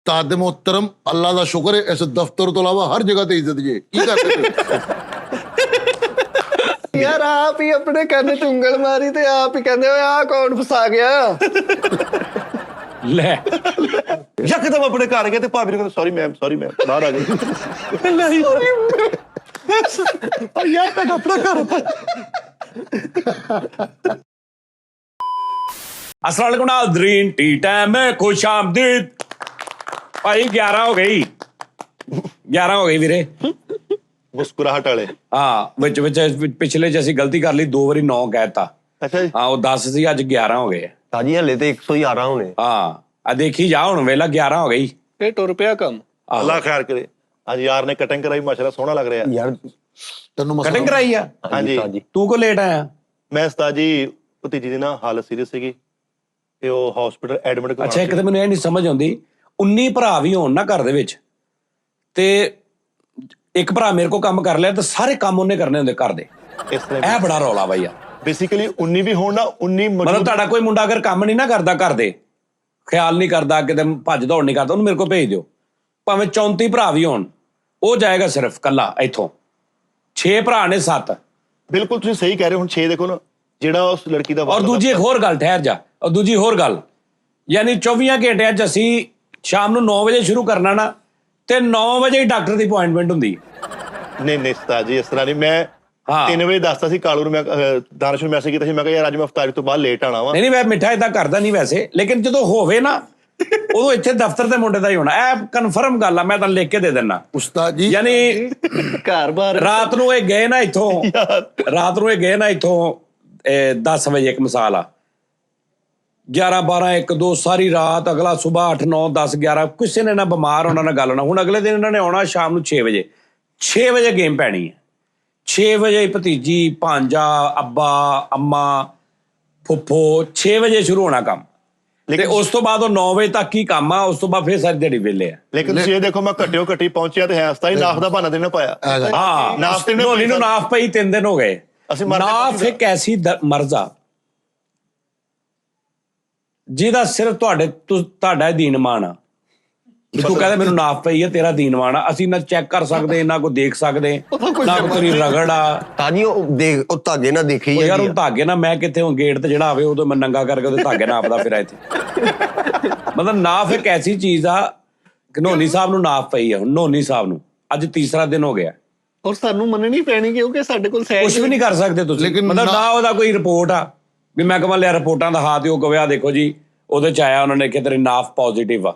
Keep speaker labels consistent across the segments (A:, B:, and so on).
A: ਉਸਤਾਦ ਦੇ ਮੁਹਤਰਮ, ਅੱਲਾ ਦਾ ਸ਼ੁਕਰ ਹੈ ਇਸ ਦਫ਼ਤਰ ਤੋਂ ਇਲਾਵਾ ਹਰ ਜਗ੍ਹਾ ਤੇ ਇੱਜ਼ਤ ਜੇ। ਕੀ ਕਰਦੇ
B: ਯਾਰ ਆਪ ਹੀ ਆਪਣੇ ਕੰਨ ਚ ਉਂਗਲ ਮਾਰੀ ਤੇ ਆਪ ਹੀ ਕਹਿੰਦੇ ਓਏ ਆਹ ਕੌਣ ਫਸਾ ਗਿਆ।
C: ਲੈ
D: ਯਕਦਮ ਆਪਣੇ ਘਰ ਗਏ ਤੇ ਭਾਬੀ ਨੂੰ ਕਹਿੰਦੇ ਸੌਰੀ ਮੈਮ ਬਾਹਰ ਆ ਗਏ।
C: ਨਹੀਂ
D: ਯਾਰ ਮੈਂ ਆਪਣਾ ਘਰ
C: अस्सलाम वालेकुम नाज़रीन, टी टाइम में खुश आमदीद। भाई 11 हो गई 11 ਹੋ ਗਈ ਵੀਰੇ।
D: ਮੁਸਕਰਾਹਟ ਵਾਲੇ
C: ਹਾਂ ਵਿੱਚ ਪਿਛਲੇ ਚ ਅਸੀਂ ਗਲਤੀ ਕਰ ਲਈ, 2 ਵਾਰੀ 9 ਕਹਿਤਾ।
D: ਅੱਛਾ ਜੀ
C: ਹਾਂ ਉਹ 10 ਸੀ, ਅੱਜ 11 ਹੋ ਗਏ।
B: ਤਾਜੀ ਹਲੇ ਤੇ 111 ਹੋਣੇ।
C: ਹਾਂ ਆ ਦੇਖੀ ਜਾ ਹੁਣ ਵੇਲਾ 11 ਹੋ ਗਈ।
B: ਇਹ ਟੁਰ ਪਿਆ ਕੰਮ।
D: ਅੱਲਾ ਖੈਰ ਕਰੇ। ਅੱਜ ਯਾਰ ਨੇ ਕਟਿੰਗ ਕਰਾਈ, ਮਾਸ਼ਾਅੱਲਾ ਸੋਹਣਾ ਲੱਗ ਰਿਹਾ
B: ਯਾਰ
A: ਤੈਨੂੰ
C: ਕਟਿੰਗ ਕਰਾਈ ਆ?
D: ਹਾਂਜੀ।
C: ਤੂੰ ਕੋ ਲੇਟ ਆਇਆ?
D: ਮੈਂ ਉਸਤਾਦ ਜੀ ਭਤੀਜੀ ਦੀ ਨਾ ਹਾਲਤ ਸੀਰੀਅਸ ਸੀਗੀ ਤੇ ਉਹ ਹਸਪੀਟਲ ਐਡਮਿਟ ਕਰਵਾਉਣਾ।
C: ਅੱਛਾ ਇੱਕ ਤਾਂ ਮੈਨੂੰ ਇਹ ਨਹੀਂ ਸਮਝ ਆਉਂਦੀ, 19 ਭਰਾ ਵੀ ਹੋਣ ਨਾ ਘਰ ਦੇ ਵਿੱਚ ਤੇ ਇੱਕ ਭਰਾ ਮੇਰੇ ਕੋ ਕੰਮ ਕਰ ਲਿਆ ਤੇ ਸਾਰੇ ਕੰਮ ਉਹਨੇ ਕਰਨੇ ਹੁੰਦੇ ਘਰ ਦੇ।
D: ਇਸ ਤਰ੍ਹਾਂ
C: ਇਹ ਬੜਾ ਰੌਲਾ ਬਾਈ ਆ।
D: ਬੇਸਿਕਲੀ 19 ਵੀ ਹੋਣ ਨਾ 19
C: ਮਤਲਬ ਤੁਹਾਡਾ ਕੋਈ ਮੁੰਡਾ ਅਗਰ ਕੰਮ ਨਹੀਂ ਨਾ ਕਰਦਾ ਘਰ ਦੇ, ਖਿਆਲ ਨਹੀਂ ਕਰਦਾ, ਕਿਤੇ ਭੱਜ ਦੌੜ ਨਹੀਂ ਕਰਦਾ, ਉਹਨੂੰ ਮੇਰੇ ਕੋਲ ਭੇਜ ਦਿਓ। ਭਾਵੇਂ 34 ਭਰਾ ਵੀ ਹੋਣ, ਉਹ ਜਾਏਗਾ ਸਿਰਫ ਕੱਲਾ। ਇੱਥੋਂ 6 ਭਰਾ ਨੇ 7।
D: ਬਿਲਕੁਲ ਤੁਸੀਂ ਸਹੀ ਕਹਿ ਰਹੇ ਹੋ। ਹੁਣ 6 ਦੇਖੋ ਨਾ, ਜਿਹੜਾ ਉਸ ਲੜਕੀ ਦਾ
C: ਔਰ ਦੂਜੀ ਇੱਕ ਹੋਰ ਗੱਲ, ਠਹਿਰ ਜਾ, ਔਰ ਦੂਜੀ ਹੋਰ ਗੱਲ, ਯਾਨੀ 24 ਘੰਟਿਆਂ 'ਚ ਅਸੀਂ ਸ਼ਾਮ ਨੂੰ 9 ਵਜੇ ਸ਼ੁਰੂ ਕਰਨਾ ਨਾ ਤੇ 9 ਵਜੇ ਹੀ ਡਾਕਟਰ ਦੀ ਅਪਾਇੰਟਮੈਂਟ ਹੁੰਦੀ।
D: ਨਹੀਂ ਉਸਤਾਦ ਜੀ ਇਸ ਤਰ੍ਹਾਂ ਨਹੀਂ। ਮੈਂ 3 ਵਜੇ ਦੱਸਦਾ ਸੀ ਕਾਲੂ ਨੂੰ, ਮੈਂ ਦਾਨਿਸ਼ ਨੂੰ ਮੈਸੇਜ ਕੀਤਾ ਸੀ, ਮੈਂ ਕਿਹਾ ਯਾਰ ਅੱਜ ਮੈਂ ਅਫਤਾਰੀ ਤੋਂ ਬਾਅਦ ਲੇਟ ਆਣਾ ਵਾ।
C: ਨਹੀਂ ਮੈਂ ਮਿੱਠਾ ਏਦਾਂ ਕਰਦਾ ਨਹੀਂ ਵੈਸੇ, ਲੇਕਿਨ ਜਦੋਂ ਹੋਵੇ ਨਾ ਉਦੋਂ ਇੱਥੇ ਦਫ਼ਤਰ ਦੇ ਮੁੰਡੇ ਦਾ ਹੀ ਹੋਣਾ। ਇਹ ਕਨਫਰਮ ਗੱਲ ਆ, ਮੈਂ ਤਾਂ ਲਿਖ ਕੇ ਦੇ ਦਿੰਦਾ
A: ਉਸਤਾਦ ਜੀ।
C: ਯਾਨੀ
B: ਘਰ ਬਾਹਰ
C: ਰਾਤ ਨੂੰ ਇਹ ਗਏ ਨਾ ਇੱਥੋਂ 10 ਵਜੇ, ਇੱਕ ਮਿਸਾਲ ਆ, 11 12 1 2 ਸਾਰੀ ਰਾਤ, ਅਗਲਾ ਸਵੇਰ 8 9 10 11, ਕਿਸੇ ਨੇ ਨਾ ਬਿਮਾਰ ਹੋਣਾ ਨਾ ਗੱਲ ਹੋਣਾ। ਹੁਣ ਅਗਲੇ ਦਿਨ ਇਹਨਾਂ ਨੇ ਆਉਣਾ ਸ਼ਾਮ ਨੂੰ 6 ਵਜੇ 6 ਵਜੇ ਗੇਮ ਪੈਣੀ ਹੈ। 6 ਵਜੇ ਭਤੀਜੀ, ਭਾਂਜਾ, ਅੱਬਾ, ਅੰਮਾ, ਫੁੱਫੋ, 6 ਵਜੇ ਸ਼ੁਰੂ ਹੋਣਾ ਕੰਮ। ਤੇ ਉਸ ਤੋਂ ਬਾਅਦ ਉਹ 9 ਵਜੇ ਤੱਕ ਹੀ ਕੰਮ ਆ, ਉਸ ਤੋਂ ਬਾਅਦ ਫਿਰ ਸਾਰੀ ਦਿਹਾੜੀ ਵਿਹਲੇ ਆ।
D: ਲੇਕਿਨ ਤੁਸੀਂ ਇਹ ਦੇਖੋ, ਮੈਂ ਘੱਟੀ ਪਹੁੰਚਿਆ ਤੇ ਹੈ ਉਸਤਾਦ ਜੀ ਨਾਫ ਦਾ ਬਹਾਨਾ ਦੇਣਾ ਪਾਇਆ।
C: ਹਾਂ
D: ਨਾਫ
C: ਧੋਨੀ ਨੂੰ ਨਾਫ ਪਈ 3 ਦਿਨ ਹੋ ਗਏ। ਨਾਫ ਇੱਕ ਐਸੀ ਮਰਜ਼ ਆ ਜਿਹਦਾ ਸਿਰਫ ਤੁਹਾਡਾ ਦੀਨਮਾਨ ਆ। ਤੂੰ ਕਹਿੰਦਾ ਮੈਨੂੰ ਨਾਫ ਪਈ ਹੈ, ਤੇਰਾ ਦੀਨਮਾਨ ਆ। ਅਸੀਂ ਨਾ ਚੈੱਕ ਕਰ ਸਕਦੇ, ਨਾ ਕੋਈ ਦੇਖ ਸਕਦੇ, ਨਾ ਕੋਈ ਤੇਰੀ ਰਗੜ ਆ।
B: ਤਾਜੀ ਉਹ ਧਾਗੇ ਨਾਲ ਦੇਖੀ
C: ਯਾਰ ਉਹ ਧਾਗੇ ਨਾਲ ਮੈਂ ਕਿੱਥੇ ਹੁਣ ਗੇਟ ਤੇ ਜਿਹੜਾ ਆਵੇ ਉਦੋਂ ਮੈਂ ਨੰਗਾ ਕਰਕੇ ਉਹਦੇ ਧਾਗੇ ਨਾਪਦਾ ਫਿਰਾਂ ਇੱਥੇ। ਮਤਲਬ ਨਾਫ ਇੱਕ ਐਸੀ ਚੀਜ਼ ਆ ਕਿ ਨੋਨੀ ਸਾਹਿਬ ਨੂੰ ਨਾਫ ਪਈ ਆ। ਹੁਣ ਨੋਨੀ ਸਾਹਿਬ ਨੂੰ ਅੱਜ ਤੀਸਰਾ ਦਿਨ ਹੋ ਗਿਆ
B: ਔਰ ਸਾਨੂੰ ਮੰਨਣੀ ਪੈਣੀ ਕਿਉਂਕਿ ਸਾਡੇ ਕੋਲ
C: ਕੁਛ ਵੀ ਨਹੀਂ ਕਰ ਸਕਦੇ ਤੁਸੀਂ। ਮਤਲਬ ਨਾ ਉਹਦਾ ਕੋਈ ਰਿਪੋਰਟ ਆ ਵੀ ਮੈਂ ਕਹਾਂ ਲਿਆ ਰਿਪੋਰਟਾਂ ਦਾ ਹਾਥ, ਉਹ ਕਵੇ ਆ ਦੇਖੋ ਜੀ ਉਹਦੇ ਚ ਆਇਆ, ਉਹਨਾਂ ਨੇ ਕਿ ਤੇਰੀ ਨਾਫ ਪੋਜ਼ਿਟਿਵ ਆ।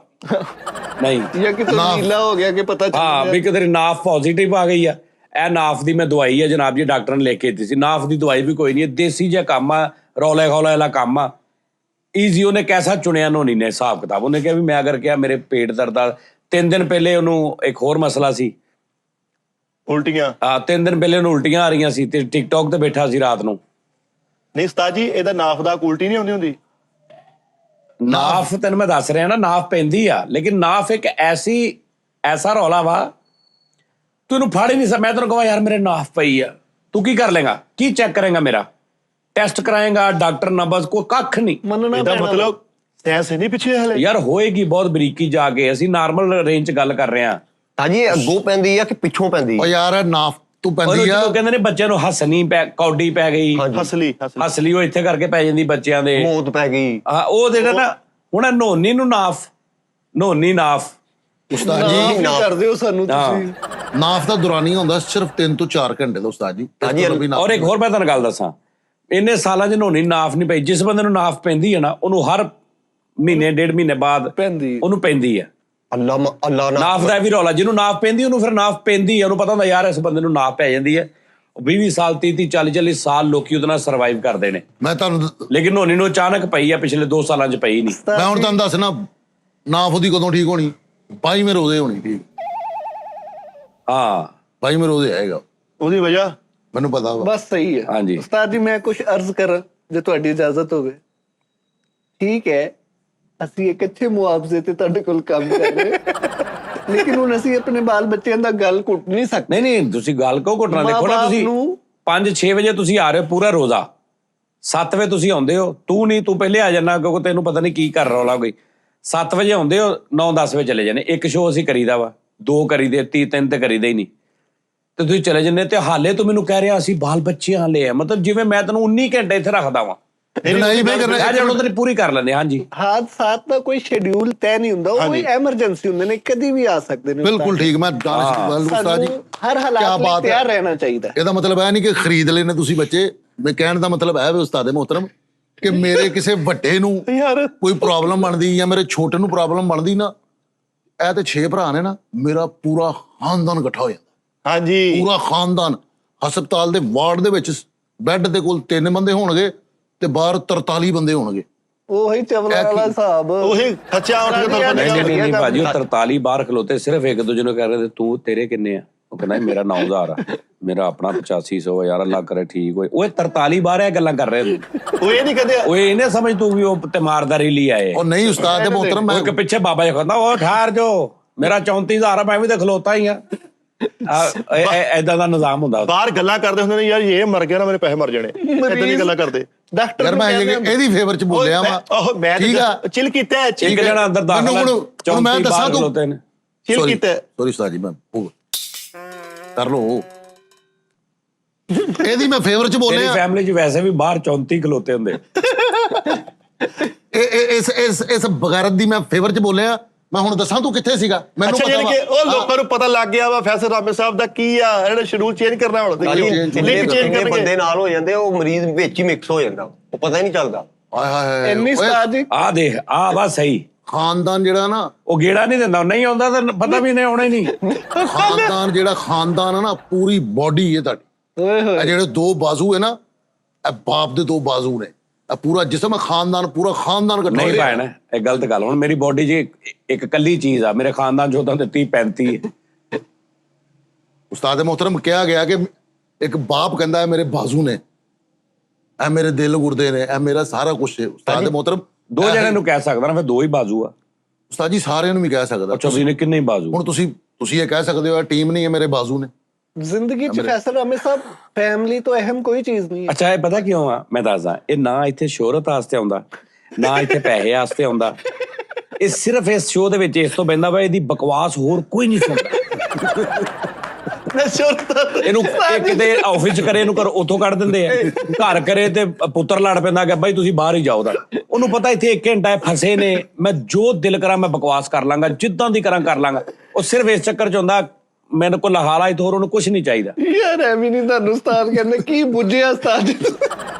C: ਨਹੀਂ
B: ਜਾਂ ਕਿ ਨੀਲਾ ਹੋ ਗਿਆ ਕਿ ਪਤਾ ਚੱਲ
C: ਹਾਂ ਵੀ ਕਿ ਤੇਰੀ ਨਾਫ ਪੋਜ਼ਿਟਿਵ ਆ ਗਈ ਆ। ਇਹ ਨਾਫ ਦੀ ਮੈਂ ਦਵਾਈ ਆ ਜਨਾਬ ਜੀ, ਡਾਕਟਰ ਨੇ ਲਿਖ ਕੇ ਦਿੱਤੀ ਸੀ। ਨਾਫ ਦੀ ਦਵਾਈ ਵੀ ਕੋਈ ਨਹੀਂ, ਦੇਸੀ ਜਿਹਾ ਕੰਮ ਆ, ਰੌਲੇ ਖੌਲੇ ਵਾਲਾ ਕੰਮ ਆ, ਈਜ਼ੀ। ਉਹਨੇ ਕੈਸਾ ਚੁਣਿਆ ਨੋਨੀ ਨੇ ਹਿਸਾਬ ਕਿਤਾਬ। ਉਹਨੇ ਕਿਹਾ ਵੀ ਮੈਂ ਅਗਰ ਕਿਹਾ ਮੇਰੇ ਪੇਟ ਦਰਦ ਆ, 3 ਦਿਨ ਪਹਿਲੇ ਉਹਨੂੰ ਇੱਕ ਹੋਰ ਮਸਲਾ ਸੀ,
D: ਉਲਟੀਆਂ।
C: 3 ਦਿਨ ਪਹਿਲੇ ਉਹਨੂੰ ਉਲਟੀਆਂ ਆ ਰਹੀਆਂ ਸੀ ਤੇ ਟਿਕਟੌਕ ਤੇ ਬੈਠਾ ਸੀ ਰਾਤ ਨੂੰ।
D: ਨਹੀਂ ਉਸਤਾਦ ਜੀ ਇਹਦਾ ਨਾਫ ਦਾ ਉਲਟੀ ਨਹੀਂ ਹੁੰਦੀ।
C: ਨਾਫ ਤੈਨੂੰ ਮੈਂ ਦੱਸ ਰਿਹਾ ਨਾ, ਨਾਫ ਪੈਂਦੀ ਆ, ਲੇਕਿਨ ਨਾਫ ਇੱਕ ਐਸਾ ਰੌਲਾ ਵਾ ਤੂੰ ਇਹਨੂੰ ਫੜ ਹੀ ਨਹੀਂ ਸਕਦਾ। ਮੈਂ ਤੈਨੂੰ ਕਹਾਂ ਯਾਰ ਮੇਰੇ ਨਾਫ ਪਈ ਆ, ਤੂੰ ਕੀ ਕਰ ਲੇਗਾ? ਕੀ ਚੈੱਕ ਕਰੇਗਾ? ਮੇਰਾ ਟੈਸਟ ਕਰਾਏਗਾ ਡਾਕਟਰ ਨਾ, ਬਸ ਕੋਈ ਕੱਖ ਨਹੀਂ।
D: ਇਹਦਾ ਮਤਲਬ ਸੈਂਸ ਨਹੀਂ ਪਿੱਛੇ ਹਲੇ
C: ਯਾਰ ਹੋਏਗੀ ਬਹੁਤ ਬਰੀਕੀ ਜਾ ਕੇ। ਅਸੀਂ ਨਾਰਮਲ ਰੇਂਜ 'ਚ ਗੱਲ ਕਰ ਰਹੇ ਹਾਂ।
B: ਤਾਜੀ ਅੱਗੋਂ ਪੈਂਦੀ ਆ ਕਿ ਪਿੱਛੋਂ ਪੈਂਦੀ?
A: ਉਹ ਯਾਰ ਨਾਫ ਤੂੰ ਪੈਂਦੀ ਆ,
C: ਕਹਿੰਦੇ ਨੇ ਬੱਚਿਆਂ ਨੂੰ ਹੱਸਣੀ ਕੌਡੀ ਪੈ ਗਈ, ਹੱਸਲੀ ਉਹ ਇੱਥੇ ਕਰਕੇ ਪੈ ਜਾਂਦੀ ਬੱਚਿਆਂ ਦੇ,
B: ਮੌਤ ਪੈ ਗਈ।
C: ਹਾਂ ਉਹ ਜਿਹੜਾ ਨਾ ਹੁਣ ਨੋਨੀ ਨੂੰ ਨੋਨੀ ਨਾਫ।
A: ਉਸਤਾਦ ਜੀ
B: ਕਰਦੇ ਹੋ ਸਾਨੂੰ ਤੁਸੀਂ।
A: ਨਾਫ ਦਾ ਦੌਰਾਨੀ ਹੁੰਦਾ ਸਿਰਫ 3 ਤੋਂ 4 ਘੰਟੇ ਦਾ ਉਸਤਾਦ ਜੀ।
C: ਔਰ ਇੱਕ ਹੋਰ ਮੈਂ ਤੁਹਾਨੂੰ ਗੱਲ ਦੱਸਾਂ, ਇੰਨੇ ਸਾਲਾਂ 'ਚ ਨੋਨੀ ਨਾਫ ਨਹੀਂ ਪਈ। ਜਿਸ ਬੰਦੇ ਨੂੰ ਨਾਫ ਪੈਂਦੀ ਹੈ ਨਾ, ਉਹਨੂੰ ਹਰ ਮਹੀਨੇ 1.5 ਮਹੀਨੇ ਬਾਅਦ ਉਹਨੂੰ ਪੈਂਦੀ ਆ।
B: ਅੱਲਾ
C: ਨਾਫ ਦਾ ਵੀ ਰੌਲਾ, ਜਿਹਨੂੰ ਨਾਫ ਪੈਂਦੀ ਉਹਨੂੰ ਫਿਰ ਨਾਫ ਪੈਂਦੀ ਆ। ਉਹਨੂੰ ਪਤਾ ਹੁੰਦਾ ਯਾਰ ਇਸ ਬੰਦੇ ਨੂੰ ਨਾਫ ਪੈ ਜਾਂਦੀ ਹੈ। 20 ਸਾਲ 30 40 ਸਾਲ ਲੋਕੀ ਉਹਦੇ ਨਾਲ ਸਰਵਾਈਵ ਕਰਦੇ ਨੇ।
A: ਮੈਂ ਤੁਹਾਨੂੰ
C: ਲੇਕਿਨ ਨੋਨੀ ਨੂੰ ਅਚਾਨਕ ਪਈ ਆ, ਪਿਛਲੇ 2 ਸਾਲਾਂ 'ਚ ਪਈ ਨਹੀਂ।
A: ਮੈਂ ਹੁਣ ਤੁਹਾਨੂੰ ਦੱਸਣਾ ਨਾਫ ਉਹਦੀ ਕਦੋਂ ਠੀਕ ਹੋਣੀ, 22ਵੇਂ ਰੋਜ਼ੇ ਹੋਣੀ ਠੀਕ।
C: ਹਾਂ
A: 22ਵੇਂ ਰੋਜ਼ੇ ਆਏਗਾ,
D: ਉਹਦੀ ਵਜ੍ਹਾ
A: ਮੈਨੂੰ ਪਤਾ ਵਾ।
B: ਬਸ ਸਹੀ ਹੈ।
C: ਹਾਂਜੀ
B: ਉਸਤਾਦ ਜੀ ਮੈਂ ਕੁਝ ਅਰਜ਼ ਕਰਾਂ ਜੇ ਤੁਹਾਡੀ ਇਜਾਜ਼ਤ ਹੋਵੇ? ਠੀਕ ਹੈ, ਅਸੀਂ ਇੱਕ ਅੱਛੇ ਮੁਆਵਜ਼ੇ ਤੇ ਤੁਹਾਡੇ ਕੋਲ ਕੰਮ ਕਰ ਰਹੇ, ਲੇਕਿਨ ਹੁਣ ਅਸੀਂ ਆਪਣੇ ਬਾਲ ਬੱਚਿਆਂ ਦਾ ਗੱਲ ਘੁੱਟ ਨਹੀਂ ਸਕਦੇ।
C: ਨਹੀਂ ਤੁਸੀਂ ਗੱਲ ਕਿਉਂ ਘੁੱਟਣਾ? ਦੇਖੋ ਨਾ ਤੁਸੀਂ 5-6 ਵਜੇ ਤੁਸੀਂ ਆ ਰਹੇ ਹੋ ਪੂਰਾ ਰੋਜ਼ਾ, 7 ਵਜੇ ਤੁਸੀਂ ਆਉਂਦੇ ਹੋ। ਤੂੰ ਪਹਿਲੇ ਆ ਜਾਣਾ ਕਿਉਂਕਿ ਤੈਨੂੰ ਪਤਾ ਨਹੀਂ ਕੀ ਕਰ ਰੌਲਾ ਕੋਈ। 7 ਵਜੇ ਆਉਂਦੇ ਹੋ, 9-10 ਵਜੇ ਚਲੇ ਜਾਂਦੇ। ਇੱਕ ਸ਼ੋਅ ਅਸੀਂ ਕਰੀਦਾ ਵਾ, 2 ਕਰੀਦੇ, 3 ਤੇ ਕਰੀਦੇ ਹੀ ਨਹੀਂ, ਤੇ ਤੁਸੀਂ ਚਲੇ ਜਾਂਦੇ। ਤੇ ਹਾਲੇ ਤੂੰ ਮੈਨੂੰ ਕਹਿ ਰਿਹਾ ਅਸੀਂ ਬਾਲ ਬੱਚੇ ਹਾਲੇ ਆ, ਮਤਲਬ ਜਿਵੇਂ ਮੈਂ ਤੈਨੂੰ 19 ਘੰਟੇ ਇੱਥੇ ਰੱਖਦਾ ਵਾਂ।
A: ਨਹੀਂ ਮੈਂ ਕਰਨਾ
C: ਜਦੋਂ ਤੇਰੀ ਪੂਰੀ ਕਰ ਲੈਂਦੇ। ਹਾਂਜੀ,
B: ਹਾਦਸਾਤ ਦਾ ਕੋਈ ਸ਼ੈਡਿਊਲ ਤੈਅ ਨਹੀਂ ਹੁੰਦਾ, ਉਹ ਕੋਈ ਐਮਰਜੈਂਸੀ ਹੁੰਦੇ ਨੇ, ਕਦੀ ਵੀ ਆ ਸਕਦੇ ਨੇ।
A: ਬਿਲਕੁਲ ਠੀਕ। ਮੈਂ ਉਸਤਾਦ ਜੀ
B: ਹਰ ਹਾਲਾਤ ਲਈ ਤਿਆਰ ਰਹਿਣਾ ਚਾਹੀਦਾ।
A: ਇਹਦਾ ਮਤਲਬ ਇਹ ਨਹੀਂ ਕਿ ਖਰੀਦ ਲੈਣੇ ਤੁਸੀਂ ਬੱਚੇ। ਮੈਂ ਕਹਿਣ ਦਾ ਮਤਲਬ ਹੈ ਵੀ ਉਸਤਾਦ ਮੁਹਤਰਮ ਕਿ ਮੇਰੇ ਕਿਸੇ ਵੱਡੇ ਨੂੰ ਕੋਈ ਪ੍ਰੋਬਲਮ ਬਣਦੀ ਜਾਂ ਮੇਰੇ ਛੋਟੇ ਨੂੰ ਪ੍ਰੋਬਲਮ ਬਣਦੀ ਨਾ, ਇਹ ਤੇ 6 ਭਰਾ ਨੇ ਨਾ, ਮੇਰਾ ਪੂਰਾ ਖਾਨਦਾਨ ਇਕੱਠਾ ਹੋ ਜਾਂਦਾ।
D: ਹਾਂਜੀ,
A: ਪੂਰਾ ਖਾਨਦਾਨ। ਹਸਪਤਾਲ ਦੇ ਵਾਰਡ ਦੇ ਵਿੱਚ ਬੈੱਡ ਦੇ ਕੋਲ 3 ਬੰਦੇ ਹੋਣਗੇ ਤੇ ਬਾਹਰ 43 ਬੰਦੇ ਹੋਣਗੇ।
B: ਉਹੀ ਚਵਲਾ ਵਾਲਾ ਹਿਸਾਬ,
D: ਉਹੀ ਖੱਚਾ ਉਹਨਾਂ ਦੇ
C: ਨਹੀਂ ਭਾਜੀ, ਉਹ 43 ਬਾਹਰ ਖਲੋਤੇ ਸਿਰਫ ਇੱਕ ਦੂਜੇ ਨੂੰ ਕਹਿ ਰਹੇ ਤੂੰ ਤੇਰੇ ਕਿੰਨੇ ਆ? ਉਹ ਕਹਿੰਦਾ ਮੇਰਾ 9000 ਆ, ਮੇਰਾ ਆਪਣਾ 8500 ਯਾਰ, ਅੱਲਾ ਕਰੇ ਠੀਕ ਹੋਏ। ਉਹ 43 ਬਾਹਰ ਇਹ ਗੱਲਾਂ ਕਰ ਰਹੇ
D: ਉਹ ਇਹ ਨਹੀਂ ਕਹਦੇ,
C: ਉਹ ਇਹ ਨਾ ਸਮਝ ਤੂੰ ਵੀ ਉਹ ਤੇ ਮਾਰਦਾਰੀ ਲਈ ਆਏ।
A: ਉਹ ਨਹੀਂ ਉਸਤਾਦ ਦੇ ਮੁਹਤਰਮ, ਮੈਂ
C: ਇੱਕ ਪਿੱਛੇ ਬਾਬਾ ਜੀ ਕਹਿੰਦਾ ਉਹ ਠਹਿਰ ਜੋ, ਮੇਰਾ 34,000 ਆ, ਮੈਂ ਵੀ ਤਾਂ ਖਲੋਤਾ ਹੀ ਆ। ਏਦਾਂ ਦਾ ਨਿਜ਼ਾਮ ਹੁੰਦਾ
D: ਬਾਹਰ ਗੱਲਾਂ ਕਰਦੇ ਹੁੰਦੇ ਨੇ, ਯਾਰ ਇਹ ਮਰ ਗਿਆ ਨਾ ਮੇਰੇ ਪੈਸੇ ਮਰ ਜਾਣੇ, ਏਦਾਂ ਦੀ ਗੱਲਾਂ ਕਰਦੇ।
A: ਯਾਰ ਮੈਂ ਇਹਦੀ ਫੇਵਰ ਚ ਬੋਲਿਆ ਵਾ,
D: ਮੈਂ
A: ਠੀਕ ਆ,
D: ਚਿਲ ਕੀਤਾ।
C: ਇੱਕ ਜਣਾ ਅੰਦਰ ਦਾਖਲ,
A: ਹੁਣ ਮੈਂ ਦੱਸਾਂ ਤੂੰ
D: ਚਿਲ ਕੀਤਾ।
A: ਸੌਰੀ ਉਸਤਾਦ ਜੀ, ਮੈਂ ਕਰ ਲੋ। ਇਹਦੀ ਮੈਂ ਫੇਵਰ ਚ ਬੋਲਿਆ।
C: ਫੈਮਿਲੀ ਚ ਵੈਸੇ ਵੀ ਬਾਹਰ 34 ਖਲੋਤੇ ਹੁੰਦੇ।
A: ਇਸ ਬਗੈਰਤ ਦੀ ਮੈਂ ਫੇਵਰ ਚ ਬੋਲਿਆ। ਮੈਂ ਹੁਣ ਦੱਸਾਂ ਤੂੰ ਕਿੱਥੇ ਸੀਗਾ? ਮੈਨੂੰ
D: ਪਤਾ ਵਾ ਉਹ ਲੋਕਾਂ ਨੂੰ ਪਤਾ ਲੱਗ ਗਿਆ ਵਾ ਫੈਸਲ ਰਾਮੇ ਸਾਹਿਬ ਦਾ ਕੀ ਆ, ਇਹਨਾਂ ਸ਼ਡਿਊਲ ਚੇਂਜ ਕਰਨਾ ਹੁਣ।
E: ਜਿੰਨੇ ਬੰਦੇ ਨਾਲ ਹੋ ਜਾਂਦੇ ਉਹ ਮਰੀਜ਼ ਵਿੱਚ ਹੀ ਮਿਕਸ ਹੋ ਜਾਂਦਾ, ਉਹ ਪਤਾ ਹੀ ਨਹੀਂ ਚੱਲਦਾ।
A: ਹਾਏ ਹਾਏ
B: ਇੰਨੀ ਉਸਤਾਦ ਜੀ
C: ਆ ਦੇਖ, ਆ ਵਾ ਸਹੀ
A: ਖਾਨਦਾਨ ਜਿਹੜਾ ਨਾ,
C: ਉਹ ਗੇੜਾ ਨਹੀਂ ਦਿੰਦਾ, ਨਹੀਂ ਆਉਂਦਾ ਤਾਂ ਪਤਾ ਵੀ ਨਹੀਂ ਆਉਣਾ ਹੀ ਨਹੀਂ।
A: ਖਾਨਦਾਨ ਜਿਹੜਾ ਖਾਨਦਾਨ ਹੈ ਨਾ, ਪੂਰੀ ਬੋਡੀ ਹੈ ਤੁਹਾਡੀ।
B: ਓਏ ਹੋਏ,
A: ਇਹ ਜਿਹੜੇ 2 ਬਾਜ਼ੂ ਹੈ ਨਾ, ਇਹ ਬਾਪ ਦੇ 2 ਬਾਜ਼ੂ ਨੇ। ਇਹ ਪੂਰਾ ਜਿਸਮ ਖਾਨਦਾਨ, ਪੂਰਾ ਖਾਨਦਾਨ ਇਕੱਠਾ
C: ਨਹੀਂ ਭੈਣ, ਇਹ ਗਲਤ ਗੱਲ। ਹੁਣ ਮੇਰੀ ਬੋਡੀ 'ਚ ਇੱਕ ਕੱਲੀ ਚੀਜ਼ ਆ, ਮੇਰੇ ਖਾਨਦਾਨ 'ਚ ਤਾਂ 30-35 ਹੈ।
A: ਉਸਤਾਦ ਮੁਹਤਰਮ ਕਿਹਾ ਗਿਆ ਕਿ ਇੱਕ ਬਾਪ ਕਹਿੰਦਾ ਮੇਰੇ ਬਾਜ਼ੂ ਨੇ, ਇਹ ਮੇਰੇ ਦਿਲ ਗੁਰਦੇ ਨੇ, ਇਹ ਮੇਰਾ ਸਾਰਾ ਕੁਝ ਹੈ। ਉਸਤਾਦ ਮੁਹਤਰਮ
C: 2 ਜਣਿਆਂ ਨੂੰ ਕਹਿ ਸਕਦਾ ਨਾ, ਫਿਰ 2 ਹੀ ਬਾਜ਼ੂ ਆ।
A: ਉਸਤਾਦ ਜੀ ਸਾਰਿਆਂ ਨੂੰ ਵੀ ਕਹਿ ਸਕਦਾ।
C: ਤੁਸੀਂ ਨੇ ਕਿੰਨੇ ਬਾਜ਼ੂ?
A: ਹੁਣ ਤੁਸੀਂ ਇਹ ਕਹਿ ਸਕਦੇ ਹੋ ਟੀਮ ਨਹੀਂ ਹੈ, ਮੇਰੇ ਬਾਜ਼ੂ ਨੇ।
B: ਜ਼ਿੰਦਗੀ ਚ ਫੈਸਲ ਰਾਮੇ ਸਾਹਿਬ ਫੈਮਿਲੀ ਤੋਂ ਅਹਿਮ ਕੋਈ ਚੀਜ਼ ਨਹੀਂ ਹੈ।
C: ਅੱਛਾ, ਇਹ ਪਤਾ ਕਿਉਂ ਆ? ਮੈਂ ਦੱਸਦਾ। ਇਹ ਨਾ ਇੱਥੇ ਸ਼ੋਹਰਤ ਵਾਸਤੇ ਆਉਂਦਾ, ਨਾ ਇੱਥੇ ਪੈਸੇ ਵਾਸਤੇ ਆਉਂਦਾ। ਇਹ ਸਿਰਫ ਇਸ ਸ਼ੋਅ ਦੇ ਵਿੱਚ ਇਸ ਤੋਂ ਬਹਿੰਦਾ ਵਾ, ਇਹਦੀ ਬਕਵਾਸ ਹੋਰ ਕੋਈ ਨਹੀਂ ਸੁਣਦਾ। ਇਹਨੂੰ ਕਿਤੇ ਆਫਿਸ ਕਰੇ, ਇਹਨੂੰ ਘਰ ਉੱਥੋਂ ਕੱਢ ਦਿੰਦੇ ਆ, ਘਰ ਕਰੇ ਤੇ ਪੁੱਤਰ ਲੜ ਪੈਂਦਾ ਕਿ ਬਾਈ ਤੁਸੀਂ ਬਾਹਰ ਹੀ ਜਾਓ ਦਾ। ਉਹਨੂੰ ਪਤਾ ਇੱਥੇ 1 ਘੰਟਾ ਫਸੇ ਨੇ, ਮੈਂ ਜੋ ਦਿਲ ਕਰਾਂ ਮੈਂ ਬਕਵਾਸ ਕਰ ਲਾਂਗਾ, ਜਿੱਦਾਂ ਦੀ ਕਰਾਂ ਕਰ ਲਾਂਗਾ। ਉਹ ਸਿਰਫ ਇਸ ਚੱਕਰ ਚ ਹੁੰਦਾ ਮੇਰੇ ਕੋਲ ਹਾਲਾਤ ਹੋਰ, ਉਹਨੂੰ ਕੁਝ ਨਹੀਂ ਚਾਹੀਦਾ।
B: ਯਾਰ ਐਵੇਂ ਨਹੀਂ ਤੁਹਾਨੂੰ ਉਸਤਾਦ ਕਹਿੰਦੇ, ਕੀ ਬੁੱਝਿਆ ਉਸਤਾਦ ਜੀ?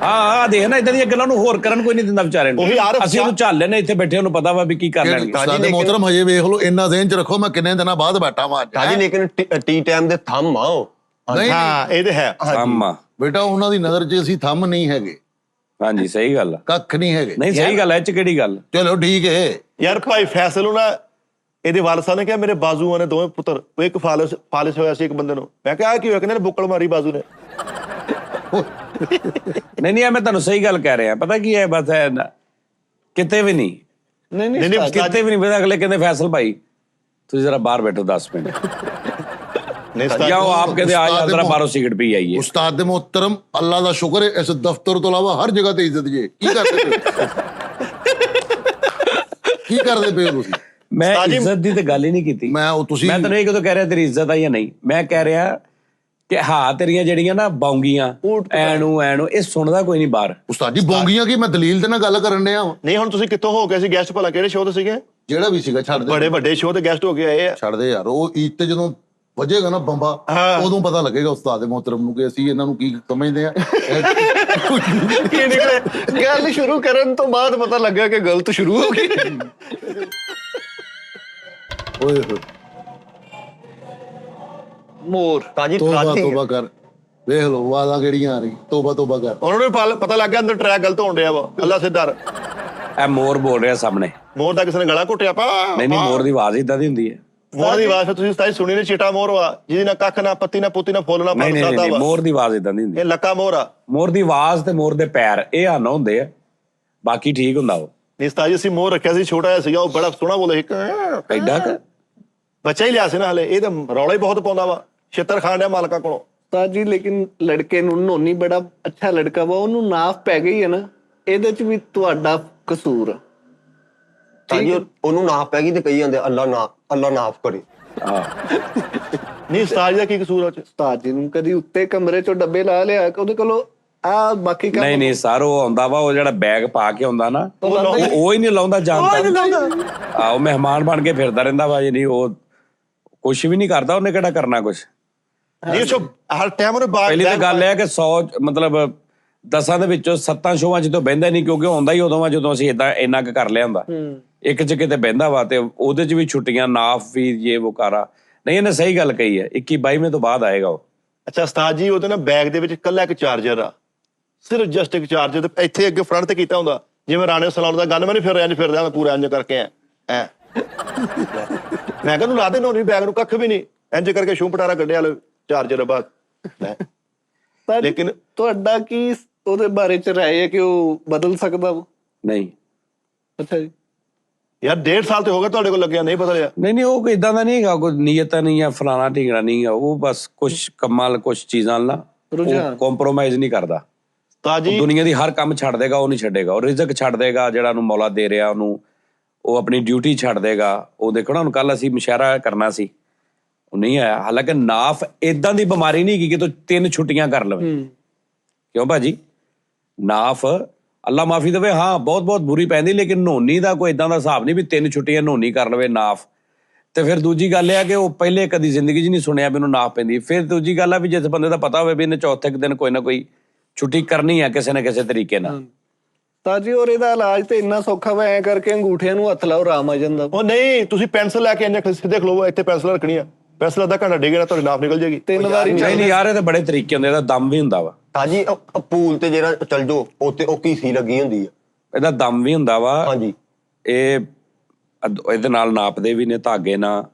C: ਹਾਂ ਦੇਖ ਨਾ, ਇਦਾਂ ਦੀਆਂ ਗੱਲਾਂ ਨੂੰ ਹੋਰ ਕਰਨ ਕੋਈ ਨਹੀਂ ਦਿੰਦਾ ਵਿਚਾਰੇ ਨੂੰ। ਅਸੀਂ ਉਹਨੂੰ ਝੱਲ ਲੈਨੇ ਇੱਥੇ ਬੈਠੇ, ਉਹਨੂੰ ਪਤਾ ਵਾ ਵੀ ਕੀ ਕਰ ਲੈਣਗੇ।
A: ਉਸਤਾਦ ਮੁਹਤਰਮ ਹਜੇ ਵੇਖ ਲਓ, ਇੰਨਾ ਜ਼ਿਹਨ ਚ ਰੱਖੋ, ਮੈਂ ਕਿੰਨੇ ਦਿਨਾਂ ਬਾਅਦ ਬੈਠਾ ਵਾਂ ਅੱਜ।
E: ਹਾਂਜੀ, ਲੇਕਿਨ ਟੀ ਟਾਈਮ ਦੇ ਥੰਮ ਆ ਉਹ।
D: ਹਾਂ ਇਹ ਤੇ ਹੈ
C: ਆਮਾ
A: ਬੇਟਾ, ਉਹਨਾਂ ਦੀ ਨਜ਼ਰ 'ਚ ਅਸੀਂ ਥੰਮ ਨਹੀਂ ਹੈਗੇ।
C: ਹਾਂਜੀ ਸਹੀ ਗੱਲ ਆ,
A: ਕੱਖ ਨਹੀਂ ਹੈਗੇ।
C: ਨਹੀਂ ਸਹੀ ਗੱਲ ਐ, ਇਹ ਚ ਕਿਹੜੀ ਗੱਲ?
A: ਚਲੋ ਠੀਕ ਹੈ
D: ਯਾਰ। ਭਾਈ ਫੈਸਲ ਨੂੰ ਨਾ, ਇਹਦੇ ਵਾਲਦ ਸਾਹਿਬ ਨੇ ਕਿਹਾ ਮੇਰੇ ਬਾਜ਼ੂਆਂ ਨੇ 2 ਪੁੱਤਰ, ਉਹ ਇੱਕ ਫਾਲਿਸ ਹੋਇਆ ਸੀ ਇੱਕ ਬੰਦੇ ਨੂੰ। ਮੈਂ ਕਿਹਾ ਕੀ ਹੋਇਆ? ਕਹਿੰਦੇ ਨੇ ਬੁੱਕਲ ਮਾਰੀ ਬਾਜ਼ੂ ਨੇ।
C: ਨਹੀਂ ਮੈਂ ਤੁਹਾਨੂੰ ਸਹੀ ਗੱਲ ਕਹਿ ਰਿਹਾ। ਪਤਾ ਕੀ ਹੈ, ਬਸ ਕਿਤੇ ਵੀ ਨਹੀਂ, ਕਿਤੇ ਵੀ ਨਹੀਂ ਪਤਾ। ਅਗਲੇ ਕਹਿੰਦੇ ਫੈਸਲ ਭਾਈ ਤੁਸੀਂ ਜਰਾ ਬਾਹਰ ਬੈਠੋ 10 ਮਿੰਟ, ਜਾਂ ਉਹ ਆਪ ਕਹਿੰਦੇ ਆ ਜਾ ਜਰਾ ਬਾਹਰੋਂ ਸਿਗਰਟ ਪੀ ਆਈਏ।
A: ਉਸਤਾਦ ਦੇ ਮੁਹਤਰਮ, ਅੱਲਾ ਦਾ ਸ਼ੁਕਰ ਹੈ ਇਸ ਦਫ਼ਤਰ ਤੋਂ ਇਲਾਵਾ ਹਰ ਜਗ੍ਹਾ ਤੇ ਇੱਜ਼ਤ ਜੇ। ਕੀ ਕਰਦੇ ਪਏ ਕੀ ਕਰਦੇ ਪਏ ਤੁਸੀਂ?
C: ਮੈਂ ਇੱਜ਼ਤ ਦੀ ਤੇ ਗੱਲ ਹੀ ਨਹੀਂ ਕੀਤੀ।
A: ਮੈਂ
C: ਤੈਨੂੰ ਇਹ ਕਦੋਂ ਕਹਿ ਰਿਹਾ ਤੇਰੀ ਇੱਜ਼ਤ ਆ ਜਾਂ ਨਹੀਂ? ਮੈਂ ਕਹਿ ਰਿਹਾ ਕਿ ਹਾਂ ਤੇਰੀਆਂ ਜਿਹੜੀਆਂ ਨਾ ਬੌਂਗੀਆਂ ਐਨੂੰ ਇਹ ਸੁਣਦਾ ਕੋਈ ਨਹੀਂ ਬਾਹਰ।
A: ਉਸਤਾਦ ਜੀ ਬੌਂਗੀਆਂ ਕੀ? ਮੈਂ ਦਲੀਲ ਤੇ ਨਾਲ ਗੱਲ ਕਰਨ ਡਿਆ।
D: ਨਹੀਂ ਹੁਣ ਤੁਸੀਂ ਕਿੱਥੋਂ ਹੋ ਗਏ ਸੀ ਗੈਸਟ? ਭਲਾ ਕਿਹੜੇ ਸ਼ੋਅ ਤੇ ਸੀਗੇ?
A: ਜਿਹੜਾ ਵੀ ਸੀਗਾ ਛੱਡ ਦੇ,
D: ਬੜੇ ਵੱਡੇ ਸ਼ੋਅ ਤੇ ਗੈਸਟ ਹੋ ਕੇ ਆਏ ਆ।
A: ਛੱਡ ਦੇ ਯਾਰ। ਉਹ ਈਦ ਤੇ ਜਦੋਂ ਵਜੇਗਾ ਨਾ ਬੰਬਾ, ਉਦੋਂ ਪਤਾ ਲੱਗੇਗਾ ਉਸਤਾਦ ਦੇ ਮੁਹਤਰਮ ਨੂੰ ਕਿ ਅਸੀਂ ਇਹਨਾਂ ਨੂੰ ਕੀ ਸਮਝਦੇ ਆ।
B: ਕੀ ਨਿਕਲੇ? ਗੱਲ ਸ਼ੁਰੂ ਕਰਨ ਤੋਂ ਬਾਅਦ ਪਤਾ ਲੱਗਾ ਕਿ ਗਲਤ ਸ਼ੁਰੂ ਹੋ ਗਈ।
A: ਓਏ ਹੋਏ
B: ਮੋਰ
E: ਤਾਜੀ
A: ਤੋਬਾ ਕਰ। ਵੇਖ ਲੋ ਆਵਾਜ਼ਾਂ ਕਿਹੜੀਆਂ ਆ ਰਹੀ। ਤੋਬਾ ਕਰ।
D: ਉਹਨਾਂ ਨੂੰ ਪਤਾ ਲੱਗ ਗਿਆ ਅੰਦਰ ਟਰੈਕ ਗਲਤ ਹੋਣ ਡਿਆ ਵਾ। ਅੱਲਾ ਸਿੱਧਰ
C: ਇਹ ਮੋਰ ਬੋਲ ਰਿਹਾ ਸਾਹਮਣੇ।
D: ਮੋਰ ਦਾ ਕਿਸੇ ਨੇ ਗਲਾ ਘੁੱਟਿਆ ਪਾ।
C: ਨਹੀਂ ਮੋਰ ਦੀ ਆਵਾਜ਼ ਇਦਾਂ ਦੀ ਹੁੰਦੀ ਹੈ।
D: ਮੋਰ ਦੀ ਆਵਾਜ਼ ਤੁਸੀਂ ਸਾਈ ਸੁਣੀ ਨੇ? ਚਿੱਟਾ ਮੋਰ ਵਾ ਜਿਹਦੀ ਨਾ ਕੱਖ ਨਾ ਪੱਤੀ ਨਾ ਪੁੱਤੀ ਨਾ ਫੁੱਲ ਨਾ ਫਲ ਸਾਦਾ ਵਾ।
C: ਮੋਰ ਦੀ ਆਵਾਜ਼ ਇਦਾਂ ਦੀ ਹੁੰਦੀ।
D: ਇਹ ਲੱਕਾ ਮੋਰ ਆ।
C: ਮੋਰ ਦੀ ਆਵਾਜ਼ ਤੇ ਮੋਰ ਦੇ ਪੈਰ ਇਹ ਆਨਾ ਹੁੰਦੇ ਆ, ਬਾਕੀ ਠੀਕ ਹੁੰਦਾ। ਉਹ
D: ਨਿਸਤਾਜੀ ਅਸੀਂ ਮੋਰ ਰੱਖਿਆ ਸੀ, ਛੋਟਾ ਜਿਹਾ ਸੀਗਾ, ਉਹ ਬੜਾ ਸੋਹਣਾ ਬੋਲੇ ਸੀ।
C: ਐਡਾ
D: ਬੱਚਾ ਹੀ ਲਿਆ ਸੀ ਨਾ ਹਲੇ। ਇਹ ਤਾਂ ਰੌਲਾ ਹੀ ਬਹੁਤ ਪਾਉਂਦਾ ਵਾ, ਛਿੱਤਰ ਖਾਣ ਡਿਆ ਮਾਲਕਾਂ ਕੋਲੋਂ।
B: ਉਸਤਾਦ ਜੀ ਲੇਕਿਨ ਲੜਕੇ ਨੂੰ, ਨੋਨੀ ਬੜਾ ਅੱਛਾ ਲੜਕਾ ਵਾ, ਉਹਨੂੰ ਨਾਫ ਪੈ ਗਈ ਹੈ ਨਾ, ਇਹਦੇ ਚ ਵੀ ਤੁਹਾਡਾ ਕਸੂਰ।
E: ਸਾਜੀ ਉਹਨੂੰ ਨਾਫ ਪੈ ਗਈ ਤੇ ਕਹੀ ਜਾਂਦੇ ਅੱਲਾ ਨਾਫ ਕਰੇ।
C: ਹਾਂ
D: ਨਹੀਂ ਉਸਤਾਦ ਜੀ ਦਾ ਕੀ ਕਸੂਰ ਆ ਉਹ ਚ?
B: ਉਸਤਾਦ ਜੀ ਨੂੰ ਕਦੀ ਉੱਤੇ ਕਮਰੇ ਚੋਂ ਡੱਬੇ ਲਾ ਲਿਆ ਉਹਦੇ ਕੋਲੋਂ ਆ ਬਾਕੀ ਕੰਮ
C: ਨਹੀਂ ਸਰ, ਉਹ ਆਉਂਦਾ ਵਾ, ਉਹ ਜਿਹੜਾ ਬੈਗ ਪਾ ਕੇ ਆਉਂਦਾ ਨਾ, ਉਹ ਹੀ ਨਹੀਂ ਲਾਉਂਦਾ ਜਾਂਦਾ। ਉਹ ਮਹਿਮਾਨ ਬਣ ਕੇ ਫਿਰਦਾ ਰਹਿੰਦਾ ਵਾ, ਨਹੀਂ ਉਹ ਕੁਛ ਵੀ ਨਹੀਂ ਕਰਦਾ, ਉਹਨੇ ਕਿਹੜਾ ਕਰਨਾ ਕੁਛ।
D: ਨਹੀਂ ਸੋ ਹਰ ਟਾਈਮ ਉਹਨੇ ਬਾਗ
C: ਪਹਿਲੀ ਤਾਂ ਗੱਲ ਇਹ ਹੈ ਕਿ 100 ਮਤਲਬ 10 ਦੇ ਵਿੱਚੋਂ 7 ਸ਼ੋਆਂ 'ਚ ਤਾਂ ਬਹਿੰਦਾ ਨਹੀਂ, ਕਿਉਂਕਿ ਆਉਂਦਾ ਹੀ ਉਦੋਂ ਵਾ ਜਦੋਂ ਅਸੀਂ ਏਦਾਂ ਇੰਨਾ ਕੁ ਕਰ ਲਿਆ ਹੁੰਦਾ। ਇੱਕ 'ਚ ਕਿਤੇ ਬਹਿੰਦਾ ਵਾ ਤੇ ਉਹਦੇ 'ਚ ਵੀ ਛੁੱਟੀਆਂ, ਨਾਫ ਵੀ, ਇਹ ਉਹ ਕਾਰਾ। ਨਹੀਂ, ਇਹਨੇ ਸਹੀ ਗੱਲ ਕਹੀ ਹੈ, 21-22 ਤੋਂ ਬਾਅਦ ਆਏਗਾ ਉਹ।
D: ਅੱਛਾ ਉਸਤਾਦ ਜੀ, ਉਹਦੇ ਨਾ ਬੈਗ ਦੇ ਵਿੱਚ ਇਕੱਲਾ ਇੱਕ ਚਾਰਜਰ ਆ, ਸਿਰਫ ਜਸਟ ਇੱਕ ਚਾਰਜਰ, ਤੇ ਇੱਥੇ ਅੱਗੇ ਫਰੰਟ ਤੇ ਕੀਤਾ ਹੁੰਦਾ ਜਿਵੇਂ ਰਾਣੇ ਸਲਾਮ ਦਾ ਗਨ। ਮੈਂ ਨਹੀਂ ਫਿਰਦਾ ਪੂਰਾ ਇੰਜ ਕਰਕੇ ਐ ਮੈਂ ਕਹਿੰਦਾ ਲਾ ਦੇ ਨੋਨੀ ਬੈਗ ਨੂੰ, ਕੱਖ ਵੀ ਨਹੀਂ, ਇੰਜ ਕਰਕੇ ਸ਼ੂ ਪਟਾਰਾ ਕੱਢਿਆ ਲੈ ਚਾਰਜਰ ਬਾਅਦ। ਲੇਕਿਨ
B: ਤੁਹਾਡਾ ਕੀ ਉਹਦੇ ਬਾਰੇ ਚ ਰਾਏ ਹੈ ਕਿ ਉਹ ਬਦਲ ਸਕਦਾ ਵਾ?
C: ਨਹੀਂ
B: ਅੱਛਾ ਜੀ।
D: ਯਾਰ 1.5 ਸਾਲ ਤੇ ਹੋ ਗਏ ਤੁਹਾਡੇ ਕੋਲ ਲੱਗਿਆ, ਨਹੀਂ ਪਤਾ ਲਿਆ?
C: ਨਹੀਂ ਉਹ ਕੋਈ ਇਦਾਂ ਦਾ ਨਹੀਂ ਹੈਗਾ, ਕੋਈ ਨੀਅਤ ਨਹੀਂ ਆ, ਫਲਾਣਾ ਢੀਂਗਣਾ ਨਹੀਂ ਆ, ਉਹ ਬਸ ਕੁਛ ਕੰਮਾਂ ਨਾਲ ਕੁਛ ਚੀਜ਼ਾਂ ਨਾਲ
B: ਰੁਝਾਨ
C: ਕੰਪਰੋਮਾਈਜ਼ ਨਹੀਂ ਕਰਦਾ।
D: ਤਾਜੀ
C: ਦੁਨੀਆ ਦੀ ਹਰ ਕੰਮ ਛੱਡ ਦੇਗਾ, ਉਹ ਨਹੀਂ ਛੱਡੇਗਾ। ਉਹ ਰਿਜ਼ਕ ਛੱਡ ਦੇਗਾ ਜਿਹੜਾ ਉਹਨੂੰ ਮੌਲਾ ਦੇ ਰਿਹਾ ਉਹਨੂੰ, ਉਹ ਆਪਣੀ ਡਿਊਟੀ ਛੱਡ ਦੇਗਾ। ਉਹ ਦੇਖੋ ਨਾ, ਹੁਣ ਕੱਲ ਅਸੀਂ ਮੁਸ਼ਾਹਰਾ ਕਰਨਾ ਸੀ, ਉਹ ਨਹੀਂ ਆਇਆ। ਹਾਲਾਂਕਿ ਨਾਫ ਏਦਾਂ ਦੀ ਬਿਮਾਰੀ ਨਹੀਂ ਕਿ ਤੂੰ 3 ਛੁੱਟੀਆਂ ਕਰ ਲਵੇਂ। ਕਿਉਂ ਭਾਜੀ? ਨਾਫ ਅੱਲਾ ਮਾਫੀ ਦੇਵੇ, ਹਾਂ ਬਹੁਤ ਬਹੁਤ ਬੁਰੀ ਪੈਂਦੀ, ਲੇਕਿਨ ਨੋਨੀ ਦਾ ਕੋਈ ਏਦਾਂ ਦਾ ਹਿਸਾਬ ਨਹੀਂ ਵੀ 3 ਛੁੱਟੀਆਂ ਨੋਨੀ ਕਰ ਲਵੇ ਨਾਫ। ਤੇ ਫਿਰ ਦੂਜੀ ਗੱਲ ਇਹ ਆ ਕਿ ਉਹ ਪਹਿਲੇ ਕਦੀ ਜ਼ਿੰਦਗੀ 'ਚ ਨਹੀਂ ਸੁਣਿਆ ਵੀ ਉਹਨੂੰ ਨਾਫ ਪੈਂਦੀ। ਫਿਰ ਦੂਜੀ ਗੱਲ ਆ ਵੀ ਜਿਸ ਬੰਦੇ ਦਾ ਪਤਾ ਹੋਵੇ ਵੀ ਇਹਨੇ ਚੌਥੇ ਦਿਨ ਕੋਈ ਨਾ ਕੋਈ ਛੁੱਟੀ ਕਰਨੀ ਆ ਕਿਸੇ ਨਾ ਕਿਸੇ ਤਰੀਕੇ ਨਾਲ।
B: ਤਾਂ ਜੀ ਔਰ ਇਹਦਾ ਇਲਾਜ ਤੇ ਇੰਨਾ ਸੌਖਾ ਵਾ, ਐ ਕਰਕੇ ਅੰਗੂਠਿਆਂ ਨੂੰ ਹੱਥ ਲਾਓ, ਆਰਾਮ ਆ ਜਾਂਦਾ।
D: ਉਹ ਨਹੀਂ, ਤੁਸੀਂ ਪੈਨਸਲ ਲੈ ਕੇ ਇੰਨੇ ਸਿੱਧੇ ਖਲੋ, ਇੱਥੇ ਪੈਨਸਲ ਰੱਖਣੀ ਆ, ਪੈਨਸਲ ਅੱਧਾ ਘੰਟਾ ਡਿੱਗੇ ਨਾ ਤੁਹਾਡੀ ਨਾਫ ਨਿਕਲ ਜਾਏਗੀ।
B: 3 ਵਾਰੀ
C: ਨਹੀਂ ਯਾਰ, ਇਹ ਤਾਂ ਬੜੇ ਤਰੀਕੇ ਹੁੰਦੇ, ਇਹਦਾ ਦਮ ਵੀ ਹੁੰਦਾ ਵਾ।
E: ਸਾਜੀ ਪੂਲ ਤੇ ਜਿਹੜਾ ਚੱਲ ਜਾਓ ਉੱਥੇ ਉਹ ਕੀਸੀ ਲੱਗੀ ਹੁੰਦੀ ਆ,
C: ਇਹਦਾ ਦਮ ਵੀ ਹੁੰਦਾ ਵਾ।
E: ਹਾਂਜੀ
C: ਇਹ ਇਹਦੇ ਨਾਲ ਨਾਪਦੇ ਵੀ ਨੇ ਧਾਗੇ ਨਾਲ,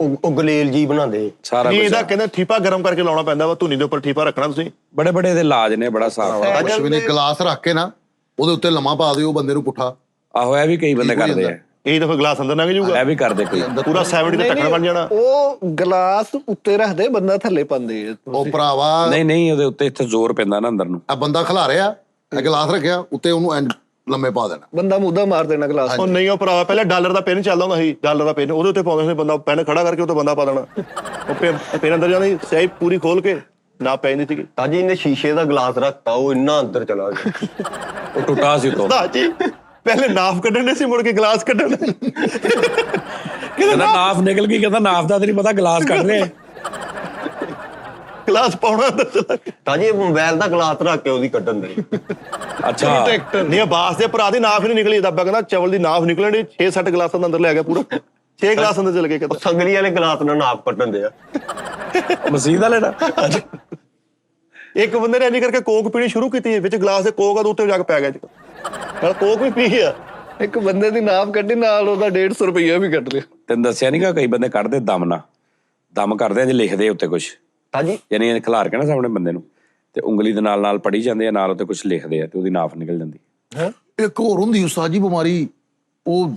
E: ਉਹ ਗਲੇਲ ਜੀ ਬਣਾਉਂਦੇ
C: ਸਾਰਾ
D: ਨਹੀਂ,
C: ਕੁਝ।
D: ਇਹਦਾ ਕਹਿੰਦੇ ਠੀਪਾ ਗਰਮ ਕਰਕੇ ਲਾਉਣਾ ਪੈਂਦਾ ਵਾ, ਧੁਨੀ ਦੇ ਉੱਪਰ ਠੀਪਾ ਰੱਖਣਾ ਤੁਸੀਂ।
C: ਬੜੇ ਬੜੇ ਇਹਦੇ ਇਲਾਜ ਨੇ, ਬੜਾ ਸਾਫ।
A: ਕੁਛ ਵੀ ਨਹੀਂ, ਗਲਾਸ ਰੱਖ ਕੇ ਨਾ ਉਹਦੇ ਉੱਤੇ ਲੰਮਾ ਪਾ ਦਿਓ ਬੰਦੇ ਨੂੰ ਪੁੱਠਾ।
C: ਆਹੋ, ਇਹ ਵੀ ਕਈ ਬੰਦੇ ਕਰਦੇ ਆ,
D: ਇਹ ਤਾਂ ਫਿਰ ਗਲਾਸ ਅੰਦਰ ਲੰਘ ਜਾਊਗਾ,
C: ਇਹ ਵੀ ਕਰਦੇ ਕੋਈ।
D: ਪੂਰਾ 70 ਤੇ ਢੱਕਣ ਬਣ ਜਾਣਾ।
B: ਉਹ ਗਲਾਸ ਉੱਤੇ ਰੱਖਦੇ, ਬੰਦਾ ਥੱਲੇ ਪਾਉਂਦੇ ਆ।
A: ਉਹ ਭਰਾਵਾ,
C: ਨਹੀਂ ਉਹਦੇ ਉੱਤੇ ਇੱਥੇ ਜ਼ੋਰ ਪੈਂਦਾ ਨਾ ਅੰਦਰ ਨੂੰ।
A: ਆ ਬੰਦਾ ਖਿਲਾ ਰਿਹਾ, ਇਹ ਗਲਾਸ ਰੱਖਿਆ ਉੱਤੇ, ਉਹਨੂੰ ਇੰਜ ਲੰਮੇ ਪਾ ਦੇਣਾ,
B: ਬੰਦਾ ਮੁੱਦਾ ਮਾਰ ਦੇਣਾ ਗਲਾਸ।
D: ਉਹ ਨਹੀਂ, ਉਹ ਭਰਾਵਾ ਪਹਿਲਾਂ ਡਾਲਰ ਦਾ ਪੈਨ ਚੱਲਦਾ ਹੁੰਦਾ ਸੀ, ਡਾਲਰ ਦਾ ਪੈਨ ਉਹਦੇ ਉੱਤੇ ਪਾਉਂਦੇ ਸੀ, ਬੰਦਾ ਪੈਨ ਖੜਾ ਕਰਕੇ ਉੱਤੇ ਬੰਦਾ ਪਾ ਦੇਣਾ, ਉਹ ਪੈਨ ਅੰਦਰ ਜਾਂਦੀ, ਸਹੀ ਪੂਰੀ ਖੋਲ ਕੇ ਨਾ ਪੈ ਜਾਂਦੀ ਸੀਗੀ।
E: ਸਾਜੀ ਇਹਨੇ ਸ਼ੀਸ਼ੇ ਦਾ ਗਲਾਸ ਰੱਖਤਾ, ਉਹ ਇੰਨਾ ਅੰਦਰ ਚਲਾ ਗਿਆ।
C: ਉਹ ਟੁੱਟਾ ਸੀ ਤੋਂ।
D: ਜੀ ਪਹਿਲੇ ਨਾਫ ਕੱਢਣ ਦੇ ਸੀ, ਮੁੜ ਕੇ ਗਲਾਸ ਕੱਢਣ।
C: ਕਹਿੰਦਾ ਨਾਫ ਨਿਕਲ ਗਈ, ਕਹਿੰਦਾ ਨਾਫ ਦਾ ਤੇ ਨਹੀਂ ਪਤਾ, ਗਲਾਸ ਕੱਢ ਰਹੇ।
D: ਗਲਾਸ ਪਾਉਣਾ ਅੰਦਰ ਚਲਾ ਕੇ।
E: ਸਾਜੀ ਮੋਬਾਈਲ ਦਾ ਗਲਾਸ ਰੱਖ ਕੇ ਉਹਦੀ ਕੱਢਣ ਦੇ।
C: ਅੱਛਾ,
D: ਨਹੀਂ, ਆਬਾਸ ਦੇ ਭਰਾ ਦੀ ਨਾਫ ਹੀ ਨਹੀਂ ਨਿਕਲੀ, ਦੱਬਾ ਕਹਿੰਦਾ ਚਵਲ ਦੀ ਨਾਫ ਨਿਕਲਣ 6-7 ਗਲਾਸਾਂ ਦਾ ਅੰਦਰ ਲੈ ਗਿਆ, ਪੂਰਾ 6 ਗਲਾਸ ਅੰਦਰ ਚਲ ਗਏ।
E: ਉਹ ਸੰਗਲੀ ਵਾਲੇ ਗਲਾਸ ਨਾਲ ਨਾਪ ਕੱਢਣ ਦੇ ਆ।
C: ਮਸੀਹ ਦਾ ਲੈਣਾ।
D: ਇੱਕ ਬੰਦੇ ਨੇ ਇੰਜ ਕਰਕੇ ਕੋਕ ਪੀਣੀ ਸ਼ੁਰੂ ਕੀਤੀ, ਵਿੱਚ ਗਲਾਸ ਦੇ ਕੋਕ ਆ, ਉੱਤੇ ਜਾ ਕੇ ਪੈ ਗਿਆ ਜੀ, ਨਾਲ ਕੋਕ ਵੀ ਪੀ ਗਿਆ।
B: ਇੱਕ ਬੰਦੇ ਦੀ ਨਾਪ ਕੱਢੀ, ਨਾਲ ਉਹਦਾ 150 ਰੁਪਈਆ ਵੀ ਕੱਢ ਲਿਆ।
C: ਤੈਨੂੰ ਦੱਸਿਆ ਨੀਗਾ, ਕਈ ਬੰਦੇ ਕੱਢਦੇ ਦਮ ਨਾਲ, ਦਮ ਕਰਦੇ ਆ ਜੇ ਲਿਖਦੇ ਉੱਤੇ ਕੁਛ,
E: ਸਾਜੀ
C: ਯਾਨੀ ਖਿਲਾਰ ਕੇ ਨਾ ਸਾਹਮਣੇ ਬੰਦੇ ਨੂੰ, ਤੇ ਉਂਗਲੀ ਦੇ ਨਾਲ ਨਾਲ ਪੜੀ ਜਾਂਦੇ ਆ, ਨਾਲ ਉੱਤੇ ਕੁਛ ਲਿਖਦੇ ਆ, ਤੇ ਉਹਦੀ ਨਾਫ ਨਿਕਲ ਜਾਂਦੀ।
A: ਇੱਕ ਹੋਰ ਹੁੰਦੀ ਉਸਤਾਦ ਜੀ ਬਿਮਾਰੀ, ਉਹ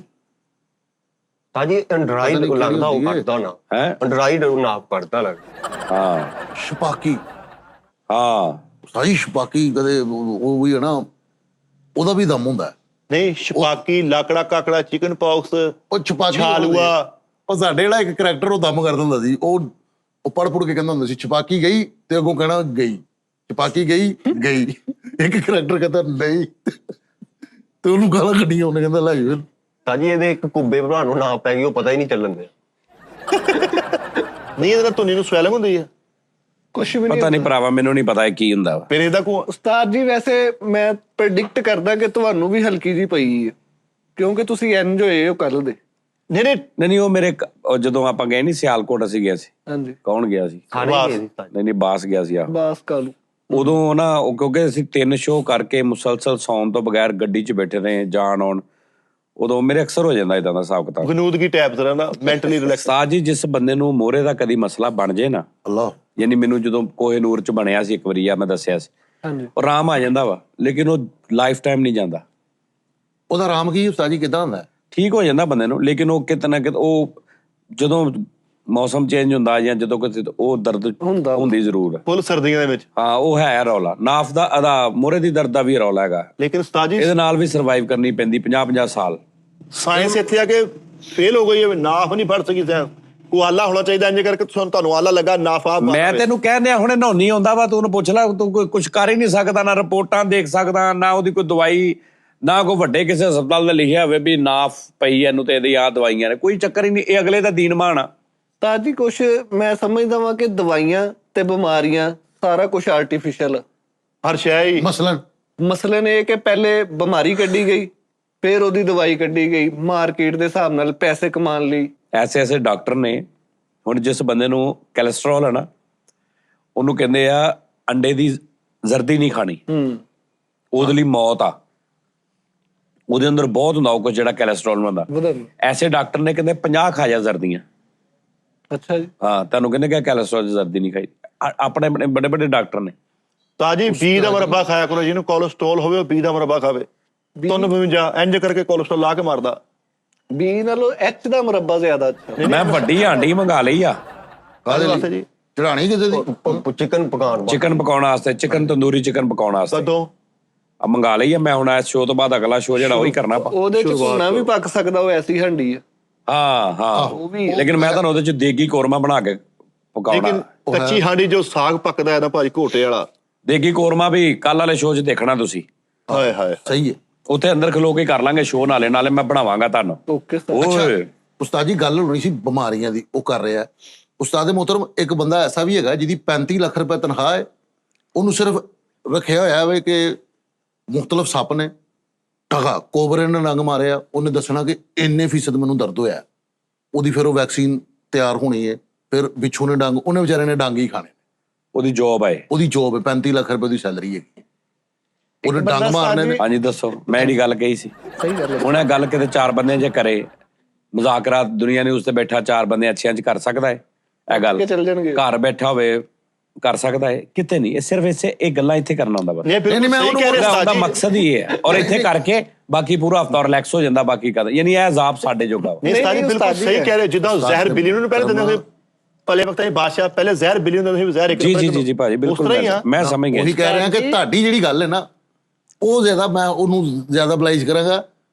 E: ਸਾਜੀ ਐਂਡਰਾਇਡ ਲੱਗਦਾ ਉਹ ਕੱਢਦਾ ਨਾ
C: ਹੈ।
E: ਐਂਡਰਾਇਡ ਉਹ ਨਾਪ ਕੱਢਦਾ ਲੱਗਦਾ।
C: ਹਾਂ
A: ਛਪਾਕੀ,
C: ਹਾਂ
A: ਸਾਜੀ ਛਪਾਕੀ ਕਦੇ ਉਹ ਵੀ ਹੈ ਨਾ, ਉਹਦਾ ਵੀ ਦਮ ਹੁੰਦਾ।
D: ਨਹੀਂ, ਛਪਾਕੀ, ਲਾਕੜਾ ਕਾਕੜਾ, ਚਿਕਨ ਪੌਕਸ,
A: ਉਹ ਛਪਾਕੀ
D: ਛਾਲੂਆ।
A: ਉਹ ਸਾਡੇ ਜਿਹੜਾ ਇੱਕ ਕਰੈਕਟਰ ਉਹ ਦਮ ਕਰਦਾ ਹੁੰਦਾ ਸੀ, ਉਹ ਪੜ ਕੇ ਕਹਿੰਦਾ ਹੁੰਦਾ ਸੀ ਛਪਾਕੀ ਗਈ, ਤੇ ਅੱਗੋਂ ਕਹਿਣਾ ਗਈ, ਛਪਾਕੀ ਗਈ। ਇੱਕ ਕਰੈਕਟਰ ਕਹਿੰਦਾ ਨਹੀਂ, ਤੇ ਉਹਨੂੰ ਗਾਲਾਂ ਕੱਢੀਆਂ, ਉਹਨੇ ਕਹਿੰਦਾ ਲੈ ਜਾਓ।
E: ਸਾਜੀ ਇਹਦੇ ਇੱਕ ਕੁੱਬੇ ਭਰਾ ਨੂੰ ਨਾਪ ਪੈ ਗਈ, ਉਹ ਪਤਾ ਹੀ ਨਹੀਂ ਚੱਲਣ ਦਿਆ।
D: ਨਹੀਂ, ਇਹਦੇ ਨਾਲ ਧੁਨੀ ਨੂੰ ਸਵੈਲਿੰਗ ਹੁੰਦੀ ਆ,
B: ਕੁਛ ਵੀ
C: ਪਤਾ ਨਹੀਂ ਭਰਾਵਾ, ਮੈਨੂੰ ਨਹੀਂ ਪਤਾ ਇਹ ਕੀ ਹੁੰਦਾ ਵਾ।
D: ਫਿਰ ਇਹਦਾ ਕੋ
B: ਉਸਤਾਦ ਜੀ ਵੈਸੇ ਮੈਂ ਪ੍ਰੈਡਿਕਟ ਕਰਦਾ ਕਿ ਤੁਹਾਨੂੰ ਵੀ ਹਲਕੀ ਜੀ ਪਈ ਹੈ, ਕਿਉਂਕਿ ਤੁਸੀਂ ਇੰਜ ਹੋਏ ਹੋ ਕੱਲ ਦੇ।
D: ਨਹੀਂ,
C: ਉਹ ਮੇਰੇ ਉਹ ਜਦੋਂ ਆਪਾਂ ਗਏ ਨਹੀਂ ਸਿਆਲਕੋਟ, ਅਸੀਂ ਗਏ ਸੀ।
B: ਹਾਂਜੀ,
C: ਕੌਣ ਗਿਆ ਸੀ?
E: ਸਾਰੇ ਗਏ ਸੀ ਸਾਜੀ।
C: ਨਹੀਂ ਬਾਸ ਗਿਆ ਸੀ।
B: ਬਾਸ ਕਾਲੂ।
C: ਉਦੋਂ ਨਾ ਉਹ ਕਿਉਂਕਿ ਅਸੀਂ 3 ਸ਼ੋਅ ਕਰਕੇ ਮੁਸਲਸਲ ਸੌਣ ਤੋਂ ਬਗੈਰ ਗੱਡੀ 'ਚ ਬੈਠੇ ਰਹੇ, ਜਾਣ ਆਉਣ, ਉਦੋਂ ਮੇਰੇ ਅਕਸਰ ਹੋ ਜਾਂਦਾ ਇਦਾਂ ਦਾ ਹਿਸਾਬ ਕਿਤਾਬ।
D: ਗਨੂਦਗੀ ਟੈਪ ਤਰ੍ਹਾਂ ਦਾ ਮੈਂਟਲੀ ਰਿਲੈਕਸ।
C: ਉਸਤਾਦ ਜੀ, ਜਿਸ ਬੰਦੇ ਨੂੰ ਮੋਹਰੇ ਦਾ ਕਦੀ ਮਸਲਾ ਬਣ ਜੇ ਨਾ,
A: ਅੱਲਾ,
C: ਯਾਨੀ ਮੈਨੂੰ ਜਦੋਂ ਕੋਹਿਨੂਰ 'ਚ ਬਣਿਆ ਸੀ ਇੱਕ ਵਾਰੀ, ਆ ਮੈਂ ਦੱਸਿਆ ਸੀ,
B: ਹਾਂਜੀ,
C: ਉਹ ਆਰਾਮ ਆ ਜਾਂਦਾ ਵਾ, ਲੇਕਿਨ ਉਹ ਲਾਈਫ ਟਾਈਮ ਨਹੀਂ ਜਾਂਦਾ।
A: ਉਹਦਾ ਆਰਾਮ ਕੀ ਉਸਤਾਦ ਜੀ ਕਿੱਦਾਂ ਹੁੰਦਾ?
C: ਠੀਕ ਹੋ ਜਾਂਦਾ ਬੰਦੇ ਨੂੰ, ਲੇਕਿਨ ਉਹ ਕਿਤੇ ਨਾ ਕਿਤੇ ਉਹ ਜਦੋਂ ਮੌਸਮ ਚੇਂਜ ਹੁੰਦਾ ਜਾਂ ਜਦੋਂ ਕਿਤੇ ਉਹ ਦਰਦ ਹੁੰਦੀ ਜ਼ਰੂਰ ਹੈ।
D: ਫੁੱਲ ਸਰਦੀਆਂ ਦੇ ਵਿੱਚ।
C: ਹਾਂ, ਉਹ ਹੈ ਰੌਲਾ। ਨਾਫ ਦਾ ਅਦਾ ਮੋਹਰੇ ਦੀ ਦਰਦ ਦਾ ਵੀ ਰੌਲਾ ਹੈਗਾ,
D: ਲੇਕਿਨ ਉਸਤਾਦ ਜੀ
C: ਇਹਦੇ ਨਾਲ ਵੀ ਸਰਵਾਈਵ ਕਰਨੀ ਪੈਂਦੀ 50-50 ਸਾਲ।
D: ਸਾਇੰਸ ਇੱਥੇ ਆ ਕੇ ਫੇਲ ਹੋ ਗਈ ਹੈ, ਨਾਫ ਨਹੀਂ ਫੜ ਸਕੀ ਸਾਇੰਸ। ਕੋਈ ਆਲਾ ਹੋਣਾ ਚਾਹੀਦਾ, ਇੰਜ ਕਰਕੇ ਤੁਹਾਨੂੰ ਆਲਾ ਲੱਗਾ ਨਾਫ ਆ
C: ਮੈਂ ਤੈਨੂੰ ਕਹਿੰਦੇ ਹੁਣੇ ਨਹਾਉਣੀ ਆਉਂਦਾ ਵਾ, ਤੂੰ ਉਹਨੂੰ ਪੁੱਛ ਲੈ, ਤੂੰ ਕੋਈ ਕੁਝ ਕਰ ਹੀ ਨਹੀਂ ਸਕਦਾ, ਨਾ ਰਿਪੋਰਟਾਂ ਦੇਖ ਸਕਦਾ, ਨਾ ਉਹਦੀ ਕੋਈ ਦਵਾਈ, ਨਾ ਕੋਈ ਵੱਡੇ ਕਿਸੇ ਹਸਪਤਾਲ ਦਾ ਲਿਖਿਆ ਹੋਵੇ ਵੀ ਨਾਫ ਪਈ ਇਹਨੂੰ ਤੇ ਇਹਦੀ ਆਹ ਦਵਾਈਆਂ ਨੇ, ਕੋਈ ਚੱਕਰ ਹੀ ਨਹੀਂ। ਇਹ ਅਗਲੇ ਦਾ ਦੀਨਮਾਨ ਆ।
B: ਤਾਂ ਜੀ ਕੁਛ ਮੈਂ ਸਮਝਦਾ ਵਾਂ ਕਿ ਦਵਾਈਆਂ ਤੇ ਬਿਮਾਰੀਆਂ ਸਾਰਾ ਕੁਝ ਆਰਟੀਫੀਸ਼ੀਅਲ।
D: ਹਰ ਸ਼ੈ ਹੀ
B: ਮਸਲਨ ਇਹ ਕਿ ਪਹਿਲੇ ਬਿਮਾਰੀ ਕੱਢੀ ਗਈ, ਫਿਰ ਉਹਦੀ ਦਵਾਈ ਕੱਢੀ ਗਈ ਮਾਰਕੀਟ ਦੇ ਹਿਸਾਬ ਨਾਲ ਪੈਸੇ ਕਮਾਉਣ ਲਈ।
C: ਐਸੇ ਡਾਕਟਰ ਨੇ, ਹੁਣ ਜਿਸ ਬੰਦੇ ਨੂੰ ਕੋਲੇਸਟ੍ਰੋਲ ਹੈ ਨਾ, ਉਹਨੂੰ ਕਹਿੰਦੇ ਆ ਅੰਡੇ ਦੀ ਜ਼ਰਦੀ ਨਹੀਂ ਖਾਣੀ, ਉਹਦੇ ਲਈ ਮੌਤ ਆ, ਉਹਦੇ ਅੰਦਰ ਬਹੁਤ ਹੁੰਦਾ ਉਹ ਕੁਝ ਜਿਹੜਾ ਕੋਲੇਸਟ੍ਰੋਲ ਹੁੰਦਾ। ਐਸੇ ਡਾਕਟਰ ਨੇ ਕਹਿੰਦੇ 50 ਖਾ ਜਾ ਜ਼ਰਦੀਆਂ।
B: ਅੱਛਾ ਜੀ।
C: ਹਾਂ, ਤੁਹਾਨੂੰ ਕਹਿੰਦੇ ਕਿ ਕੋਲੇਸਟ੍ਰੋਲ ਦੀ ਜ਼ਰਦੀ ਨਹੀਂ ਖਾਈ। ਆਪਣੇ ਵੱਡੇ ਵੱਡੇ ਡਾਕਟਰ ਨੇ।
D: ਤਾਂ ਜੀ ਬੀ ਦਾ ਮੁਰੱਬਾ ਖਾਇਆ ਕਰੋ, ਜਿਹਨੂੰ ਕੋਲੇਸਟ੍ਰੋਲ ਹੋਵੇ ਉਹ ਬੀ ਦਾ ਮੁਰੱਬਾ ਖਾਵੇ। ਤੁਹਾਨੂੰ 52 ਇੰਜ ਕਰਕੇ ਕੋਲੇਸਟ੍ਰੋਲ ਲਾ ਕੇ ਮਾਰਦਾ।
B: ਬੀ ਨਾਲੋਂ ਐਚ ਦਾ ਮੁਰੱਬਾ ਜ਼ਿਆਦਾ ਅੱਛਾ।
C: ਮੈਂ ਵੱਡੀ ਹਾਂਡੀ ਮੰਗਾ ਲਈ ਆ।
D: ਕਾਹਦੇ ਵਾਸਤੇ ਜੀ?
A: ਚੜਾਣੀ ਕਿਸੇ ਦੀ
E: ਚਿਕਨ
C: ਪਕਾਉਣ ਵਾਸਤੇ, ਚਿਕਨ ਤੰਦੂਰੀ ਚਿਕਨ ਪਕਾਉਣ ਵਾਸਤੇ।
D: ਕਦੋਂ
C: ਆ ਮੰਗਾ ਲਈ ਆ ਮੈਂ। ਹੁਣ ਇਸ ਸ਼ੋਅ ਤੋਂ ਬਾਅਦ ਅਗਲਾ ਸ਼ੋਅ ਜਿਹੜਾ ਉਹੀ ਕਰਨਾ ਆਪਾਂ।
B: ਉਹਦੇ ਚ ਭੁੰਨਾ ਵੀ ਪੱਕ ਸਕਦਾ, ਉਹ ਐਸੀ ਹੰਡੀ ਆ।
C: ਹਾਂ ਲੇਕਿਨ ਮੈਂ ਤੁਹਾਨੂੰ ਉਹਦੇ ਚ ਦੇਗੀ ਕੋਰਮਾ ਬਣਾ ਕੇ ਪਕਾਉਣਾ।
D: ਲੇਕਿਨ ਕੱਚੀ ਹਾਂਡੀ ਜੋ ਸਾਗ ਪੱਕਦਾ ਹੈ ਨਾ ਭਾਜੀ ਘੋਟੇ ਵਾਲਾ,
C: ਦੇਗੀ ਕੋਰਮਾ ਵੀ ਕੱਲ ਵਾਲੇ ਸ਼ੋਅ 'ਚ ਦੇਖਣਾ ਤੁਸੀਂ।
D: ਹਾਏ ਹਾਏ
A: ਸਹੀ ਹੈ।
C: ਉੱਥੇ ਅੰਦਰ ਖਲੋ ਕੇ ਕਰ ਲਾਂਗੇ ਸ਼ੋਅ, ਨਾਲੇ ਮੈਂ ਬਣਾਵਾਂਗਾ ਤੁਹਾਨੂੰ।
B: Okay sir.
C: ਓਏ
A: ਉਸਤਾਦ ਜੀ ਗੱਲ ਹੋਣੀ ਸੀ ਬਿਮਾਰੀਆਂ ਦੀ, ਉਹ ਕਰ ਰਿਹਾ। ਉਸਤਾਦ ਮੁਹਤਰਮ ਇੱਕ ਬੰਦਾ ਐਸਾ ਵੀ ਹੈਗਾ ਜਿਹਦੀ 35 ਲੱਖ ਰੁਪਏ ਤਨਖਾਹ ਹੈ, ਉਹਨੂੰ ਸਿਰਫ ਰੱਖਿਆ ਹੋਇਆ ਵੇ ਕਿ ਮੁਖਤਲਿਫ ਸੱਪ ਨੇ, ਟਗਾ ਕੋਬਰੇ ਨੇ ਡੰਗ ਮਾਰਿਆ, ਉਹਨੇ ਦੱਸਣਾ ਕਿ ਇੰਨੇ ਫੀਸਦ ਮੈਨੂੰ ਦਰਦ ਹੋਇਆ, ਉਹਦੀ ਫਿਰ ਉਹ ਵੈਕਸੀਨ ਤਿਆਰ ਹੋਣੀ ਹੈ, ਫਿਰ ਬਿੱਛੂ ਨੇ ਡੰਗ, ਉਹਨੇ ਵਿਚਾਰੇ ਨੇ ਡੰਗ ਹੀ ਖਾਣੇ।
C: ਉਹਦੀ ਜੋਬ ਹੈ,
A: ਉਹਦੀ ਜੋਬ ਹੈ, 35 ਲੱਖ ਰੁਪਏ ਦੀ ਸੈਲਰੀ ਹੈਗੀ, ਉਹਨੇ ਡੰਗ ਮਾਰਨੇ ਨੇ।
C: ਹਾਂਜੀ ਦੱਸੋ, ਮੈਂ ਜਿਹੜੀ ਗੱਲ ਕਹੀ ਸੀ।
B: ਸਹੀ ਗੱਲ ਹੈ।
C: ਹੁਣ ਇਹ ਗੱਲ ਕਿਤੇ 4 ਬੰਦਿਆਂ 'ਚ ਕਰੇ, ਮੁਜ਼ਾਕਰਾ ਦੁਨੀਆ ਨੇ ਉਸ ਤੇ ਬੈਠਾ 4 ਬੰਦੇ ਅੱਛਿਆਂ 'ਚ ਕਰ ਸਕਦਾ ਹੈ ਇਹ ਗੱਲ?
B: ਚੱਲ ਜਾਣਗੇ।
C: ਘਰ ਬੈਠਾ ਹੋਵੇ ਕਰ ਸਕਦਾ ਹੈ? ਕਿਤੇ ਨਹੀਂ। ਇਹ ਸਿਰਫ ਇਹ ਗੱਲਾਂ ਇੱਥੇ ਕਰਨਾ ਹੁੰਦਾ ਬਸ।
D: ਨਹੀਂ ਮੈਂ ਉਹਨੂੰ ਕਹਿ ਰਿਹਾ
C: ਉਹਦਾ ਮਕਸਦ ਹੀ ਇਹ ਹੈ। ਔਰ ਇੱਥੇ ਕਰਕੇ ਬਾਕੀ ਪੂਰਾ ਹਫਤਾ ਰਿਲੈਕਸ ਹੋ ਜਾਂਦਾ, ਬਾਕੀ ਕਰ ਯਾਨੀ ਇਹ ਅਜ਼ਾਬ ਸਾਡੇ ਜੋਗਾ।
D: ਨਹੀਂ ਉਸਤਾਦ ਜੀ ਬਿਲਕੁਲ ਸਹੀ ਕਹਿ ਰਹੇ। ਜਿੱਦਾਂ ਜ਼ਹਿਰ ਬਿੱਲੀ ਨੂੰ ਪਹਿਲੇ ਦਿੰਦੇ ਹੁੰਦੇ, ਪਹਿਲੇ ਵਕਤਾਂ ਦੇ ਬਾਦਸ਼ਾਹ ਪਹਿਲੇ ਜ਼ਹਿਰ ਬਿੱਲੀ ਨੂੰ ਦਿੰਦੇ ਸੀ, ਜ਼ਹਿਰ ਇੱਕ
C: ਜੀ ਭਾਜੀ ਬਿਲਕੁਲ ਮੈਂ ਸਮਝ ਗਿਆ।
A: ਉਹੀ ਕਹਿ ਰਿਹਾ ਕਿ ਤੁਹਾਡੀ ਜਿਹੜੀ ਗੱਲ ਹੈ ਨਾ, ਉਹ ਜ਼ਿਆਦਾ ਮੈਂ ਉਹਨੂੰ ਜ਼ਿਆਦਾ ਬਲਾਈਜ਼ ਕਰਾਂਗਾ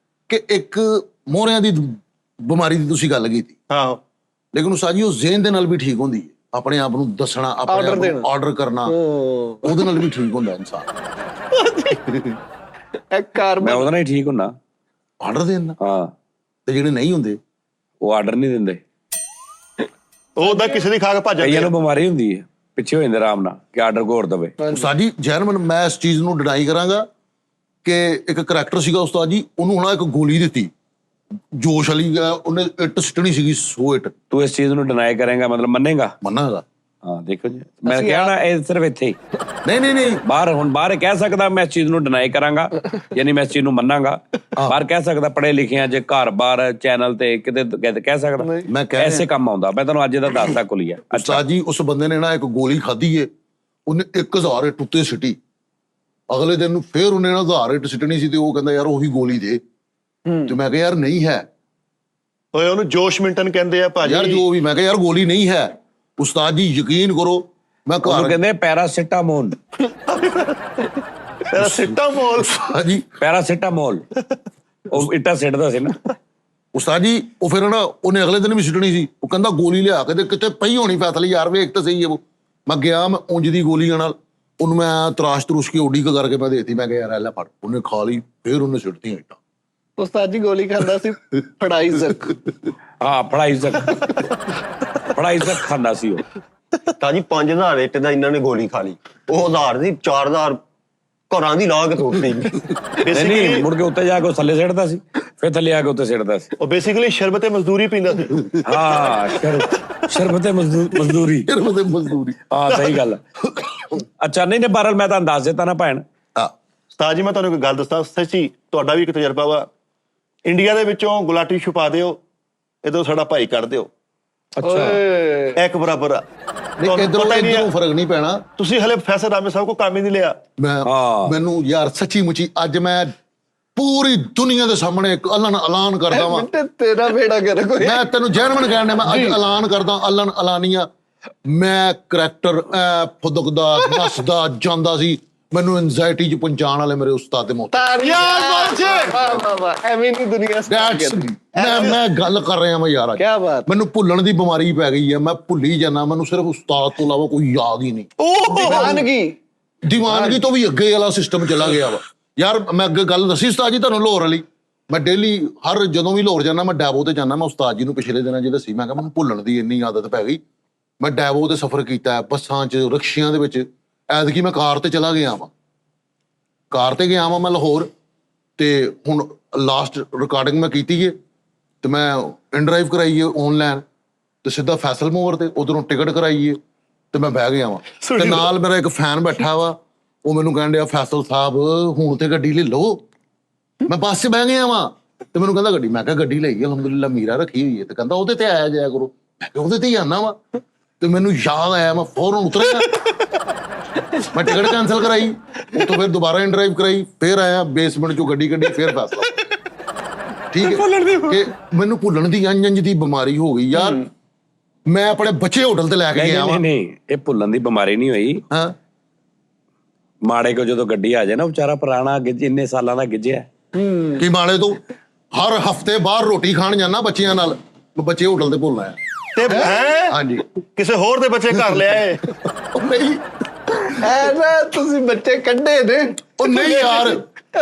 A: ਕਿ ਇੱਕ ਮੋਹਰਿਆਂ ਦੀ ਬਿਮਾਰੀ ਦੀ ਤੁਸੀਂ ਗੱਲ ਕੀਤੀ।
D: ਹਾਂ
A: ਲੇਕਿਨ ਉਸਤਾਦ ਜੀ ਉਹ ਜ਼ੇਨ ਦੇ ਨਾਲ ਵੀ ਠੀਕ ਹੁੰਦੀ ਹੈ, ਆਪਣੇ ਆਪ ਨੂੰ ਦੱਸਣਾ, ਆਪਣੇ ਆਪ ਨੂੰ ਆਰਡਰ ਕਰਨਾ, ਉਹਦੇ ਨਾਲ ਵੀ ਠੀਕ ਹੁੰਦਾ ਇਨਸਾਨ।
C: ਮੈਂ ਉਹਦੇ ਨਾਲ ਹੀ ਠੀਕ ਹੁੰਦਾ,
A: ਆਰਡਰ ਦੇਣਾ।
C: ਹਾਂ,
A: ਤੇ ਜਿਹੜੇ ਨਹੀਂ ਹੁੰਦੇ
C: ਉਹ ਆਰਡਰ ਨਹੀਂ ਦਿੰਦੇ।
D: ਉਹਦਾ ਕਿਸੇ ਦੀ ਖਾ ਕੇ ਭੱਜ
C: ਕਈਆਂ ਨੂੰ ਬਿਮਾਰੀ ਹੁੰਦੀ ਹੈ, ਪਿੱਛੇ ਹੋ ਜਾਂਦੇ ਆਰਾਮ ਨਾਲ ਕਿ ਆਰਡਰ ਘੋਰ ਦਵੇ।
A: ਉਸਤਾਦ ਜੀ ਜੈਰਮਨ, ਮੈਂ ਇਸ ਚੀਜ਼ ਨੂੰ ਡਿਨਾਈ ਕਰਾਂਗਾ ਕਿ ਇੱਕ ਕਰੈਕਟਰ ਸੀਗਾ ਉਸਤਾਦ ਜੀ, ਉਹਨੂੰ ਹੁਣ ਇੱਕ ਗੋਲੀ ਦਿੱਤੀ, ਜੋਸ਼ ਵਾਲੀ, ਉਹਨੇ ਇੱਟ ਸਿੱਟਣੀ ਸੀਗੀ, 100 ਇੱਟ।
C: ਤੂੰ ਇਸ ਚੀਜ਼ ਨੂੰ ਡਿਨਾਈ ਕਰੇਗਾ ਮਤਲਬ ਮੰਨੇਗਾ?
A: ਮੰਨਾਂਗਾ।
C: ਹਾਂ ਦੇਖੋ ਜੀ, ਮੈਂ ਕਹਿਣਾ ਇਹ ਸਿਰਫ ਇੱਥੇ ਹੀ
A: ਨਹੀਂ
C: ਬਾਹਰ ਕਹਿ ਸਕਦਾ ਮੈਂ ਇਸ ਚੀਜ਼ ਨੂੰ ਡਿਨਾਈ ਕਰਾਂਗਾ, ਯਾਨੀ ਮੈਂ ਇਸ ਚੀਜ਼ ਨੂੰ ਮੰਨਾਂਗਾ। ਬਾਹਰ ਕਹਿ ਸਕਦਾ ਪੜ੍ਹੇ ਲਿਖਿਆਂ ਜੇ ਘਰ-ਬਾਰ ਚੈਨਲ ਤੇ ਕਿਤੇ ਕਹਿ ਸਕਦਾ।
A: ਮੈਂ ਕਹਿ
C: ਐਸੇ ਕੰਮ ਆਉਂਦਾ। ਮੈਂ ਤੁਹਾਨੂੰ ਅੱਜ ਦਾ ਦੱਸਦਾ ਕੁਲੀਆ।
A: ਉਸਤਾਦ ਜੀ ਉਸ ਬੰਦੇ ਨੇ ਨਾ ਇੱਕ ਗੋਲੀ ਖਾਧੀ ਏ, ਉਹਨੇ 1000 ਇੱਟ ਉੱਤੇ ਸਿੱਟੀ, ਅਗਲੇ ਦਿਨ ਨੂੰ ਫੇਰ ਉਹਨੇ ਨਾ 1000 ਇੱਟ ਸਿੱਟਣੀ ਸੀ, ਤੇ ਉਹ ਕਹਿੰਦਾ ਯਾਰ ਉਹੀ ਗੋਲੀ ਦੇ। ਤੇ ਮੈਂ ਕਿਹਾ ਯਾਰ ਨਹੀਂ ਹੈ।
D: ਓਏ ਉਹਨੂੰ ਜੋਸ਼ ਮਿੰਟਨ ਕਹਿੰਦੇ ਆ ਭਾਜੀ।
A: ਯਾਰ ਜੋ ਵੀ, ਮੈਂ ਕਿਹਾ ਯਾਰ ਗੋਲੀ ਨਹੀਂ ਹੈ। ਉਸਤਾਦ ਜੀ ਯਕੀਨ ਕਰੋ, ਮੈਂ ਘਰ
C: ਕਹਿੰਦੇ ਪੈਰਾਸੀਟਾਮੋਲ।
D: ਪੈਰਾਸੀਟਾਮੋਲ
A: ਹਾਂਜੀ,
C: ਪੈਰਾਸੀਟਾਮੋਲ ਉਹ ਇੱਟਾਂ ਸਿੱਟਦਾ ਸੀ ਨਾ
A: ਉਸਤਾਦ ਜੀ। ਉਹ ਫਿਰ ਨਾ ਉਹਨੇ ਅਗਲੇ ਦਿਨ ਵੀ ਸਿੱਟਣੀ ਸੀ, ਉਹ ਕਹਿੰਦਾ ਗੋਲੀ ਲਿਆ ਕੇ ਤੇ ਕਿਤੇ ਪਈ ਹੋਣੀ ਫੈਸਲੀ, ਯਾਰ ਵੇਖ ਤਾਂ ਸਹੀ ਹੈ ਉਹ। ਮੈਂ ਗਿਆ, ਮੈਂ ਉਂਝ ਦੀ ਗੋਲੀਆਂ ਨਾਲ ਉਹਨੂੰ ਮੈਂ ਤਰਾਸ਼ ਤਰੁਸ਼ ਕੇ ਓਡੀ ਕਰਕੇ ਮੈਂ ਦੇਤੀ। ਮੈਂ ਕਿਹਾ ਯਾਰ ਐਲਾ ਫੜ, ਉਹਨੇ ਖਾ ਲਈ, ਫਿਰ ਉਹਨੇ ਸਿੱਟਤੀਆਂ ਇੱਟਾਂ।
B: ਉਸਤਾਦ ਜੀ ਗੋਲੀ ਖਾਂਦਾ ਸੀ ਫੜਾਈ ਜ਼ਕ।
C: ਹਾਂ ਫੜਾਈ ਜ਼ਕ ਖਾਂਦਾ ਸੀ ਉਹ।
E: ਤਾਂ ਜੀ 5000 ਇੱਟ ਦਾ ਇਹਨਾਂ ਨੇ ਗੋਲੀ ਖਾ ਲਈ। ਉਹ 1000 ਦੀ 4000 ਘਰਾਂ ਦੀ ਲਾ ਕੇ ਤੋੜਤੀ।
C: ਨਹੀਂ ਮੁੜ ਕੇ ਉੱਤੇ ਜਾ ਕੇ ਥੱਲੇ ਸਿੱਟਦਾ ਸੀ, ਫਿਰ ਥੱਲੇ ਆ ਕੇ ਉੱਤੇ ਸਿੱਟਦਾ ਸੀ।
D: ਉਹ ਬੇਸਿਕਲੀ ਸ਼ਰਬਤੇ ਮਜ਼ਦੂਰੀ ਪੀਂਦਾ ਸੀ।
C: ਹਾਂ ਸ਼ਰਬਤੇ ਮਜ਼ਦੂਰੀ। ਹਾਂ ਸਹੀ ਗੱਲ। ਅੱਛਾ ਨਹੀਂ ਬਹਰਹਾਲ ਮੈਂ ਤੁਹਾਨੂੰ ਦੱਸ ਦਿੱਤਾ ਨਾ ਭੈਣ।
D: ਉਸਤਾਦ ਜੀ ਮੈਂ ਤੁਹਾਨੂੰ ਇੱਕ ਗੱਲ ਦੱਸਾਂ, ਸੱਚੀ ਤੁਹਾਡਾ ਵੀ ਇੱਕ ਤਜਰਬਾ ਵਾ। ਇੰਡੀਆ ਦੇ ਵਿੱਚੋਂ ਗੁਲਾਟੀ ਛੁਪਾ ਦਿਓ, ਇਧਰੋਂ ਸਾਡਾ ਭਾਈ ਕੱਢ ਦਿਓ।
C: ਅੱਛਾ
D: ਇੱਕ ਬਰਾਬਰ ਆ।
A: ਇਧਰੋਂ ਫਰਕ ਨਹੀਂ ਪੈਣਾ।
D: ਤੁਸੀਂ ਹਲੇ ਪ੍ਰੋਫੈਸਰ ਰਾਮੇ ਸਾਹਿਬ ਕੋ ਕੰਮ ਹੀ ਨਹੀਂ ਲਿਆ।
A: ਮੈਨੂੰ ਯਾਰ ਸੱਚੀ ਮੁੱਚੀ ਅੱਜ ਮੈਂ ਪੂਰੀ ਦੁਨੀਆ ਦੇ ਸਾਹਮਣੇ ਇੱਕ ਐਲਾਨ ਕਰਦਾ ਵਾਂ।
B: ਤੇਰਾ ਬੇੜਾ ਕਰ ਕੋਈ।
A: ਮੈਂ ਤੈਨੂੰ ਜੈਰਮਨ ਕਹਿਣਾ, ਮੈਂ ਅੱਜ ਐਲਾਨ ਕਰਦਾ, ਐਲਾਨੀਆ। ਮੈਂ ਕਰੈਕਟਰ ਫੁਦਕਦਾ ਨੱਸਦਾ ਜਾਂਦਾ ਸੀ, ਮੈਨੂੰ ਐਂਜ਼ਾਇਟੀ 'ਚ ਪਹੁੰਚਾਉਣ ਵਾਲੇ ਮੇਰੇ ਉਸਤਾਦ ਦੇ ਮੋਹਤਰਮ।
B: ਯਾਰ ਵਾਹ ਵਾਹ ਵਾਹ, ਐਵੇਂ ਨਹੀਂ ਦੁਨੀਆ
A: ਮੈਂ ਗੱਲ ਕਰ ਰਿਹਾ ਮੈਂ ਯਾਰ,
B: ਕਿਆ ਬਾਤ।
A: ਮੈਨੂੰ ਭੁੱਲਣ ਦੀ ਬਿਮਾਰੀ ਪੈ ਗਈ ਹੈ, ਮੈਂ ਭੁੱਲੀ ਜਾਂਦਾ, ਮੈਨੂੰ ਸਿਰਫ ਉਸਤਾਦ ਤੋਂ ਇਲਾਵਾ ਕੋਈ ਯਾਦ ਹੀ ਨਹੀਂ। ਦੀਵਾਨਗੀ ਤੋਂ ਵੀ ਅੱਗੇ ਵਾਲਾ ਸਿਸਟਮ ਚਲਾ ਗਿਆ ਵਾ ਯਾਰ। ਮੈਂ ਅੱਗੇ ਗੱਲ ਦੱਸੀ ਉਸਤਾਦ ਜੀ ਤੁਹਾਨੂੰ ਲਾਹੌਰ ਵਾਲੀ, ਮੈਂ ਡੇਲੀ ਜਦੋਂ ਵੀ ਲਾਹੌਰ ਜਾਂਦਾ ਮੈਂ ਡੈਵੋ ਤੇ ਜਾਂਦਾ। ਮੈਂ ਉਸਤਾਦ ਜੀ ਨੂੰ ਪਿਛਲੇ ਦਿਨਾਂ 'ਚ ਦੱਸੀ, ਮੈਂ ਕਿਹਾ ਮੈਨੂੰ ਭੁੱਲਣ ਦੀ ਇੰਨੀ ਆਦਤ ਪੈ ਗਈ। ਮੈਂ ਡੈਵੋ ਤੇ ਸਫ਼ਰ ਕੀਤਾ, ਬੱਸਾਂ 'ਚ, ਰਿਕਸ਼ਿਆਂ ਦੇ ਵਿੱਚ। ਐਤਕੀ ਮੈਂ ਕਾਰ ਤੇ ਚਲਾ ਗਿਆ ਵਾਂ, ਕਾਰ ਤੇ ਗਿਆ ਵਾਂ ਮੈਂ ਲਾਹੌਰ। ਤੇ ਹੁਣ ਲਾਸਟ ਰਿਕਾਰਡਿੰਗ ਮੈਂ ਕੀਤੀ ਏ ਤੇ ਮੈਂ ਇਨਡਰਾਈਵ ਕਰਾਈ ਏ ਆਨਲਾਈਨ, ਤੇ ਸਿੱਧਾ ਫੈਸਲ ਮੋਵਰ ਤੇ ਉਧਰੋਂ ਟਿਕਟ ਕਰਾਈ ਏ ਤੇ ਮੈਂ ਬਹਿ ਗਿਆ ਵਾਂ। ਤੇ ਨਾਲ ਮੇਰਾ ਇੱਕ ਫੈਨ ਬੈਠਾ ਵਾ, ਉਹ ਮੈਨੂੰ ਕਹਿਣ ਡਿਆ ਫੈਸਲ ਸਾਹਿਬ ਹੁਣ ਤੇ ਗੱਡੀ ਲੈ ਲਓ। ਮੈਂ ਬੱਸ 'ਚ ਬਹਿ ਗਿਆ ਵਾਂ ਤੇ ਮੈਨੂੰ ਕਹਿੰਦਾ ਗੱਡੀ। ਮੈਂ ਕਿਹਾ ਗੱਡੀ ਲਈ ਅਲਹਮਦੁਲਿਲਾ ਮੀਰਾ ਰੱਖੀ ਹੋਈ ਹੈ। ਤੇ ਕਹਿੰਦਾ ਉਹਦੇ ਤੇ ਆਇਆ ਜਾਇਆ ਕਰੋ। ਮੈਂ ਕਿਹਾ ਉਹਦੇ ਤੇ ਹੀ ਆਉਣਾ ਵਾ। ਤੇ ਮੈਨੂੰ ਯਾਦ ਆਇਆ, ਮੈਂ ਫੌਰਨ ਉਤਰਿਆ, ਮੈਂ ਟਿਕਟ ਕੈਂਸਲ ਕਰਾਈ, ਉੱਥੋਂ ਫਿਰ ਦੁਬਾਰਾ ਇਨਡਰਾਈਵ ਕਰਾਈ, ਫਿਰ ਆਇਆ ਬੇਸਮੈਂਟ 'ਚੋਂ ਗੱਡੀ ਕੱਢੀ, ਫਿਰ ਫੈਸਲਾ। ਠੀਕ ਹੈ ਕਿ ਮੈਨੂੰ ਭੁੱਲਣ ਦੀ ਅੰਜ ਦੀ ਬਿਮਾਰੀ ਹੋ ਗਈ ਯਾਰ। ਮੈਂ ਆਪਣੇ ਬੱਚੇ ਹੋਟਲ ਤੇ ਲੈ ਕੇ ਗਿਆ ਵਾਂ।
C: ਨਹੀਂ, ਇਹ ਭੁੱਲਣ ਦੀ ਬਿਮਾਰੀ ਨਹੀਂ ਹੋਈ।
A: ਹਾਂ,
C: ਮਾੜੇ ਕੋ ਜਦੋਂ ਗੱਡੀ ਆ ਜਾਏ ਨਾ, ਵਿਚਾਰਾ ਪੁਰਾਣਾ ਇੰਨੇ ਸਾਲਾਂ ਦਾ ਗਿੱਜਿਆ।
A: ਕੀ ਮਾਲੇ ਤੋਂ ਹਰ ਹਫਤੇ ਬਾਹਰ ਰੋਟੀ ਖਾਣ ਜਾਣਾ ਬੱਚਿਆਂ ਨਾਲ, ਬੱਚੇ ਹੋਟਲ ਤੇ ਭੁੱਲਣਾ ਆ।
D: ਤੇ
A: ਹਾਂਜੀ,
D: ਕਿਸੇ ਹੋਰ ਦੇ ਬੱਚੇ ਘਰ ਲਿਆਏ।
A: ਉਹ ਨਹੀਂ
B: ਐ ਨਾ ਤੁਸੀਂ ਬੱਚੇ ਕੱਢੇ ਨੇ।
A: ਉਹ ਨਹੀਂ ਯਾਰ,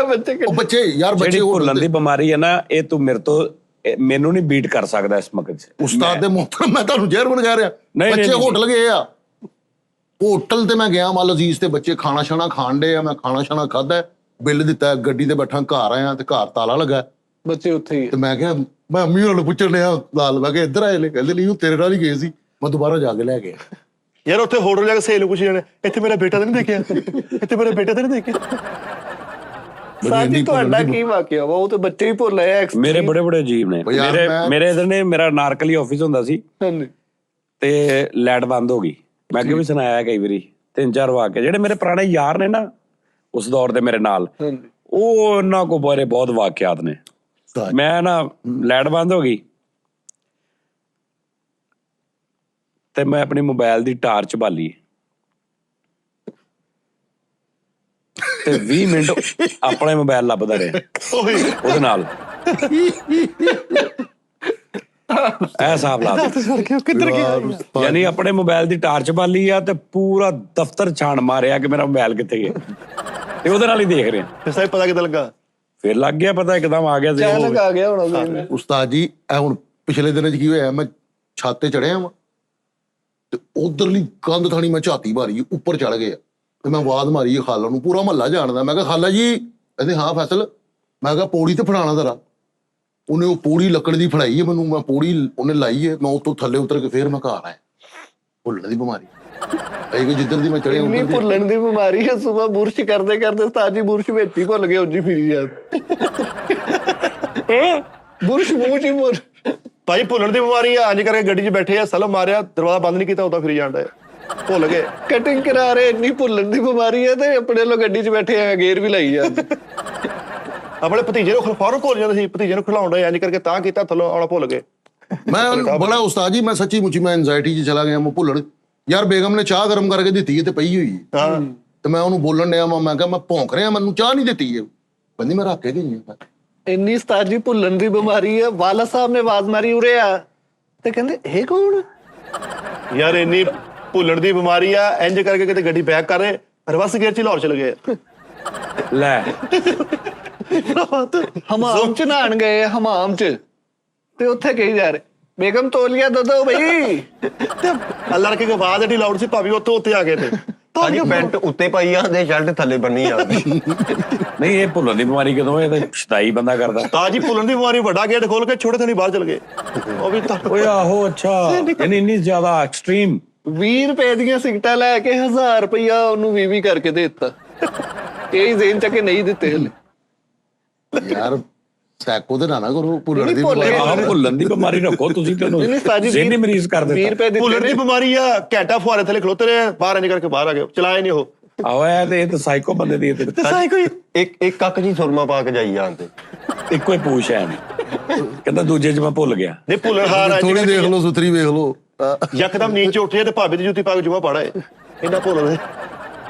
B: ਬੱਚੇ
A: ਉਹ ਬੱਚੇ ਯਾਰ, ਬੱਚੇ
C: ਜਿਹੜੀ ਭੁੱਲਣ
A: ਹੋਟਲ
C: ਦੀ
A: ਤੇ।
C: ਬਿਮਾਰੀ ਹੈ ਨਾ, ਇਹ ਤੂੰ ਮੇਰੇ ਤੋਂ ਮੈਨੂੰ ਨਹੀਂ ਬੀਟ ਕਰ ਸਕਦਾ ਇਸ ਮਕਤ 'ਚ।
A: ਉਸਤਾਦ ਦੇ ਮੁਹਤਰਮ, ਮੈਂ ਤੁਹਾਨੂੰ ਜ਼ਹਿਰ ਕਹਿ ਰਿਹਾ। ਬੱਚੇ ਹੋਟਲ ਗਏ ਆ, ਹੋਟਲ ਤੇ ਮੈਂ ਗਿਆ ਮਾਲ ਅਜ਼ੀਜ਼ ਤੇ ਬੱਚੇ ਖਾਣਾ ਛਾਣਾ ਖਾਣ ਡੇ ਆ। ਮੈਂ ਖਾਣਾ ਛਾਣਾ ਖਾਧਾ, ਬਿੱਲ ਦਿੱਤਾ, ਗੱਡੀ ਤੇ ਬੈਠਾ, ਘਰ ਆਇਆ ਤੇ ਘਰ ਤਾਲਾ ਲੱਗਾ।
B: ਬੱਚੇ ਉੱਥੇ ਹੀ
A: ਤੇ ਮੈਂ ਕਿਹਾ, ਮੈਂ ਅੰਮੀ ਉਹਨਾਂ ਨੂੰ ਪੁੱਛਣ ਡਿਆ ਲਾਲ, ਮੈਂ ਕਿਹਾ ਇੱਧਰ ਆਏ ਨੇ। ਕਹਿੰਦੇ ਨਹੀਂ ਉਹ ਤੇਰੇ ਨਾਲ ਹੀ ਗਏ ਸੀ। ਮੈਂ ਦੁਬਾਰਾ ਜਾ ਕੇ ਲੈ ਗਿਆ।
D: ਯਾਰ ਉੱਥੇ ਹੋਟਲ ਜਾ ਕੇ ਸਹੇਲ ਨੂੰ ਪੁੱਛੀ ਜਾਣੇ, ਇੱਥੇ ਮੇਰਾ ਬੇਟਾ ਤਾਂ ਨਹੀਂ ਦੇਖਿਆ, ਇੱਥੇ ਮੇਰਾ ਬੇਟਾ ਤਾਂ ਨਹੀਂ ਦੇਖਿਆ।
B: ਸਾਡੀ ਤੁਹਾਡਾ ਕੀ ਵਾਕਿਆ ਵਾ? ਉਹ ਤਾਂ ਬੱਚੇ ਹੀ ਭੁੱਲ ਆਏ।
C: ਮੇਰੇ ਬੜੇ ਅਜੀਬ ਨੇ। ਮੇਰੇ ਇਧਰ ਨੇ, ਮੇਰਾ ਨਾਰਕਲੀ ਆਫਿਸ ਹੁੰਦਾ ਸੀ ਤੇ ਲਾਈਟ ਬੰਦ ਹੋ ਗਈ। ਮੈਂ ਅੱਗੇ ਵੀ ਸੁਣਾਇਆ ਕਈ ਵਾਰੀ, 3-4 ਵਾਕਿਆ ਜਿਹੜੇ ਮੇਰੇ ਪੁਰਾਣੇ ਯਾਰ ਨੇ ਨਾ ਉਸ ਦੌਰ ਦੇ ਮੇਰੇ ਨਾਲ, ਉਹ ਉਹਨਾਂ ਕੋ ਬਾਰੇ ਬਹੁਤ ਵਾਕਿਆਤ ਨੇ। ਮੈਂ ਨਾ ਲਾਈਟ ਬੰਦ ਹੋ ਗਈ ਤੇ ਮੈਂ ਆਪਣੀ ਮੋਬਾਈਲ ਦੀ ਟਾਰਚ ਬਾਲੀ ਤੇ 20 ਮਿੰਟ ਆਪਣੇ ਮੋਬਾਈਲ ਲੱਭਦਾ ਰਿਹਾ ਉਹਦੇ ਨਾਲ। ਇਹ ਹਿਸਾਬ ਲਾ ਦੇ। ਯਾਨੀ ਆਪਣੇ ਮੋਬਾਈਲ ਦੀ ਟਾਰਚ ਬਾਲੀ ਆ ਤੇ ਪੂਰਾ ਦਫ਼ਤਰ ਛਾਣ ਮਾਰਿਆ ਕਿ ਮੇਰਾ ਮੋਬਾਈਲ ਕਿੱਥੇ ਗਿਆ, ਤੇ ਉਹਦੇ ਨਾਲ ਹੀ ਦੇਖ ਰਿਹਾ।
D: ਫਿਰ ਸਾਹਿਬ ਪਤਾ ਕਿੱਦਾਂ ਲੱਗਾ?
C: ਫਿਰ ਲੱਗ ਗਿਆ ਪਤਾ, ਇੱਕਦਮ ਆ ਗਿਆ।
B: ਅਚਾਨਕ ਆ ਗਿਆ ਹੁਣ
A: ਉਸਤਾਦ ਜੀ। ਇਹ ਹੁਣ ਪਿਛਲੇ ਦਿਨਾਂ 'ਚ ਕੀ ਹੋਇਆ, ਮੈਂ ਛੱਤ ਤੇ ਚੜਿਆ ਵਾਂ ਤੇ ਉਧਰਲੀ ਕੰਧ ਥਾਣੀ ਮੈਂ ਝਾਤੀ ਮਾਰੀ, ਉੱਪਰ ਚੜ ਗਿਆ ਤੇ ਮੈਂ ਆਵਾਜ਼ ਮਾਰੀ ਖਾਲਾ ਨੂੰ, ਪੂਰਾ ਮਹੱਲਾ ਜਾਣਦਾ। ਮੈਂ ਕਿਹਾ ਖਾਲਾ ਜੀ। ਕਹਿੰਦੇ ਹਾਂ ਫੈਸਲ। ਮੈਂ ਕਿਹਾ ਪੌੜੀ ਤੇ ਫੜਾਣਾ ਜ਼ਰਾ। ਉਹਨੇ ਉਹ ਪੌੜੀ ਲੱਕੜ ਦੀ ਫੜਾਈ ਹੈ ਮੈਨੂੰ, ਮੈਂ ਪੌੜੀ ਉਹਨੇ ਲਾਈ ਹੈ, ਮੈਂ ਉੱਤੋਂ ਥੱਲੇ ਉਤਰ ਕੇ ਫੇਰ ਮੈਂ ਘਰ ਆਇਆ। ਭੁੱਲਣ ਦੀ ਬਿਮਾਰੀ ਕਿ ਜਿੱਧਰ ਦੀ ਮੈਂ ਚੜਿਆ
B: ਇੰਨੀ ਭੁੱਲਣ ਦੀ ਬਿਮਾਰੀ ਹੈ। ਸੁਬਹ ਬੁਰਸ਼ ਕਰਦੇ ਕਰਦੇ ਉਸਤਾਦ ਜੀ ਬੁਰਸ਼ ਵਿੱਚ ਹੀ ਭੁੱਲ ਗਏ, ਉਂਝ ਹੀ ਫਿਰੀ ਜਾ ਬੁਰਸ਼ ਮੂੰਹ 'ਚ ਹੀ
D: ਭਾਈ ਭੁੱਲਣ ਦੀ ਬਿਮਾਰੀ ਆ। ਅੱਜ ਕਰਕੇ ਗੱਡੀ 'ਚ ਬੈਠੇ ਆ, ਸਲਮ ਮਾਰਿਆ, ਦਰਵਾਜ਼ਾ ਬੰਦ ਨਹੀਂ ਕੀਤਾ, ਉਦਾਂ ਫਿਰੀ ਜਾਂਦਾ, ਭੁੱਲ ਗਏ।
B: ਕਟਿੰਗ ਕਰਾ ਰਹੇ, ਇੰਨੀ ਭੁੱਲਣ ਦੀ ਬਿਮਾਰੀ ਹੈ ਤੇ ਆਪਣੇ ਲੋਕ ਗੱਡੀ 'ਚ ਬੈਠੇ ਆ, ਗੇਰ ਵੀ ਲਾਈ ਜਾਂਦੇ।
D: ਆਪਣੇ ਭਤੀਜੇ ਨੂੰ ਫੌਰਨ ਭੁੱਲ ਜਾਂਦੇ ਸੀ, ਭਤੀਜੇ ਨੂੰ ਖਿਲਾਉਣ ਡਏ, ਇੰਝ ਕਰਕੇ ਤਾਂ ਕੀਤਾ, ਥੱਲੋਂ ਆਉਣਾ ਭੁੱਲ ਗਏ।
A: ਮੈਂ ਬੜਾ ਉਸਤਾਦ ਜੀ, ਮੈਂ ਸੱਚੀ ਮੁੱਚੀ ਮੈਂ ਐਂਜ਼ਾਇਟੀ 'ਚ ਚਲਾ ਗਿਆ। ਮੈਂ ਭੁੱਲਣ ਯਾਰ, ਬੇਗਮ ਨੇ ਚਾਹ ਗਰਮ ਕਰਕੇ ਦਿੱਤੀ ਹੈ ਤੇ ਪਈ ਹੋਈ ਹੈ ਤੇ ਮੈਂ ਉਹਨੂੰ ਬੋਲਣ ਡਿਆ ਮੈਂ ਕਿਹਾ ਮੈਂ ਭੌਂਕ ਰਿਹਾ, ਮੈਨੂੰ ਚਾਹ ਨਹੀਂ ਦਿੱਤੀ ਹੈ। ਕਹਿੰਦੀ ਮੈਂ ਰੱਖ ਕੇ ਗਈ ਹਾਂ।
B: ਇੰਨੀ ਉਸਤਾਦ ਜੀ ਭੁੱਲਣ ਦੀ ਬਿਮਾਰੀ ਹੈ। ਵਾਲਾ ਸਾਹਿਬ ਨੇ ਆਵਾਜ਼ ਮਾਰੀ ਉਰੇ ਆ ਤੇ ਕਹਿੰਦੇ ਇਹ ਕੌਣ?
D: ਯਾਰ ਇੰਨੀ ਭੁੱਲਣ ਦੀ ਬਿਮਾਰੀ ਆ, ਇੰਜ ਕਰਕੇ ਕਿਤੇ ਗੱਡੀ ਬੈਕ ਕਰ ਰਹੇ, ਰਿਵਰਸ ਗੇਅਰ 'ਚ ਲਾਹੌਰ ਚਲੇ ਗਏ।
C: ਲੈ
B: ਹਮਾਮ 'ਚ ਨਹਾਣ ਗਏ, ਹਮਾਮ 'ਚ, ਤੇ ਉੱਥੇ ਕਹੀ ਜਾ ਰਹੇ ਬੇਗਮ ਤੋਲੀਆ ਦੇ ਦੋ ਬਈ।
D: ਅੱਲਾ ਰੱਖੇ ਕੇ ਬਾਅਦ ਜਿਹੜੀ ਲਾਊਡ ਸੀ, ਭਾਵੇਂ ਉੱਥੇ ਆ ਗਏ ਤੇ
E: ਭਾਜੀ ਪੈਂਟ ਉੱਤੇ ਪਾਈ ਜਾਂਦੇ, ਸ਼ਰਟ ਥੱਲੇ ਬੰਨੀ ਜਾਂਦੇ।
C: ਨਹੀਂ, ਇਹ ਭੁੱਲਣ ਦੀ ਬਿਮਾਰੀ ਕਦੋਂ? ਇਹ ਤਾਂ ਸ਼ਤਾਈ ਬੰਦਾ ਕਰਦਾ।
D: ਤਾਂ ਜੀ ਭੁੱਲਣ ਦੀ ਬਿਮਾਰੀ ਵੱਡਾ ਗੇਟ ਖੋਲ ਕੇ ਛੋਟੇ ਥਣੀ ਬਾਹਰ ਚਲ ਗਏ। ਉਹ ਵੀ ਤਾਂ
C: ਓਏ ਆਹੋ, ਅੱਛਾ। ਇੰਨੀ ਜ਼ਿਆਦਾ ਐਕਸਟ੍ਰੀਮ।
B: 20 ਰੁਪਏ ਦੀਆਂ ਸਿਗਟਾਂ ਲੈ ਕੇ 1000 ਰੁਪਇਆ ਉਹਨੂੰ 20 ਕਰਕੇ ਦੇ ਦਿੱਤਾ। ਇਹ ਜ਼ੇਨ ਚ ਕੇ ਨਹੀਂ ਦਿੱਤੇ ਹਲੇ
A: ਯਾਰ ਸੈਕੋ ਦੇ ਨਾ ਕਰੋ, ਭੁੱਲਣ ਦੀ
C: ਭੁੱਲਣ ਦੀ ਬਿਮਾਰੀ ਰੱਖੋ ਤੁਸੀਂ, ਤੈਨੂੰ ਜ਼ਿਹਨੀ ਮਰੀਜ਼ ਕਰ ਦਿੱਤਾ।
B: 20 ਰੁਪਏ ਦਿੱਤੇ।
D: ਭੁੱਲਣ ਦੀ ਬਿਮਾਰੀ ਆ, ਘੰਟਾ ਫੁਆਰੇ ਥੱਲੇ ਖਲੋਤੇ ਰਹੇ, ਬਾਹਰ ਇੰਜ ਕਰਕੇ ਬਾਹਰ ਆ ਗਏ, ਚਲਾਏ ਨਹੀਂ ਉਹ।
C: ਆਹੋ, ਇਹ ਤਾਂ ਸਾਈਕੋ ਬੰਦੇ ਦੀ
E: ਇੱਕ ਕੱਕ ਜੀ ਸੁਰਮਾ ਪਾ ਕੇ ਜਾਈ ਜਾਂਦੇ।
C: ਇੱਕੋ ਹੀ ਪੂਛ ਹੈ, ਕਹਿੰਦਾ ਦੂਜੇ 'ਚ ਮੈਂ ਭੁੱਲ ਗਿਆ।
D: ਨਹੀਂ ਭੁੱਲਣ ਹਾਰ
A: ਥੋੜੀ ਦੇਖ ਲਓ, ਸੁਥਰੀ ਵੇਖ ਲਓ।
D: ਯਕਦਮ ਨੀਚੇ ਉੱਠੇ ਤੇ ਭਾਬੀ ਦੀ ਜੁੱਤੀ ਪਾ ਕੇ ਜੁਆ ਪਾੜਾ ਇੰਨਾ ਭੁੱਲਦੇ।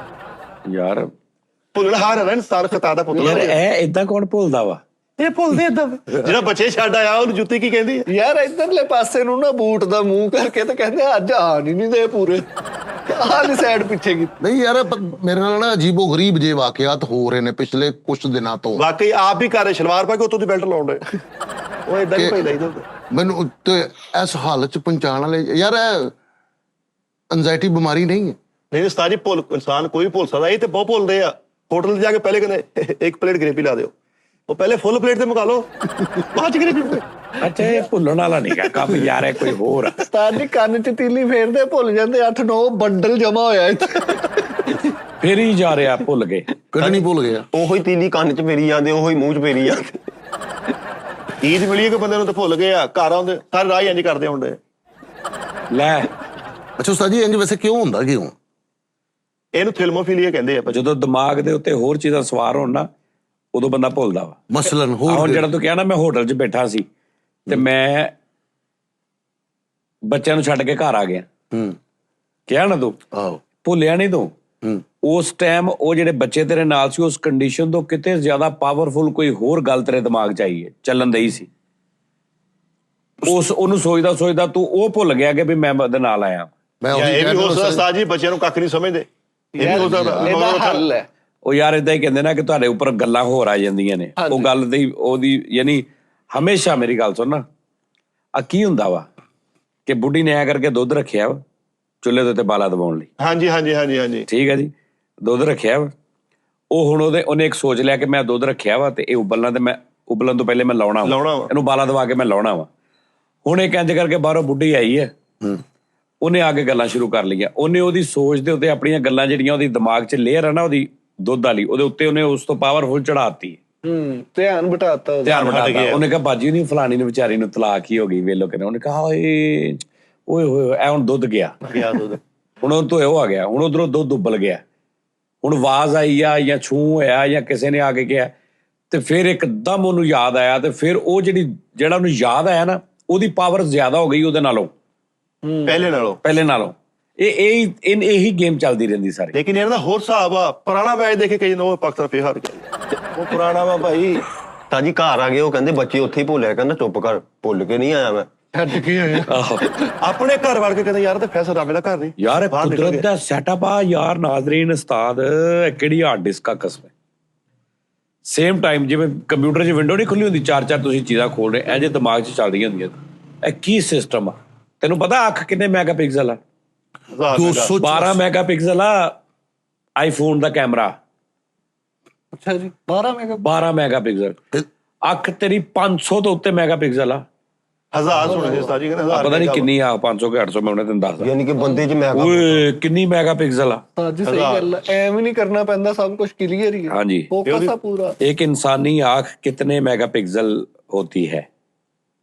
C: ਯਾਰ
D: ਭੁੱਲਣਹਾਰ ਹੈ ਨਾ ਇਨਸਾਨ, ਖਤਾ ਦਾ ਪੁੱਤਲਾ।
C: ਯਾਰ ਇਹ ਇਦਾਂ ਕੌਣ ਭੁੱਲਦਾ ਵਾ?
D: ਇਹ ਭੁੱਲਦੇ ਏਦਾਂ ਜਿਹੜਾ ਬੱਚੇ ਛੱਡ ਆਇਆ ਉਹਨੂੰ ਜੁੱਤੀ ਕੀ ਕਹਿੰਦੀ ਹੈ?
B: ਯਾਰ ਇਧਰਲੇ ਪਾਸੇ ਨੂੰ ਨਾ ਬੂਟ ਦਾ ਮੂੰਹ ਕਰਕੇ ਤੇ ਕਹਿੰਦੇ ਅੱਜ ਆਣ ਹੀ ਨਹੀਂ ਦੇ ਪੂਰੇ, ਆਹ ਸਾਈਡ ਪਿੱਛੇ ਕੀਤੀ।
A: ਨਹੀਂ ਯਾਰ ਮੇਰੇ ਨਾਲ ਨਾ ਅਜੀਬੋ ਗਰੀਬ ਜੇ ਵਾਕਿਆਤ ਹੋ ਰਹੇ ਨੇ ਪਿਛਲੇ ਕੁਝ ਦਿਨਾਂ ਤੋਂ।
D: ਵਾਕਈ ਆਪ ਵੀ ਘਰੇ ਸਲਵਾਰ ਪਾ ਕੇ ਉੱਤੋਂ ਦੀ ਬੈਲਟ ਲਾਉਣ ਦੇ, ਉਹ ਏਦਾਂ ਹੀ ਪੈਂਦਾ ਇਹਦੇ
A: ਮੈਨੂੰ ਤੇ ਇਸ ਹਾਲਤ ਚ ਪਹੁੰਚਾਉਣ ਵਾਲੇ ਯਾਰ ਐਂਜ਼ਾਈਟੀ ਬਿਮਾਰੀ ਨਹੀਂ ਹੈ।
D: ਨਹੀਂ ਉਸਤਾਦ ਜੀ, ਭੁੱਲ ਇਨਸਾਨ ਕੋਈ ਭੁੱਲ ਸਕਦਾ, ਇਹ ਤੇ ਬਹੁਤ ਭੁੱਲਦੇ ਆ। ਹੋਟਲ 'ਚ ਜਾ ਕੇ ਪਹਿਲੇ ਕਹਿੰਦੇ ਇੱਕ ਪਲੇਟ ਗ੍ਰੇਵੀ ਲਾ ਦਿਓ, ਉਹ ਪਹਿਲੇ ਫੁੱਲ ਪਲੇਟ ਤੇ ਮੰਗਾ ਲਓ, ਬਾਅਦ ਚ ਗ੍ਰੇਵੀ।
C: ਅੱਛਾ ਇਹ ਭੁੱਲਣ ਵਾਲਾ ਨਹੀਂ ਗਾ ਕੰਮ ਯਾਰ, ਇਹ ਕੋਈ ਹੋਰ ਆ।
B: ਉਸਤਾਦ ਜੀ ਕੰਨ 'ਚ ਤੀਲੀ ਫੇਰਦੇ ਭੁੱਲ ਜਾਂਦੇ, 8-9 ਬੰਡਲ ਜਮਾ ਹੋਇਆ ਇੱਥੇ।
C: ਫੇਰ ਹੀ ਜਾ ਰਿਹਾ ਭੁੱਲ ਗਏ।
A: ਕੱਢਣੀ ਭੁੱਲ ਗਿਆ।
E: ਉਹੀ ਤੀਲੀ ਕੰਨ 'ਚ ਫੇਰੀ ਜਾਂਦੇ, ਉਹੀ ਮੂੰਹ 'ਚ ਫੇਰੀ ਜਾਂਦੇ।
D: ਈਦ ਮਿਲੀ ਕਿ ਬੰਦੇ ਨੂੰ ਤਾਂ ਭੁੱਲ ਗਏ ਆ, ਘਰ ਆਉਂਦੇ ਸਾਰੇ ਰਾਹ ਹੀ ਇੰਝ ਕਰਦੇ ਹੁੰਦੇ।
C: ਲੈ
A: ਅੱਛਾ ਉਸਤਾਦ ਜੀ ਇੰਜ ਵੈਸੇ ਕਿਉਂ ਹੁੰਦਾ ਕਿਉਂ?
D: ਇਹਨੂੰ ਥਿਲਮੋਫੀਲੀਆ ਕਹਿੰਦੇ ਆ।
C: ਜਦੋਂ ਦਿਮਾਗ ਦੇ ਉੱਤੇ ਹੋਰ ਚੀਜ਼ਾਂ ਸਵਾਰ ਹੋਣ ਨਾ, ਉਦੋਂ ਬੰਦਾ ਭੁੱਲਦਾ ਵਾ।
A: ਮਸਲਨ
C: ਹੁਣ
A: ਹੋਰ
C: ਜਿਹੜਾ ਤੂੰ ਕਿਹਾ ਨਾ, ਮੈਂ ਹੋਟਲ 'ਚ ਬੈਠਾ ਸੀ ਤੇ ਮੈਂ ਬੱਚਿਆਂ ਨੂੰ ਛੱਡ ਕੇ ਘਰ ਆ ਗਿਆ, ਕਿਹਾ ਨਾ ਤੂੰ,
A: ਆਹੋ
C: ਭੁੱਲਿਆ ਨਹੀਂ ਤੂੰ। ਉਸ ਟਾਈਮ ਉਹ ਜਿਹੜੇ ਬੱਚੇ ਤੇਰੇ ਨਾਲ ਸੀ, ਉਸ ਕੰਡੀਸ਼ਨ ਤੋਂ ਕਿਤੇ ਜ਼ਿਆਦਾ ਪਾਵਰਫੁਲ ਕੋਈ ਹੋਰ ਗੱਲ ਤੇਰੇ ਦਿਮਾਗ 'ਚ ਆਈ ਹੈ, ਚੱਲਣ ਦਈ ਸੀ। ਉਹਨੂੰ ਸੋਚਦਾ ਤੂੰ ਉਹ ਭੁੱਲ ਗਿਆ ਕਿ ਵੀ ਮੈਂ ਉਹਦੇ ਨਾਲ ਆਇਆ।
A: ਮੈਂ
D: ਇਹ
A: ਉਹੀ
D: ਵੀ
A: ਕਹਿੰਦਾ
D: ਹੋ ਸਕਦਾ ਉਸਤਾਦ ਜੀ, ਬੱਚਿਆਂ ਨੂੰ ਕੱਖ ਨਹੀਂ ਸਮਝਦੇ, ਇਹ ਵੀ ਹੋ ਸਕਦਾ।
B: ਇਹਦਾ ਹੱਲ ਹੈ।
C: ਉਹ ਯਾਰ ਏਦਾਂ ਹੀ ਕਹਿੰਦੇ ਨਾ ਕਿ ਤੁਹਾਡੇ ਉੱਪਰ ਗੱਲਾਂ ਹੋਰ ਆ ਜਾਂਦੀਆਂ ਨੇ, ਉਹ ਗੱਲ ਦੀ ਉਹਦੀ ਯਾਨੀ ਹਮੇਸ਼ਾ ਮੇਰੀ ਗੱਲ ਸੁਣ ਨਾ, ਆ ਕੀ ਹੁੰਦਾ ਵਾ ਕਿ ਬੁੱਢੀ ਨੇ ਐ ਕਰਕੇ ਦੁੱਧ ਰੱਖਿਆ ਵਾ ਚੁੱਲ੍ਹੇ ਦੇ ਉੱਤੇ ਬਾਲਾ ਦਬਾਉਣ ਲਈ।
D: ਹਾਂਜੀ ਹਾਂਜੀ ਹਾਂਜੀ ਹਾਂਜੀ
C: ਠੀਕ ਹੈ ਜੀ, ਦੁੱਧ ਰੱਖਿਆ ਵਾ, ਉਹ ਹੁਣ ਉਹਨੇ ਇੱਕ ਸੋਚ ਲਿਆ ਕਿ ਮੈਂ ਦੁੱਧ ਰੱਖਿਆ ਵਾ ਤੇ ਇਹ ਉਬਲਣਾ, ਤੇ ਮੈਂ ਉਬਲਣ ਤੋਂ ਪਹਿਲੇ ਮੈਂ ਲਾਉਣਾ ਵਾ, ਇਹਨੂੰ ਬਾਲਾ ਦਵਾ ਕੇ ਮੈਂ ਲਾਉਣਾ ਵਾ। ਹੁਣ ਇਹ ਇੰਝ ਕਰਕੇ ਬਾਹਰੋਂ ਬੁੱਢੀ ਆਈ ਹੈ, ਉਹਨੇ ਆ ਕੇ ਗੱਲਾਂ ਸ਼ੁਰੂ ਕਰ ਲਈਆਂ। ਉਹਨੇ ਉਹਦੀ ਸੋਚ ਦੇ ਉੱਤੇ ਆਪਣੀਆਂ ਗੱਲਾਂ ਜਿਹੜੀਆਂ ਉਹਦੀ ਦਿਮਾਗ 'ਚ ਲੇਅਰ ਆ ਨਾ ਉਹਦੀ ਦੁੱਧ ਵਾਲੀ, ਉਹਦੇ ਉੱਤੇ ਉਹਨੇ ਉਸ ਤੋਂ ਪਾਵਰਫੁਲ ਚੜਾਤੀ,
B: ਧਿਆਨ ਬਟਾਤਾ।
C: ਉਹਨੇ ਕਿਹਾ ਬਾਜੀ ਨਹੀਂ, ਫਲਾਣੀ ਨੂੰ ਵਿਚਾਰੀ ਨੂੰ ਤਲਾਕ ਹੀ ਹੋ ਗਈ ਵੇਲੋ ਕਹਿੰਦੇ। ਉਹਨੇ ਕਿਹਾ ਓਏ ਓਏ ਐ ਹੁਣ ਦੁੱਧ ਗਿਆ
D: ਦੁੱਧ,
C: ਹੁਣ ਉਹ ਤੋਂ ਉਹ ਆ ਗਿਆ, ਹੁਣ ਉਧਰੋਂ ਦੁੱਧ ਉਬਲ ਗਿਆ। ਹੁਣ ਆਵਾਜ਼ ਆਈ ਆ ਜਾਂ ਛੂ ਹੋਇਆ ਜਾਂ ਕਿਸੇ ਨੇ ਆ ਕੇ ਕਿਹਾ, ਤੇ ਫਿਰ ਇੱਕਦਮ ਉਹਨੂੰ ਯਾਦ ਆਇਆ, ਤੇ ਫਿਰ ਉਹ ਜਿਹੜਾ ਉਹਨੂੰ ਯਾਦ ਆਇਆ ਨਾ, ਉਹਦੀ ਪਾਵਰ ਜ਼ਿਆਦਾ ਹੋ ਗਈ ਉਹਦੇ ਨਾਲੋਂ, ਪਹਿਲੇ ਨਾਲੋਂ। ਇਹੀ ਗੇਮ ਚੱਲਦੀ ਰਹਿੰਦੀ ਸਾਰੀ।
D: ਲੇਕਿਨ ਇਹਨਾਂ ਦਾ ਹੋਰ ਹਿਸਾਬ ਆ, ਪੁਰਾਣਾ ਮੈਚ ਦੇਖ ਕੇ ਕਈ ਨੋ ਪਾਕਿਸਤਾਨ ਫੇਰ ਹਾਰ ਗਿਆ। ਉਹ ਪੁਰਾਣਾ ਵਾ ਭਾਈ।
E: ਤਾਂ ਜੀ ਘਰ ਆ ਗਏ, ਉਹ ਕਹਿੰਦੇ ਬੱਚੇ ਉੱਥੇ ਹੀ ਭੁੱਲਿਆ, ਕਹਿੰਦਾ ਚੁੱਪ ਕਰ, ਭੁੱਲ ਕੇ ਨਹੀਂ ਆਇਆ ਮੈਂ।
B: ਛੱਡ ਕੇ ਆਇਆ
D: ਆਪਣੇ ਘਰ ਵੜ ਕੇ ਕਹਿੰਦਾ ਯਾਰ ਤੇ ਫੈਸਲ ਰੱਬ ਦਾ ਘਰ ਨਹੀਂ
C: ਯਾਰ, ਕੁਦਰਤ ਦਾ ਸੈਟਅਪ ਆ ਯਾਰ। ਨਾਜ਼ਰੀਨ ਉਸਤਾਦ ਕਿਹੜੀ ਹਾਰਡ ਡਿਸਕ ਆ ਕਸਮ, ਸੇਮ ਟਾਈਮ ਜਿਵੇਂ ਕੰਪਿਊਟਰ 'ਚ ਵਿੰਡੋ ਨਹੀਂ ਖੁੱਲੀ ਹੁੰਦੀ, ਚਾਰ ਤੁਸੀਂ ਚੀਜ਼ਾਂ ਖੋਲ ਰਹੇ ਐ ਜੇ ਦਿਮਾਗ 'ਚ ਚੱਲ ਰਹੀਆਂ ਹੁੰਦੀਆਂ। ਇਹ ਕੀ ਸਿਸਟਮ ਆ? ਤੈਨੂੰ ਪਤਾ ਅੱਖ ਕਿੰਨੇ ਮੈਗਾਪਿਕਸਲ ਆ? 12 ਮੈਗਾਪਿਕਸਲ ਆ ਆਈਫੋਨ ਦਾ ਕੈਮਰਾ।
B: ਅੱਛਾ ਜੀ,
C: 12 ਮੈਗਾਪਿਕਸਲ। ਅੱਖ ਤੇਰੀ 500 ਤੋਂ ਉੱਤੇ ਮੈਗਾਪਿਕਸਲ ਆ।
D: 1000 ਸੁਣੇ ਉਸਤਾਦ ਜੀ ਕਹਿੰਦੇ 1000
C: ਪਤਾ ਨਹੀਂ ਕਿੰਨੀ ਆ, 500 ਕਿ 800 ਮੈਂ ਉਹਨੇ ਤੈਨੂੰ ਦੱਸਦਾ।
E: ਯਾਨੀ ਕਿ ਬੰਦੇ 'ਚ
C: ਓਏ ਕਿੰਨੀ ਮੈਗਾਪਿਕਸਲ ਆ।
B: ਜੀ ਸਹੀ ਗੱਲ ਹੈ, ਐਵੇਂ ਨਹੀਂ ਕਰਨਾ ਪੈਂਦਾ, ਸਭ ਕੁਝ ਕਲੀਅਰ ਹੀ ਹੈ।
C: ਹਾਂਜੀ,
B: ਫੋਕਸ ਆ ਪੂਰਾ।
C: एक इंसानी आंख कितने मेगापिक्सल होती है?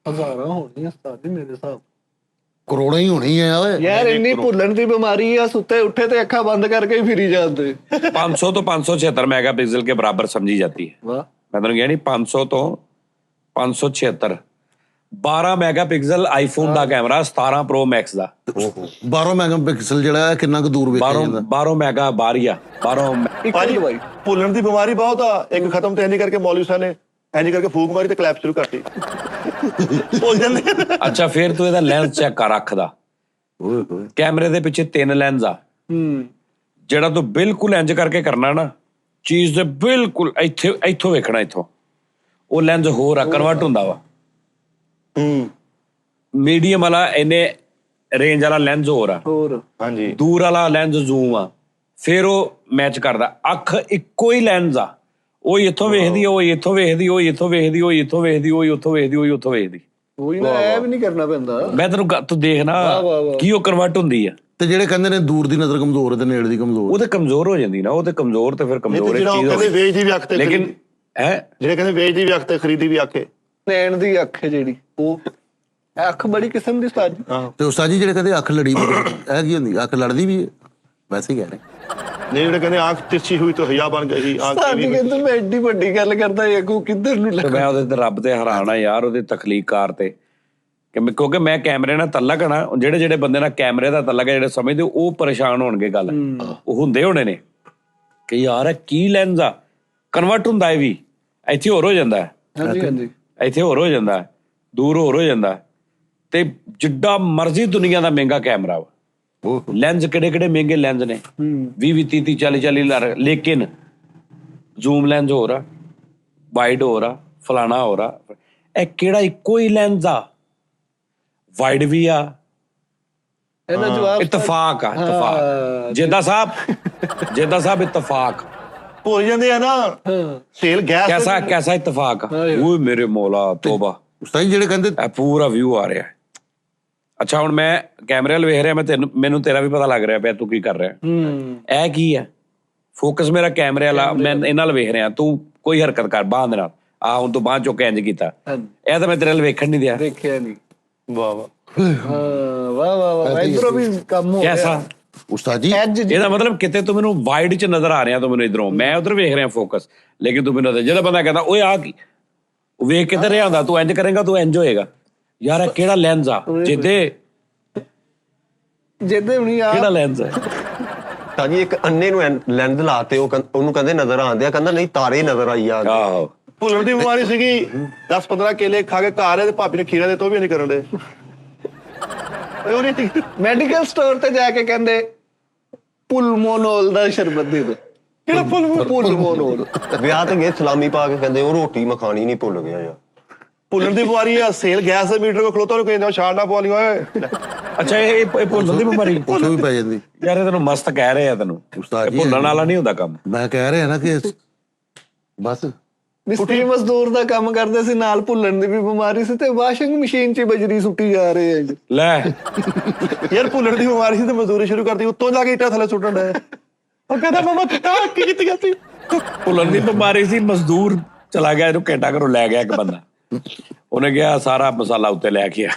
B: ਹਜ਼ਾਰਾਂ ਹੋਣੀਆਂ ਉਸਤਾਦ ਜੀ ਮੇਰੇ ਹਿਸਾਬ।
A: ਕਰੋੜਾਂ ਹੀ ਹੋਣੀ ਆ ਓਏ।
B: ਯਾਰ ਇੰਨੀ ਭੁੱਲਣ ਦੀ ਬਿਮਾਰੀ ਆ, ਸੁੱਤੇ ਉੱਠੇ ਤੇ ਅੱਖਾਂ ਬੰਦ ਕਰਕੇ ਹੀ ਫਿਰੀ ਜਾਂਦੇ।
C: 500 ਤੋਂ 576 ਮੈਗਾਪਿਕਸਲ के बराबर समझी जाती है।
B: ਵਾਹ,
C: मैं ਤੁਹਾਨੂੰ ਕਿਹਾ ਨਹੀਂ 500 ਤੋਂ 576। 12 ਮੈਗਾਪਿਕਸਲ ਆਈਫੋਨ ਦਾ ਕੈਮਰਾ, 17 ਪ੍ਰੋ ਮੈਕਸ ਦਾ।
A: 12 ਮੈਗਾਪਿਕਸਲ ਜਿਹੜਾ ਹੈ ਕਿੰਨਾ ਕੁ ਦੂਰ ਵੇਖਿਆ ਜਾਂਦਾ?
C: 12 ਮੈਗਾ ਬਾਹਰ ਹੀ ਆ। 12
D: ਭਾਜੀ ਭੁੱਲਣ ਦੀ ਬਿਮਾਰੀ ਬਹੁਤ ਆ। ਇੱਕ ਖਤਮ ਤੇ ਇੰਨੀ ਕਰਕੇ ਮੌਲਵੀ ਸਾਹਿਬ ਨੇ ਇੰਝ ਕਰਕੇ ਫੂਕ ਮਾਰੀ ਤੇ ਕਲੈਪ ਸ਼ੁਰੂ ਕਰਤੀ, ਭੁੱਲ ਜਾਂਦੇ।
C: ਅੱਛਾ ਫਿਰ ਤੂੰ ਇਹਦਾ ਲੈਂਸ ਚੈੱਕ ਕਰ ਅੱਖ ਦਾ। ਕੈਮਰੇ ਦੇ ਪਿੱਛੇ 3 ਲੈਂਸ ਆ। ਜਿਹੜਾ ਤੂੰ ਬਿਲਕੁਲ ਇੰਜ ਕਰਕੇ ਕਰਨਾ ਨਾ, ਚੀਜ਼ ਦੇ ਬਿਲਕੁਲ ਇੱਥੋਂ ਵੇਖਣਾ, ਇੱਥੋਂ ਉਹ ਲੈਂਸ ਹੋਰ ਆ, ਕਨਵਰਟ ਹੁੰਦਾ ਵਾ। ਮੀਡੀਅਮ ਵਾਲਾ ਇਹਨੇ ਰੇਂਜ ਵਾਲਾ ਲੈਂਸ ਹੋਰ ਆ,
D: ਹਾਂਜੀ
C: ਦੂਰ ਵਾਲਾ ਲੈਂਸ ਜ਼ੂਮ ਆ, ਫਿਰ ਉਹ ਮੈਚ ਕਰਦਾ। ਅੱਖ ਇੱਕੋ ਹੀ ਲੈਂਸ ਆ, ਉਹ ਇੱਥੋਂ ਵੇਖਦੀ, ਉਹ ਇੱਥੋਂ ਵੇਖਦੀ, ਉਹ ਇੱਥੋਂ ਵੇਖਦੀ, ਉਹ ਇੱਥੋਂ ਵੇਖਦੀ, ਉਹ ਉੱਥੋਂ ਵੇਖਦੀ, ਉਹ ਉੱਥੋਂ ਵੇਖਦੀ।
B: ਉਹੀ ਨਾ, ਇਹ ਵੀ ਨਹੀਂ ਕਰਨਾ ਪੈਂਦਾ।
C: ਮੈਂ ਤੂੰ ਦੇਖ ਨਾ ਕੀ ਉਹ ਕਨਵਰਟ ਹੁੰਦੀ ਆ।
A: ਤੇ ਜਿਹੜੇ ਕਹਿੰਦੇ ਨੇ ਦੂਰ ਦੀ ਨਜ਼ਰ ਕਮਜ਼ੋਰ ਹੈ ਤੇ ਨੇੜੇ ਦੀ ਕਮਜ਼ੋਰ,
C: ਉਹ ਤੇ ਕਮਜ਼ੋਰ ਹੋ ਜਾਂਦੀ ਨਾ, ਉਹ ਤੇ ਕਮਜ਼ੋਰ ਤੇ ਫਿਰ ਕਮਜ਼ੋਰ
D: ਜਿਹੜਾ ਉਹ ਕਹਿੰਦੇ ਵੇਚਦੀ ਵੀ ਅੱਖ ਤੇ,
C: ਲੇਕਿਨ
D: ਜਿਹੜੇ ਕਹਿੰਦੇ ਵੇਚਦੀ ਵੀ ਅੱਖ ਤੇ ਖਰੀਦੀ ਵੀ ਅੱਖ ਹੈ।
B: ਨੈਣ ਦੀ ਅੱਖ ਹੈ ਜਿਹੜੀ, ਉਹ ਅੱਖ ਬੜੀ ਕਿਸਮ ਦੀ ਉਸਤਾਦ ਜੀ।
A: ਤੇ ਉਸਤਾਦ ਜੀ ਜਿਹੜੇ ਕਹਿੰਦੇ ਅੱਖ ਲੜੀ ਇਹ ਕੀ ਹੁੰਦੀ? ਅੱਖ ਲੜਦੀ ਵੀ ਹੈ? ਵੈਸੇ ਹੀ ਕਹਿ ਰਹੇ
D: ਨਹੀਂ, ਜਿਹੜੇ ਕਹਿੰਦੇ ਆਂਖ ਤਿਰਛੀ ਹੋਈ ਤਾਂ ਹਿਆ ਬਣ ਗਈ।
B: ਸਾਡੀ ਕਹਿੰਦੇ ਮੈਂ ਐਡੀ ਵੱਡੀ ਗੱਲ ਕਰਦਾ ਅੱਗੂ ਕਿੱਧਰ ਨੂੰ ਲੱਗਾ।
C: ਮੈਂ ਉਹਦੇ ਤੇ ਰੱਬ ਤੇ ਹੈਰਾਨ ਆ ਯਾਰ, ਉਹਦੇ ਤਖਲੀਕਾਰ ਤੇ, ਕਿਉਂਕਿ ਮੈਂ ਕੈਮਰੇ ਨਾਲ ਤਲਕ ਨਾ। ਜਿਹੜੇ ਬੰਦੇ ਨਾਲ ਕੈਮਰੇ ਦਾ ਤਲਕ ਹੈ, ਜਿਹੜੇ ਸਮਝਦੇ ਉਹ ਪਰੇਸ਼ਾਨ ਹੋਣਗੇ। ਗੱਲ ਉਹ ਹੁੰਦੇ ਹੋਣੇ ਨੇ ਕਿ ਯਾਰ ਇਹ ਕੀ ਲੈਂਸ ਆ, ਕਨਵਰਟ ਹੁੰਦਾ ਇਹ ਵੀ, ਇੱਥੇ ਹੋਰ ਹੋ ਜਾਂਦਾ,
B: ਹਾਂਜੀ ਹਾਂਜੀ
C: ਇੱਥੇ ਹੋਰ ਹੋ ਜਾਂਦਾ, ਦੂਰ ਹੋਰ ਹੋ ਜਾਂਦਾ। ਤੇ ਜਿੱਡਾ ਮਰਜ਼ੀ ਦੁਨੀਆ ਦਾ ਮਹਿੰਗਾ ਕੈਮਰਾ ਵਾ, ਲੈਂਸ ਕਿਹੜੇ ਕਿਹੜੇ ਮਹਿੰਗੇ ਲੈਂਸ ਨੇ, 20 30 40 ਲੱਖ, ਲੇਕਿਨ ਜ਼ੂਮ ਲੈਂਸ ਹੋਰ ਆ, ਵਾਈਡ ਹੋਰ ਆ, ਫਲਾਣਾ ਹੋਰ ਆ। ਇਹ ਕਿਹੜਾ ਇੱਕੋ ਹੀ ਲੈਂਸ ਆ, ਵਾਈਡ ਵੀ ਆ।
B: ਇਹਦਾ ਜਵਾਬ
C: ਇਤਫਾਕ ਆ, ਇਤਫਾਕ। ਜੇਦਾ ਸਾਹਿਬ ਇਤਫਾਕ।
D: ਭੁੱਲ ਜਾਂਦੇ ਆ ਨਾ ਸੇਲ ਗੈਸ
C: ਕੈਸਾ ਇਤਫਾਕ। ਓਏ ਮੇਰੇ ਮੌਲਾ ਤੋਬਾ।
A: ਉਸਤਾਦ ਜੀ ਜਿਹੜੇ ਕਹਿੰਦੇ
C: ਇਹ ਪੂਰਾ ਵਿਊ ਆ ਰਿਹਾ। ਅੱਛਾ ਹੁਣ ਮੈਂ ਕੈਮਰੇ ਵੱਲ ਵੇਖ ਰਿਹਾ, ਮੈਨੂੰ ਤੇਰਾ ਵੀ ਪਤਾ ਲੱਗ ਰਿਹਾ ਪਿਆ ਤੂੰ ਕੀ ਕਰ ਰਿਹਾ। ਇਹ ਕੀ ਹੈ? ਫੋਕਸ ਮੇਰਾ ਕੈਮਰੇ ਵਾਲਾ, ਮੈਂ ਇਹਨਾਂ ਨਾਲ ਵੇਖ ਰਿਹਾ, ਤੂੰ ਕੋਈ ਹਰਕਤ ਕਰ ਬਾਂਹ ਦੇ ਨਾਲ, ਆ ਹੁਣ ਤੂੰ ਬਾਂਹ ਚੁੱਕ ਕੇ ਇੰਜ ਕੀਤਾ, ਇਹ ਤਾਂ ਮੈਂ ਤੇਰੇ ਵੱਲ ਵੇਖਣ ਨਹੀਂ ਦਿਆ।
B: ਦੇਖਿਆ ਨਹੀਂ।
D: ਵਾਹ ਵਾਹ
B: ਵਾਹ ਵਾਹ ਵਾਹ, ਇਧਰੋਂ ਵੀ ਕੰਮ ਹੋ
C: ਕੈਸਾ
A: ਉਸਤਾਦ ਜੀ
C: ਇਹਦਾ ਮਤਲਬ ਕਿਤੇ ਤੂੰ ਮੈਨੂੰ ਵਾਈਡ ਚ ਨਜ਼ਰ ਆ ਰਿਹਾ, ਤੂੰ ਮੈਨੂੰ ਇਧਰੋਂ, ਮੈਂ ਉਧਰ ਵੇਖ ਰਿਹਾ ਫੋਕਸ, ਲੇਕਿਨ ਤੂੰ ਮੈਨੂੰ ਜਿਹੜਾ ਬੰਦਾ ਕਹਿੰਦਾ ਓਏ ਆ ਕੀ, ਉਹ ਵੇਖ ਕਿੱਧਰ ਰਿਹਾ ਹੁੰਦਾ, ਤੂੰ ਇੰਜ ਕਰੇਗਾ ਤੂੰ ਇੰਜ ਹੋਏਗਾ। ਯਾਰ ਇਹ ਕਿਹੜਾ ਲੈਂਸ ਆ?
B: ਜਿੱਦੇ ਹੁਣੀ ਆ
C: ਕਿਹੜਾ ਲੈਂਸ ਹੈ?
E: ਤਾਂ ਜੀ ਇੱਕ ਅੰਨੇ ਨੂੰ ਲੈਂਸ ਲਾਤੇ, ਉਹਨੂੰ ਕਹਿੰਦੇ ਨਜ਼ਰ ਆਉਂਦੇ ਆ, ਕਹਿੰਦਾ ਨਹੀਂ ਤਾਰੇ ਨਜ਼ਰ ਆਈ ਆ।
C: ਆਹੋ
D: ਭੁੱਲਣ ਦੀ ਬਿਮਾਰੀ ਸੀਗੀ, 10-15 ਕੇਲੇ ਖਾ ਕੇ ਘਰ ਤੇ ਭਾਬੀ ਨੇ ਖੀਰਾ ਦੇ ਤੋਂ ਵੀ ਨਹੀਂ ਕਰਨ ਦੇ।
B: ਮੈਡੀਕਲ ਸਟੋਰ ਤੇ ਜਾ ਕੇ ਕਹਿੰਦੇ ਪੁਲਮੋਨੋਲ ਦਾ ਸ਼ਰਬਤ ਦੇ ਦੋ।
D: ਕਿਹੜਾ
B: ਪੁਲਮੋਨੋਲ।
E: ਵਿਆਹ ਤੇ ਗਏ ਸਲਾਮੀ ਪਾ ਕੇ, ਕਹਿੰਦੇ ਉਹ ਰੋਟੀ ਮਖਾਣੀ ਨਹੀਂ ਭੁੱਲ ਗਿਆ ਯਾਰ।
D: ਭੁੱਲਣ ਦੀ ਬਿਮਾਰੀ ਆ, ਸੇਲ ਗੈਸ ਦੇ ਮੀਟਰ ਕੋ ਖਲੋਤਾ ਨੂੰ ਕਹਿੰਦੇ ਛਾੜ ਨਾ ਪਵਾ ਲਈ ਓਏ।
C: ਅੱਛਾ ਇਹ ਭੁੱਲਣ ਦੀ ਬਿਮਾਰੀ
A: ਉੱਥੇ ਵੀ ਪੈ ਜਾਂਦੀ।
C: ਯਾਰ ਇਹ ਤੈਨੂੰ ਮਸਤ ਕਹਿ ਰਹੇ ਆ, ਤੈਨੂੰ
A: ਉਸਤਾਦ ਜੀ
C: ਭੁੱਲਣ ਵਾਲਾ ਨਹੀਂ ਹੁੰਦਾ ਕੰਮ।
A: ਮੈਂ ਕਹਿ ਰਿਹਾ ਨਾ ਕਿ ਬਸ
B: ਮਿਸਤਰੀ ਮਜ਼ਦੂਰ ਦਾ ਕੰਮ ਕਰਦੇ ਸੀ, ਨਾਲ ਭੁੱਲਣ ਦੀ ਵੀ ਬਿਮਾਰੀ ਸੀ, ਤੇ ਵਾਸ਼ਿੰਗ ਮਸ਼ੀਨ 'ਚ ਬਜਰੀ ਸੁੱਟੀ ਜਾ ਰਹੇ ਆ ਜੀ।
C: ਲੈ
D: ਯਾਰ ਭੁੱਲਣ ਦੀ ਬਿਮਾਰੀ ਸੀ ਤੇ ਮਜ਼ਦੂਰੀ ਸ਼ੁਰੂ ਕਰਤੀ, ਉੱਤੋਂ ਜਾ ਕੇ ਇੱਟਾਂ ਥੱਲੇ ਸੁੱਟਣ ਡਿਆ। ਉਹ ਕਹਿੰਦਾ ਮਾਮਾ ਕੀ ਕੀਤੀ ਗਲਤੀ।
C: ਭੁੱਲਣ ਦੀ ਬਿਮਾਰੀ ਸੀ, ਮਜ਼ਦੂਰ ਚਲਾ ਗਿਆ, ਇਹਨੂੰ ਘੰਟਾ ਘਰੋਂ ਲੈ ਗਿਆ ਇੱਕ ਬੰਦਾ, ਉਹਨੇ ਕਿਹਾ ਸਾਰਾ ਮਸਾਲਾ ਉੱਤੇ ਲੈ ਕੇ ਆ,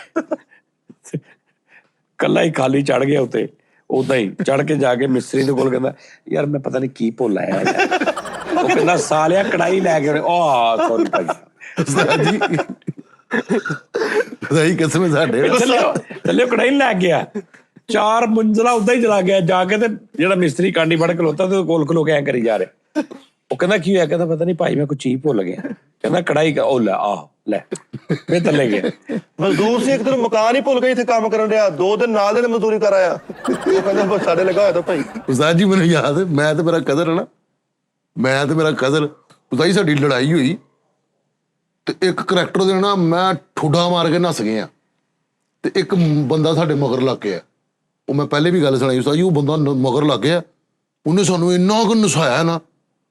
C: ਕੱਲਾ ਹੀ ਖਾਲੀ ਚੜ ਗਿਆ ਉੱਤੇ। ਉਦਾਂ ਹੀ ਚੜ ਕੇ ਜਾ ਕੇ ਮਿਸਤਰੀ ਦੇ ਕੋਲ ਕਹਿੰਦਾ ਯਾਰ ਮੈਂ ਪਤਾ ਨਹੀਂ ਕੀ ਭੁੱਲ ਆਇਆ ਯਾਰ। ਉਹ ਕਹਿੰਦਾ ਸਾਲਿਆ ਕੜਾਈ ਲੈ ਕੇ ਸੌਰੀ ਭਾਈ।
A: ਉਸਤਾਦ ਜੀ ਸਹੀ ਕਿਸਮ ਸਾਡੇ
C: ਚੱਲਿਓ ਕੜਾਈ ਲੈ ਗਿਆ, 4 ਮੰਜ਼ਲਾ ਉਦਾਂ ਹੀ ਚਲਾ ਗਿਆ ਜਾ ਕੇ, ਤੇ ਜਿਹੜਾ ਮਿਸਤਰੀ ਕਾਂਡੀ ਫੜ ਖਲੋਤਾ ਤੇ ਕੋਲ ਖਲੋ ਕੇ ਐ ਕਰੀ ਜਾ ਰਿਹਾ। ਉਹ ਕਹਿੰਦਾ ਕੀ ਹੋਇਆ? ਕਹਿੰਦਾ ਪਤਾ ਨਹੀਂ ਭਾਈ ਮੈਂ ਕੋਈ ਚੀਜ਼ ਭੁੱਲ ਗਿਆ। ਕਹਿੰਦਾ ਕੜਾਈ, ਉਹ ਲੈ ਆਹੋ ਲੈ, ਫੇਰ ਥੱਲੇ ਗਿਆ।
D: ਮਜ਼ਦੂਰ ਸੀ, ਇੱਕ ਦਿਨ ਮਕਾਨ ਹੀ ਭੁੱਲ ਕੇ ਇੱਥੇ ਕੰਮ ਕਰਨ ਡਿਆ, 2 ਦਿਨ ਨਾਲ ਦੇ ਮਜ਼ਦੂਰੀ ਕਰ ਆਇਆ। ਉਹ ਕਹਿੰਦਾ ਬਸ ਸਾਡੇ ਲੱਗਾ ਹੋਇਆ ਤਾਂ ਭਾਈ।
A: ਉਸਤਾਦ ਜੀ ਮੈਨੂੰ ਯਾਦ ਹੈ, ਮੈਂ ਤੇ ਮੇਰਾ ਕਜ਼ਨ ਹੈ ਨਾ, ਮੈਂ ਤੇ ਮੇਰਾ ਕਜ਼ਨ, ਉਸਤਾਦ ਜੀ ਸਾਡੀ ਲੜਾਈ ਹੋਈ ਤੇ ਇੱਕ ਕਰੈਕਟਰ ਦੇ ਨਾ ਮੈਂ ਠੁੱਡਾ ਮਾਰ ਕੇ ਨੱਸ ਗਏ ਆ, ਤੇ ਇੱਕ ਬੰਦਾ ਸਾਡੇ ਮਗਰ ਲੱਗ ਗਿਆ। ਉਹ ਮੈਂ ਪਹਿਲੇ ਵੀ ਗੱਲ ਸੁਣਾਈ ਉਸਤਾਦ ਜੀ, ਉਹ ਬੰਦਾ ਮਗਰ ਲੱਗ ਗਿਆ, ਉਹਨੇ ਸਾਨੂੰ ਇੰਨਾ ਕੁ ਨਸਾਇਆ ਨਾ,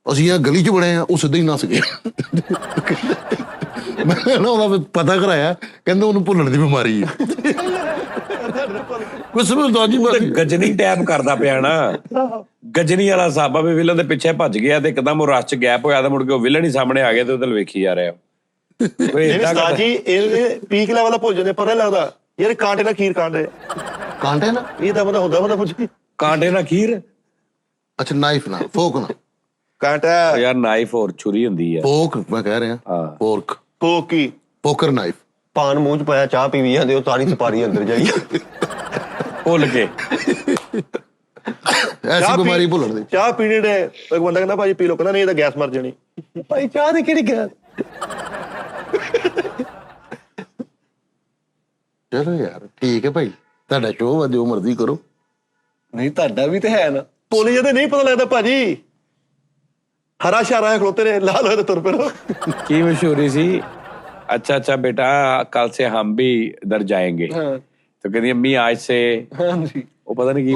A: ਅਸੀਂ ਇਹ ਗਲੀ 'ਚ ਬੜੇ ਆ, ਉਹ ਸਿੱਧਾ ਹੀ ਨੱਸ ਗਿਆ। ਮੈਂ ਨਾ ਉਹਦਾ ਪਤਾ ਕਰਾਇਆ, ਕਹਿੰਦੇ ਉਹਨੂੰ ਭੁੱਲਣ ਦੀ ਬਿਮਾਰੀ ਹੈ। ਕੁਛ ਸਮਝਦਾ ਜੀ ਬਸ
C: ਗਜਨੀ ਟੈਪ ਕਰਦਾ ਪਿਆ ਨਾ, ਗਜਨੀ ਵਾਲਾ ਸਾਬਾ ਵੀ ਵਿਲਨ ਦੇ ਪਿੱਛੇ ਭੱਜ ਗਿਆ ਤੇ ਇੱਕਦਮ ਉਹ ਰਸ਼ 'ਚ ਗੈਪ ਹੋਇਆ, ਤੇ ਮੁੜ ਕੇ ਉਹ ਵਿਲਨ ਹੀ ਸਾਹਮਣੇ ਆ ਗਿਆ ਤੇ ਉਹਦੇ ਵੇਖੀ ਜਾ ਰਿਹਾ।
D: ਉਸਤਾਦ ਜੀ ਇਹ ਪੀਕ ਲੈਵਲ ਦਾ ਭੁੱਲ ਜਾਂਦੇ, ਪਤਾ ਲੱਗਦਾ ਯਾਰ ਕਾਂਟੇ ਨਾਲ ਖੀਰ ਕਾਂਟੇ
A: ਕਾਂਟੇ ਨਾ,
D: ਇਹ ਤਾਂ ਹੁੰਦਾ ਪੁੱਛ
C: ਕਾਂਟੇ ਨਾਲ ਖੀਰ।
A: ਅੱਛਾ ਨਾਈਫ ਨਾਲ, ਫੋਕ ਨਾਲ।
D: ਕਾਂਟਾ
C: ਯਾਰ ਨਾਈਫ ਹੋਰ ਛੁਰੀ ਹੁੰਦੀ ਹੈ।
A: ਫੋਕ ਮੈਂ ਕਹਿ ਰਿਹਾ, ਫੋਰਕ,
D: ਕੋਕੀ,
A: ਪੋਕਰ ਨਾਈਫ।
E: ਪਾਨ ਮੂੰਹ 'ਚ ਪਾਇਆ, ਚਾਹ ਪੀਵੀ ਜਾਂਦੇ, ਉਹ ਸਾਰੀ ਸਪਾਰੀ ਅੰਦਰ ਜਾਈ।
C: ਭੁੱਲ ਕੇ
A: ਐਸੀ ਬਿਮਾਰੀ ਭੁੱਲਣ ਦੀ।
D: ਚਾਹ ਪੀਣੇ ਦੇ ਇੱਕ ਬੰਦਾ ਕਹਿੰਦਾ ਭਾਜੀ ਪੀ ਲੋ, ਕਹਿੰਦਾ ਨਹੀਂ ਇਹ ਤਾਂ ਗੈਸ ਮਰ ਜਾਣੀ। ਭਾਈ ਚਾਹ ਦੀ ਕਿਹੜੀ ਗੈਸ?
A: ਚਲੋ ਯਾਰ ਠੀਕ ਹੈ ਭਾਈ, ਤੁਹਾਡਾ ਸ਼ੋਅ ਆ, ਜੋ ਮਰਜ਼ੀ ਕਰੋ।
B: ਨਹੀਂ ਤੁਹਾਡਾ ਵੀ ਤੇ ਹੈ ਨਾ।
D: ਪੋਲੀ ਜਦੇ ਨਹੀਂ ਪਤਾ ਲੱਗਦਾ ਭਾਜੀ, ਹਰਾ ਸ਼ਾਰਾ ਖਲੋਤੇ ਨੇ, ਲਾਲ ਹੋਏ ਤੇ ਤੁਰ ਪਏ।
C: ਕੀ ਮਸ਼ਹੂਰੀ ਸੀ? अच्छा अच्छा बेटा कल से हम भी इधर जाएंगे। तो कहती अम्मी आज से वो पता नहीं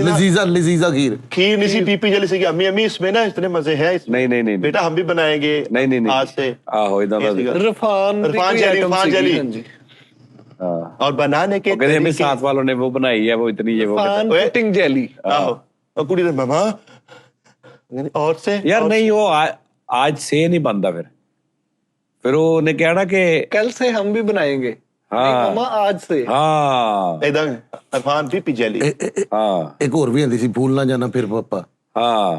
A: लजीजा
D: खीर नहीं सी, पीपी जली सी। अम्मी अम्मी इसमें ना इतने मजे हैं,
C: नहीं
D: बेटा हम भी बनाएंगे।
C: नहीं
D: आज से
C: आहो इधर
D: रिफान जली और बनाने के
C: कहते अम्मी साथ वालों ने वो बनाई है, वो इतनी ये वो
B: पुटिंग जेली।
D: और कुड़ी ने मामा और से
C: यार नहीं वो आज से नहीं बनता। फिर उन्हें क्या ना कि
B: कल से हम भी बनाएंगे।
C: हाँ
B: मामा आज से।
C: हाँ
D: एकदम अरफान पीपी जली।
C: हाँ
A: एक और भी आंदी सी, भूल ना जाना फिर पापा।
C: हाँ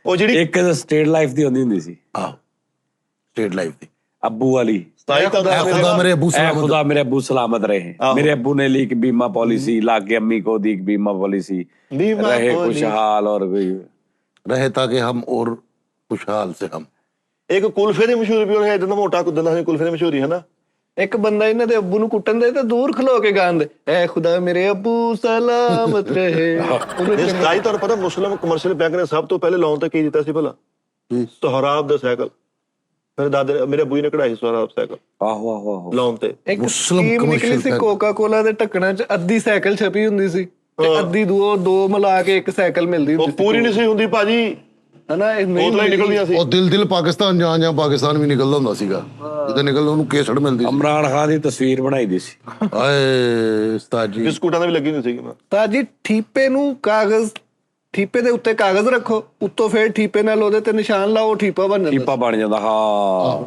D: ਉਹ ਜਿਹੜੀ
C: ਇੱਕ ਸਟੇਟ ਲਾਈਫ ਦੀ ਹੁੰਦੀ ਸੀ।
A: ਆਹ ਸਟੇਟ ਲਾਈਫ ਦੀ
C: ਅੱਬੂ ਵਾਲੀ,
A: खुदा मेरे अबू सलामत,
C: खुदा मेरे अबू सलामत रहे। मेरे अबू ने ली एक बीमा पॉलिसी, ला के अम्मी को दी एक बीमा पॉलिसी, रहे खुशहाल और
A: रहे ताकि हम और खुशहाल से हम।
D: ਇੱਕ ਕੁਲਫੇ ਦੀ ਮਸ਼ਹੂਰੀ ਵੀ ਉਹਨੇ ਇਦਾਂ ਦਾ ਮੋਟਾ ਕੁੱਦਣ ਦਾ ਕੁਲਫੇ ਦੀ ਮਸ਼ਹੂਰੀ ਹੈ ਨਾ।
B: ਇੱਕ ਬੰਦਾ ਇਹਨਾਂ ਦੇ ਅੱਬੂ ਨੂੰ ਕੁੱਟਣ ਦੇ ਤੇ ਦੂਰ ਖਲੋ ਕੇ ਗਾਉਂਦੇ ਐ ਖੁਦਾ ਮੇਰੇ ਅੱਬੂ ਸਲਾਮਤ ਰਹੇ।
D: ਇਸ ਗਾਈ ਤੁਹਾਨੂੰ ਪਤਾ ਮੁਸਲਿਮ ਕਮਰਸ਼ੀਅਲ ਬੈਂਕ ਨੇ ਸਭ ਤੋਂ ਪਹਿਲੇ ਲੋਨ ਤੇ ਕੀ ਦਿੱਤਾ ਸੀ ਭਲਾ? ਸੋਹਰਾਬ ਦਾ ਸਾਈਕਲ। ਮੇਰੇ ਦਾਦੇ ਮੇਰੇ ਅੱਬੂ ਜੀ ਨੇ ਕਢਾਈ ਸੋਹਰਾਬ ਸਾਈਕਲ
C: ਆਹੋ ਆਹੋ ਆਹੋ
D: ਲੋਨ ਤੇ।
B: ਇੱਕ ਸਕੀਮ ਨਿਕਲੀ ਸੀ ਕੋਕਾ ਕੋਲਾ ਦੇ ਢੱਕਣਾਂ 'ਚ ਅੱਧੀ ਸਾਈਕਲ ਛਪੀ ਹੁੰਦੀ ਸੀ ਤੇ ਅੱਧੀ ਦੋ ਮਿਲਾ ਕੇ ਇੱਕ ਸਾਈਕਲ ਮਿਲਦੀ
D: ਉਹ
B: ਹੁੰਦੀ ਸੀ।
D: ਪੂਰੀ ਨਹੀਂ ਸੀ ਹੁੰਦੀ ਭਾਜੀ,
B: ਹਨਾ ਇਹ
D: ਬੋਤਲਾਂ ਹੀ ਨਿਕਲਦੀਆਂ ਸੀ।
A: ਉਹ ਦਿਲ ਪਾਕਿਸਤਾਨ ਜਾਂ ਪਾਕਿਸਤਾਨ ਵੀ ਨਿਕਲਦਾ ਹੁੰਦਾ ਸੀਗਾ, ਜਿੱਦਾਂ ਨਿਕਲਦਾ ਉਹਨੂੰ ਕੇਸੜ ਮਿਲਦੀ ਸੀ।
C: ਇਮਰਾਨ ਖਾਨ ਦੀ ਤਸਵੀਰ ਬਣਾਈ ਦੀ ਸੀ।
A: ਆਏ ਉਸਤਾਦ ਜੀ
D: ਬਿਸਕੁਟਾਂ ਦਾ ਵੀ ਲੱਗੀ ਨਹੀਂ ਸੀਗੀ।
B: ਤਾਂ ਜੀ ਠੀਪੇ ਨੂੰ ਕਾਗਜ਼ ਠੀਪੇ ਦੇ ਉੱਤੇ ਕਾਗਜ਼ ਰੱਖੋ, ਉੱਤੋਂ ਫੇਰ ਠੀਪੇ ਨਾਲ ਉਹਦੇ ਤੇ ਨਿਸ਼ਾਨ ਲਾਓ, ਠੀਪਾ ਬਣ ਜਾਂਦਾ।
C: ਟੀਪਾ ਬਣ ਜਾਂਦਾ। ਹਾਂ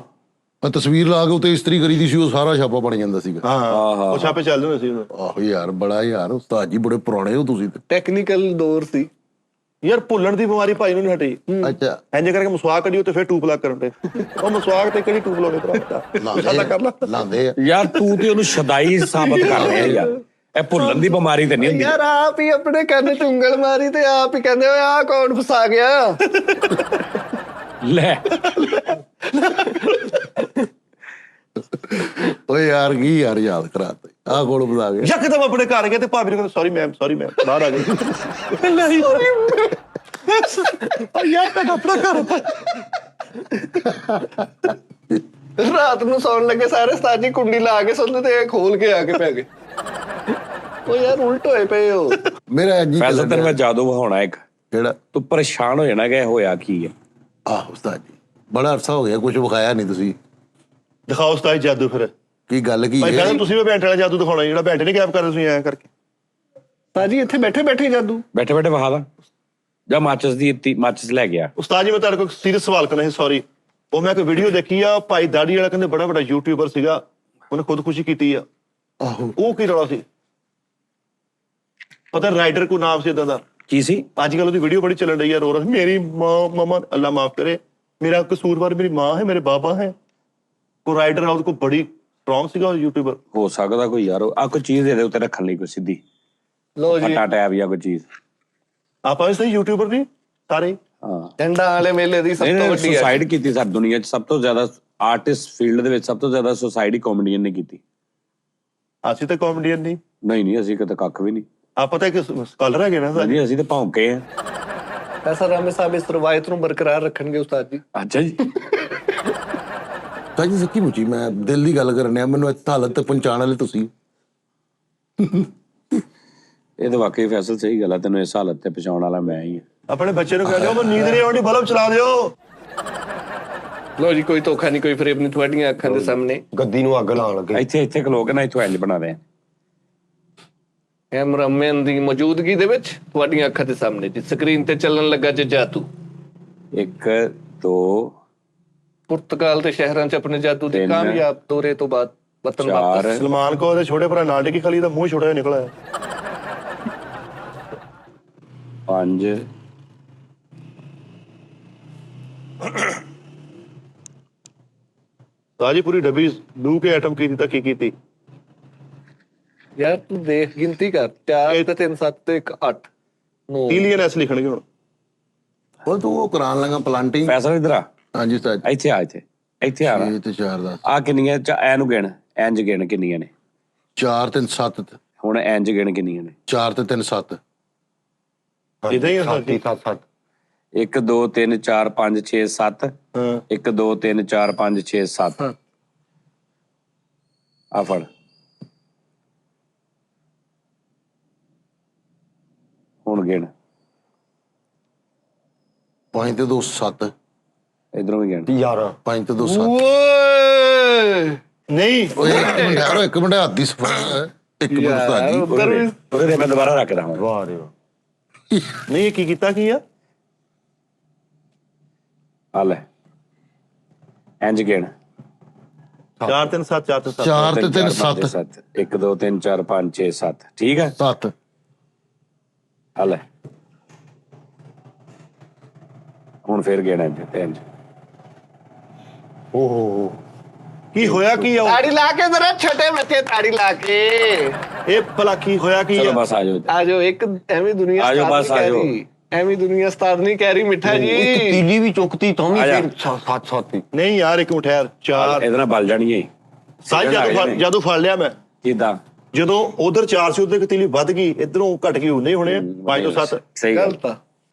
A: ਮੈਂ ਤਸਵੀਰ ਲਾ ਕੇ ਉੱਤੇ ਇਸਤਰੀ ਕਰੀਦੀ ਸੀ, ਉਹ ਸਾਰਾ ਛਾਪਾ ਬਣ ਜਾਂਦਾ ਸੀਗਾ।
D: ਹਾਂ ਉਹ ਛਾਪੇ ਚੱਲਦੇ ਹੁੰਦੇ ਸੀ ਉਦੋਂ।
A: ਆਹੋ ਯਾਰ, ਬੜਾ ਯਾਰ ਉਸਤਾਦ ਜੀ ਬੜੇ ਪੁਰਾਣੇ ਹੋ ਤੁਸੀਂ ਤੇ।
B: ਟੈਕਨੀਕਲ ਦੌਰ ਸੀ
D: ਯਾਰ ਭੁੱਲਣ ਦੀ ਬਿਮਾਰੀ ਭਾਈ ਨੂੰ ਨਹੀਂ ਹਟੀ।
A: ਅੱਛਾ
D: ਇੰਜ ਕਰਕੇ ਮਸਵਾਕ ਕਢੀਓ ਤੇ ਫਿਰ ਟੂਪ ਲੱਗ ਕਰਨ ਤੇ ਉਹ ਮਸਵਾਕ ਤੇ ਕਿਹੜੀ ਟੂਪ ਲਾਉਣੀ ਭਰਾ? ਸਾਦਾ ਕਰ ਲਾ।
A: ਲਾਉਂਦੇ ਆ
C: ਯਾਰ ਤੂੰ ਤੇ ਉਹਨੂੰ ਸ਼ਦਾਈ ਸਾਬਤ ਕਰ ਰਿਹਾ ਯਾਰ। ਇਹ ਭੁੱਲਣ ਦੀ ਬਿਮਾਰੀ ਤੇ ਨਹੀਂ ਹੁੰਦੀ।
B: ਯਾਰ ਆਪ ਹੀ ਆਪਣੇ ਕੰਨ 'ਚ ਉਂਗਲ ਮਾਰੀ ਤੇ ਆਪ ਹੀ ਕਹਿੰਦੇ ਓਏ ਆਹ ਕੌਣ ਫਸਾ ਗਿਆ।
C: ਲੈ
A: ਓਏ ਯਾਰ ਕੀ ਯਾਰ ਯਾਦ ਕਰਾਤੇ ਆਹ ਕੋਲ ਬਤਾ ਗਿਆ।
D: ਯਕਦਮ ਆਪਣੇ ਘਰ ਗਏ ਤੇ ਭਾਬੀ ਨੂੰ ਕਹਿੰਦੇ ਸੌਰੀ ਮੈਮ ਬਾਹਰ ਆ ਗਈ। ਯਾਰ ਮੈਂ ਆਪਣਾ ਘਰ
B: ਰਾਤ ਨੂੰ ਸੌਣ ਲੱਗੇ ਸਾਰੇ ਉਸਤਾਦ ਜੀ ਕੁੰਡੀ ਲਾ ਕੇ ਸੌਂਦੇ ਤੇ ਇਹ ਖੋਲ ਕੇ ਆ ਕੇ ਪੈ ਗਏ। ਓ ਯਾਰ ਉਲਟ ਹੋਏ ਪਏ ਹੋ।
A: ਮੇਰਾ ਜੀ
C: ਫੈਸਲ ਤੈਨੂੰ ਮੈਂ ਜਾਦੂ ਵਿਖਾਉਣਾ ਇੱਕ।
A: ਕਿਹੜਾ?
C: ਤੂੰ ਪਰੇਸ਼ਾਨ ਹੋ ਜਾਣਾ ਕਿ ਹੋਇਆ ਕੀ ਹੈ।
A: ਆਹ ਉਸਤਾਦ ਜੀ ਬੜਾ ਅਰਸਾ ਹੋ ਗਿਆ, ਕੁਝ ਵਿਖਾਇਆ ਨਹੀਂ ਤੁਸੀਂ।
D: ਦਿਖਾਓ ਉਸਤਾਦ ਜਾਦੂ ਫਿਰ।
A: ਕੀ ਗੱਲ ਕੀ
D: ਭਾਈ
A: ਹੈ?
D: ਕਹਿੰਦਾ ਤੁਸੀਂ ਵੀ ਬੈਂਟੇ ਵਾਲਾ ਜਾਦੂ ਦਿਖਾਉਣਾ, ਜਿਹੜਾ ਬੈਂਟੇ ਨਹੀਂ ਗੈਪ ਕਰਦੇ ਤੁਸੀਂ ਐਂ ਕਰਕੇ।
B: ਭਾਜੀ ਇੱਥੇ ਬੈਠੇ ਬੈਠੇ ਜਾਦੂ।
C: ਬੈਠੇ ਬੈਠੇ ਵਿਖਾ ਦਾ। ਜਾਂ ਮਾਚਿਸ ਲੈ ਗਿਆ।
D: ਉਸਤਾਦ ਜੀ ਮੈਂ ਤੁਹਾਡੇ ਕੋਲ ਸੀਰੀਅਸ ਸਵਾਲ ਕਰਨਾ ਸੀ, ਸੌਰੀ। ਉਹ ਮੈਂ ਇੱਕ ਵੀਡੀਓ ਦੇਖੀ ਆ, ਭਾਈ ਦਾੜੀ ਵਾਲਾ ਕਹਿੰਦੇ ਬੜਾ ਵੱਡਾ ਯੂਟਿਊਬਰ ਸੀਗਾ, ਉਹਨੇ ਖੁਦਕੁਸ਼ੀ ਕੀਤੀ ਆ।
A: ਆਹੋ
D: ਉਹ ਕੀ ਰੌਲਾ ਸੀ? ਪਤਾ ਰਾਈਡਰ ਕੋ ਨਾਮ ਸੀ ਇਦਾਂ ਦਾ।
C: ਕੀ ਸੀ?
D: ਅੱਜ ਕੱਲ ਉਹਦੀ ਵੀਡੀਓ ਬੜੀ ਚੱਲਣ ਰਹੀ ਹੈ, ਰੋ ਰਿਹਾ ਮੇਰੀ ਮਾਂ ਮਮਾ ਅੱਲਾ ਮਾਫ ਕਰੇ, ਮੇਰਾ ਕਸੂਰਵਾਰ ਮੇਰੀ ਮਾਂ ਹੈ, ਮੇਰੇ ਬਾਬਾ ਹੈ। ਕੋ ਰਾਈਡਰ ਆ ਉਹਦੇ ਕੋ ਬੜੀ ਸਟਰੋਂਗ ਸੀਗਾ ਉਹ ਯੂਟਿਊਬਰ।
C: ਹੋ ਸਕਦਾ ਕੋਈ ਯਾਰ ਆ ਕੋਈ ਚੀਜ਼ ਦੇ ਉੱਤੇ ਰੱਖਣ ਲਈ ਕੋਈ ਸਿੱਧੀ
B: ਲੋ ਜੀ
C: ਫਟਾ ਟੈਬ ਜਾਂ ਕੋਈ ਚੀਜ਼।
D: ਆਪਾਂ ਵੀ ਸਹੀ ਯੂਟਿਊਬਰ ਨਹੀਂ ਸਾਰੇ।
C: ਹਾਂ
B: ਡੰਡਾ ਵਾਲੇ ਮੇਲੇ ਦੀ ਸਭ ਤੋਂ ਵੱਡੀ
C: ਸੁਸਾਈਡ ਕੀਤੀ ਸਾਰੀ ਦੁਨੀਆ 'ਚ ਸਭ ਤੋਂ ਜ਼ਿਆਦਾ ਆਰਟਿਸਟ ਫੀਲਡ ਦੇ ਵਿੱਚ ਸਭ ਤੋਂ ਜ਼ਿਆਦਾ ਸੁਸਾਈਡ ਹੀ ਕਾਮੇਡੀਅਨ ਨੇ ਕੀਤੀ।
D: ਅਸੀਂ ਤਾਂ ਕਾਮੇਡੀਅਨ ਨਹੀਂ।
C: ਨਹੀਂ ਅਸੀਂ ਕਿਤੇ ਕੱਖ ਵੀ ਨਹੀਂ।
D: ਆਪਾਂ ਤਾਂ ਇੱਕ ਸਕਾਲਰ ਹੈਗੇ ਨਾ।
C: ਨਹੀਂ ਅਸੀਂ ਤਾਂ ਭੌਂਕੇ ਆ।
B: ਐਸਾ ਰਾਮੇ ਸਾਹਿਬ ਇਸ ਰਵਾਇਤ ਨੂੰ ਬਰਕਰਾਰ ਰੱਖਣਗੇ ਉਸਤਾਦ ਜੀ।
C: ਅੱਛਾ ਜੀ।
A: ਤਾਂ ਜੀ ਸੱਚੀ ਮੁੱਚੀ ਮੈਂ ਦਿਲ ਦੀ ਗੱਲ ਕਰਨੀ ਆ, ਮੈਨੂੰ ਇਸ ਹਾਲਤ ਤੇ ਪਹੁੰਚਾਉਣ ਵਾਲੇ ਤੁਸੀਂ।
C: ਇਹ ਤਾਂ ਵਾਕਈ ਫੈਸਲ ਸਹੀ ਗੱਲ ਆ, ਤੈਨੂੰ ਇਸ ਹਾਲਤ ਤੇ ਪਹੁੰਚਾਉਣ ਵਾਲਾ ਮੈਂ ਹੀ ਆ।
D: ਆਪਣੇ ਬੱਚੇ ਨੂੰ ਕਹਿ ਦਿਓ ਮੈਂ ਨੀਂਦ ਨਹੀਂ ਆਉਂਦੀ, ਬਲਬ ਚਲਾ ਦਿਓ।
B: ਲੋ ਜੀ ਕੋਈ ਧੋਖਾ ਨਹੀਂ, ਕੋਈ ਫਰੇਬ ਨਹੀਂ ਤੁਹਾਡੀਆਂ ਅੱਖਾਂ ਦੇ ਸਾਹਮਣੇ।
E: ਗੱਦੀ ਨੂੰ ਅੱਗ ਲਾਉਣ ਲੱਗੇ।
C: ਇੱਥੇ ਖਲੋ ਕੇ ਨਾ ਇੱਥੋਂ ਇੰਜ ਬਣਾ ਦੇ।
B: ਕੈਮਰਾਮੈਨ ਦੀ ਮੌਜੂਦਗੀ ਦੇ ਵਿੱਚ ਤੁਹਾਡੀਆਂ ਅੱਖਾਂ ਦੇ ਸਾਹਮਣੇ ਜੀ ਸਕਰੀਨ ਤੇ ਚੱਲਣ ਲੱਗਾ ਜੀ ਜਾਦੂ।
C: 1 2
B: ਪੁਰਤਗਾਲ ਦੇ ਸ਼ਹਿਰਾਂ 'ਚ ਆਪਣੇ ਜਾਦੂ ਦੇ
C: 3
B: ਕਾਮਯਾਬ ਦੌਰੇ ਤੋਂ ਬਾਅਦ ਵਤਨ
C: 4
B: ਵਾਪਸ।
D: ਸਲਮਾਨ ਕੋ ਉਹਦੇ ਛੋਟੇ ਭਰਾ ਨਾਲ ਡਿੱਗੀ ਖਲੀ ਦਾ ਮੂੰਹ ਛੋਟਾ ਜਿਹਾ ਨਿਕਲਿਆ।
C: 5
D: ਸਾਜੀ ਪੂਰੀ ਡੱਬੀ ਡੂ ਕੇ ਐਟਮ ਕੀਤੀ ਤਾਂ ਕੀ ਕੀਤੀ?
B: ਯਾਰ ਤੂੰ ਦੇਖ ਗਿਣਤੀ ਕਰ 4 ਤੇ 3 7 ਤੇ 1 8 9
D: ਟ੍ਰਿਲੀਅਨ ਐਸ ਲਿਖਣਗੇ ਹੁਣ।
A: ਉਹ ਤੂੰ ਉਹ ਕਰਾਉਣ ਲੱਗਾ ਪਲਾਂਟਿੰਗ।
C: ਫੈਸਲ ਇਧਰ ਆ।
A: ਹਾਂਜੀ ਉਸਤਾਦ
C: ਇੱਥੇ ਆ ਇੱਥੇ ਆ
A: ਜੀ। ਤੇ 4 ਦਾ
C: ਆ ਕਿੰਨੀਆਂ ਐਨੂੰ ਗਿਣ ਇੰਜ ਗਿਣ ਕਿੰਨੀਆਂ ਨੇ।
A: 4 3 7
C: ਹੁਣ ਇੰਜ ਗਿਣ ਕਿੰਨੀਆਂ ਨੇ।
A: 4 ਤੇ 3 7
D: ਇਦਾਂ ਹੀ ਆ ਸਰ ਜੀ।
E: 7
C: 1 2 3 4 5 6 7
D: ਹਾਂ
C: 1 2 3 4 5 6 7 ਆ ਫੜ। ਹੁਣ ਗਿਣ
A: 5 ਤੇ 2 7
C: ਇਧਰੋਂ ਵੀ ਗਿਣ।
E: 11
A: 5 ਤੇ 2 7।
B: ਓਏ
D: ਨਹੀਂ
A: ਓਏ ਇੱਕ ਮਿੰਟ ਹੱਥ ਦੀ ਸਫਾਈ। ਇੱਕ ਮਿੰਟ ਉਸਤਾਦ ਜੀ।
B: ਉੱਧਰ ਵੀ
C: ਉਹਦੇ ਮੈਂ ਦੁਬਾਰਾ ਰੱਖਦਾ ਹਾਂ।
E: ਵਾਹ ਰੇ ਵਾਹ।
D: ਨਹੀਂ ਇਹ ਕੀ ਕੀਤਾ ਕੀ ਆ?
C: ਆ ਲੈ ਇੰਜ ਗਿਣ।
D: 4 3 7 4 3 7
A: 4 ਤੇ 3 7
C: 1 2 3 4 5 6 7 ਠੀਕ ਹੈ।
A: 7
C: ਆ ਲੈ ਹੁਣ ਫੇਰ ਗਿਣ ਇੰਜ।
E: ਓਹੋ
D: ਕੀ ਹੋਇਆ ਕੀ ਆ?
B: ਤਾੜੀ ਲਾ ਕੇ ਜ਼ਰਾ ਛੋਟੇ ਬੱਚੇ ਤਾੜੀ ਲਾ ਕੇ।
D: ਇਹ ਭਲਾ ਕੀ ਹੋਇਆ ਕੀ
C: ਚਲੋ
D: ਆ?
C: ਬਸ ਆ ਜਾਓ।
B: ਆ ਜਾਓ ਇੱਕ ਐਵੇਂ ਦੁਨੀਆ
C: ਆ ਜਾਓ
B: start
C: ਬਸ
B: ਨਹੀਂ
C: ਆ
B: ਕਹਿ
C: ਜਾਓ।
B: ਰਹੀ। ਐਵੇਂ ਦੁਨੀਆ ਉਸਤਾਦ ਨਹੀਂ ਕਹਿ ਰਹੀ ਮਿੱਠਾ
E: ਇੱਕ
B: ਜੀ।
E: ਤੀਲੀ ਵੀ ਚੁੱਕਤੀ ਤਾਂ ਵੀ
C: ਆ ਜਾ।
E: ਫਿਰ ਸੱਤ ਸੱਤ ਹੀ।
D: ਨਹੀਂ ਯਾਰ ਇੱਕ ਮਿੰਟ ਠਹਿਰ ਚਾਰ
C: ਇਹਦੇ ਨਾਲ ਬਲ ਜਾਣੀ ਹੈ
D: ਸਾਈ ਜਦੋਂ ਫੜ ਲਿਆ ਮੈਂ
C: ਕਿਦਾਂ
D: ਜਦੋਂ ਉਧਰ 4 ਸੀ ਉਧਰ ਇੱਕ ਤੀਲੀ ਵੱਧ ਗਈ ਇਧਰੋਂ ਘਟ ਗਈ ਉਹਨੇ ਹੋਣੇ 5 ਤੋਂ 7
C: ਸਹੀ ਗੱਲ
B: ਗਲਤ ਆ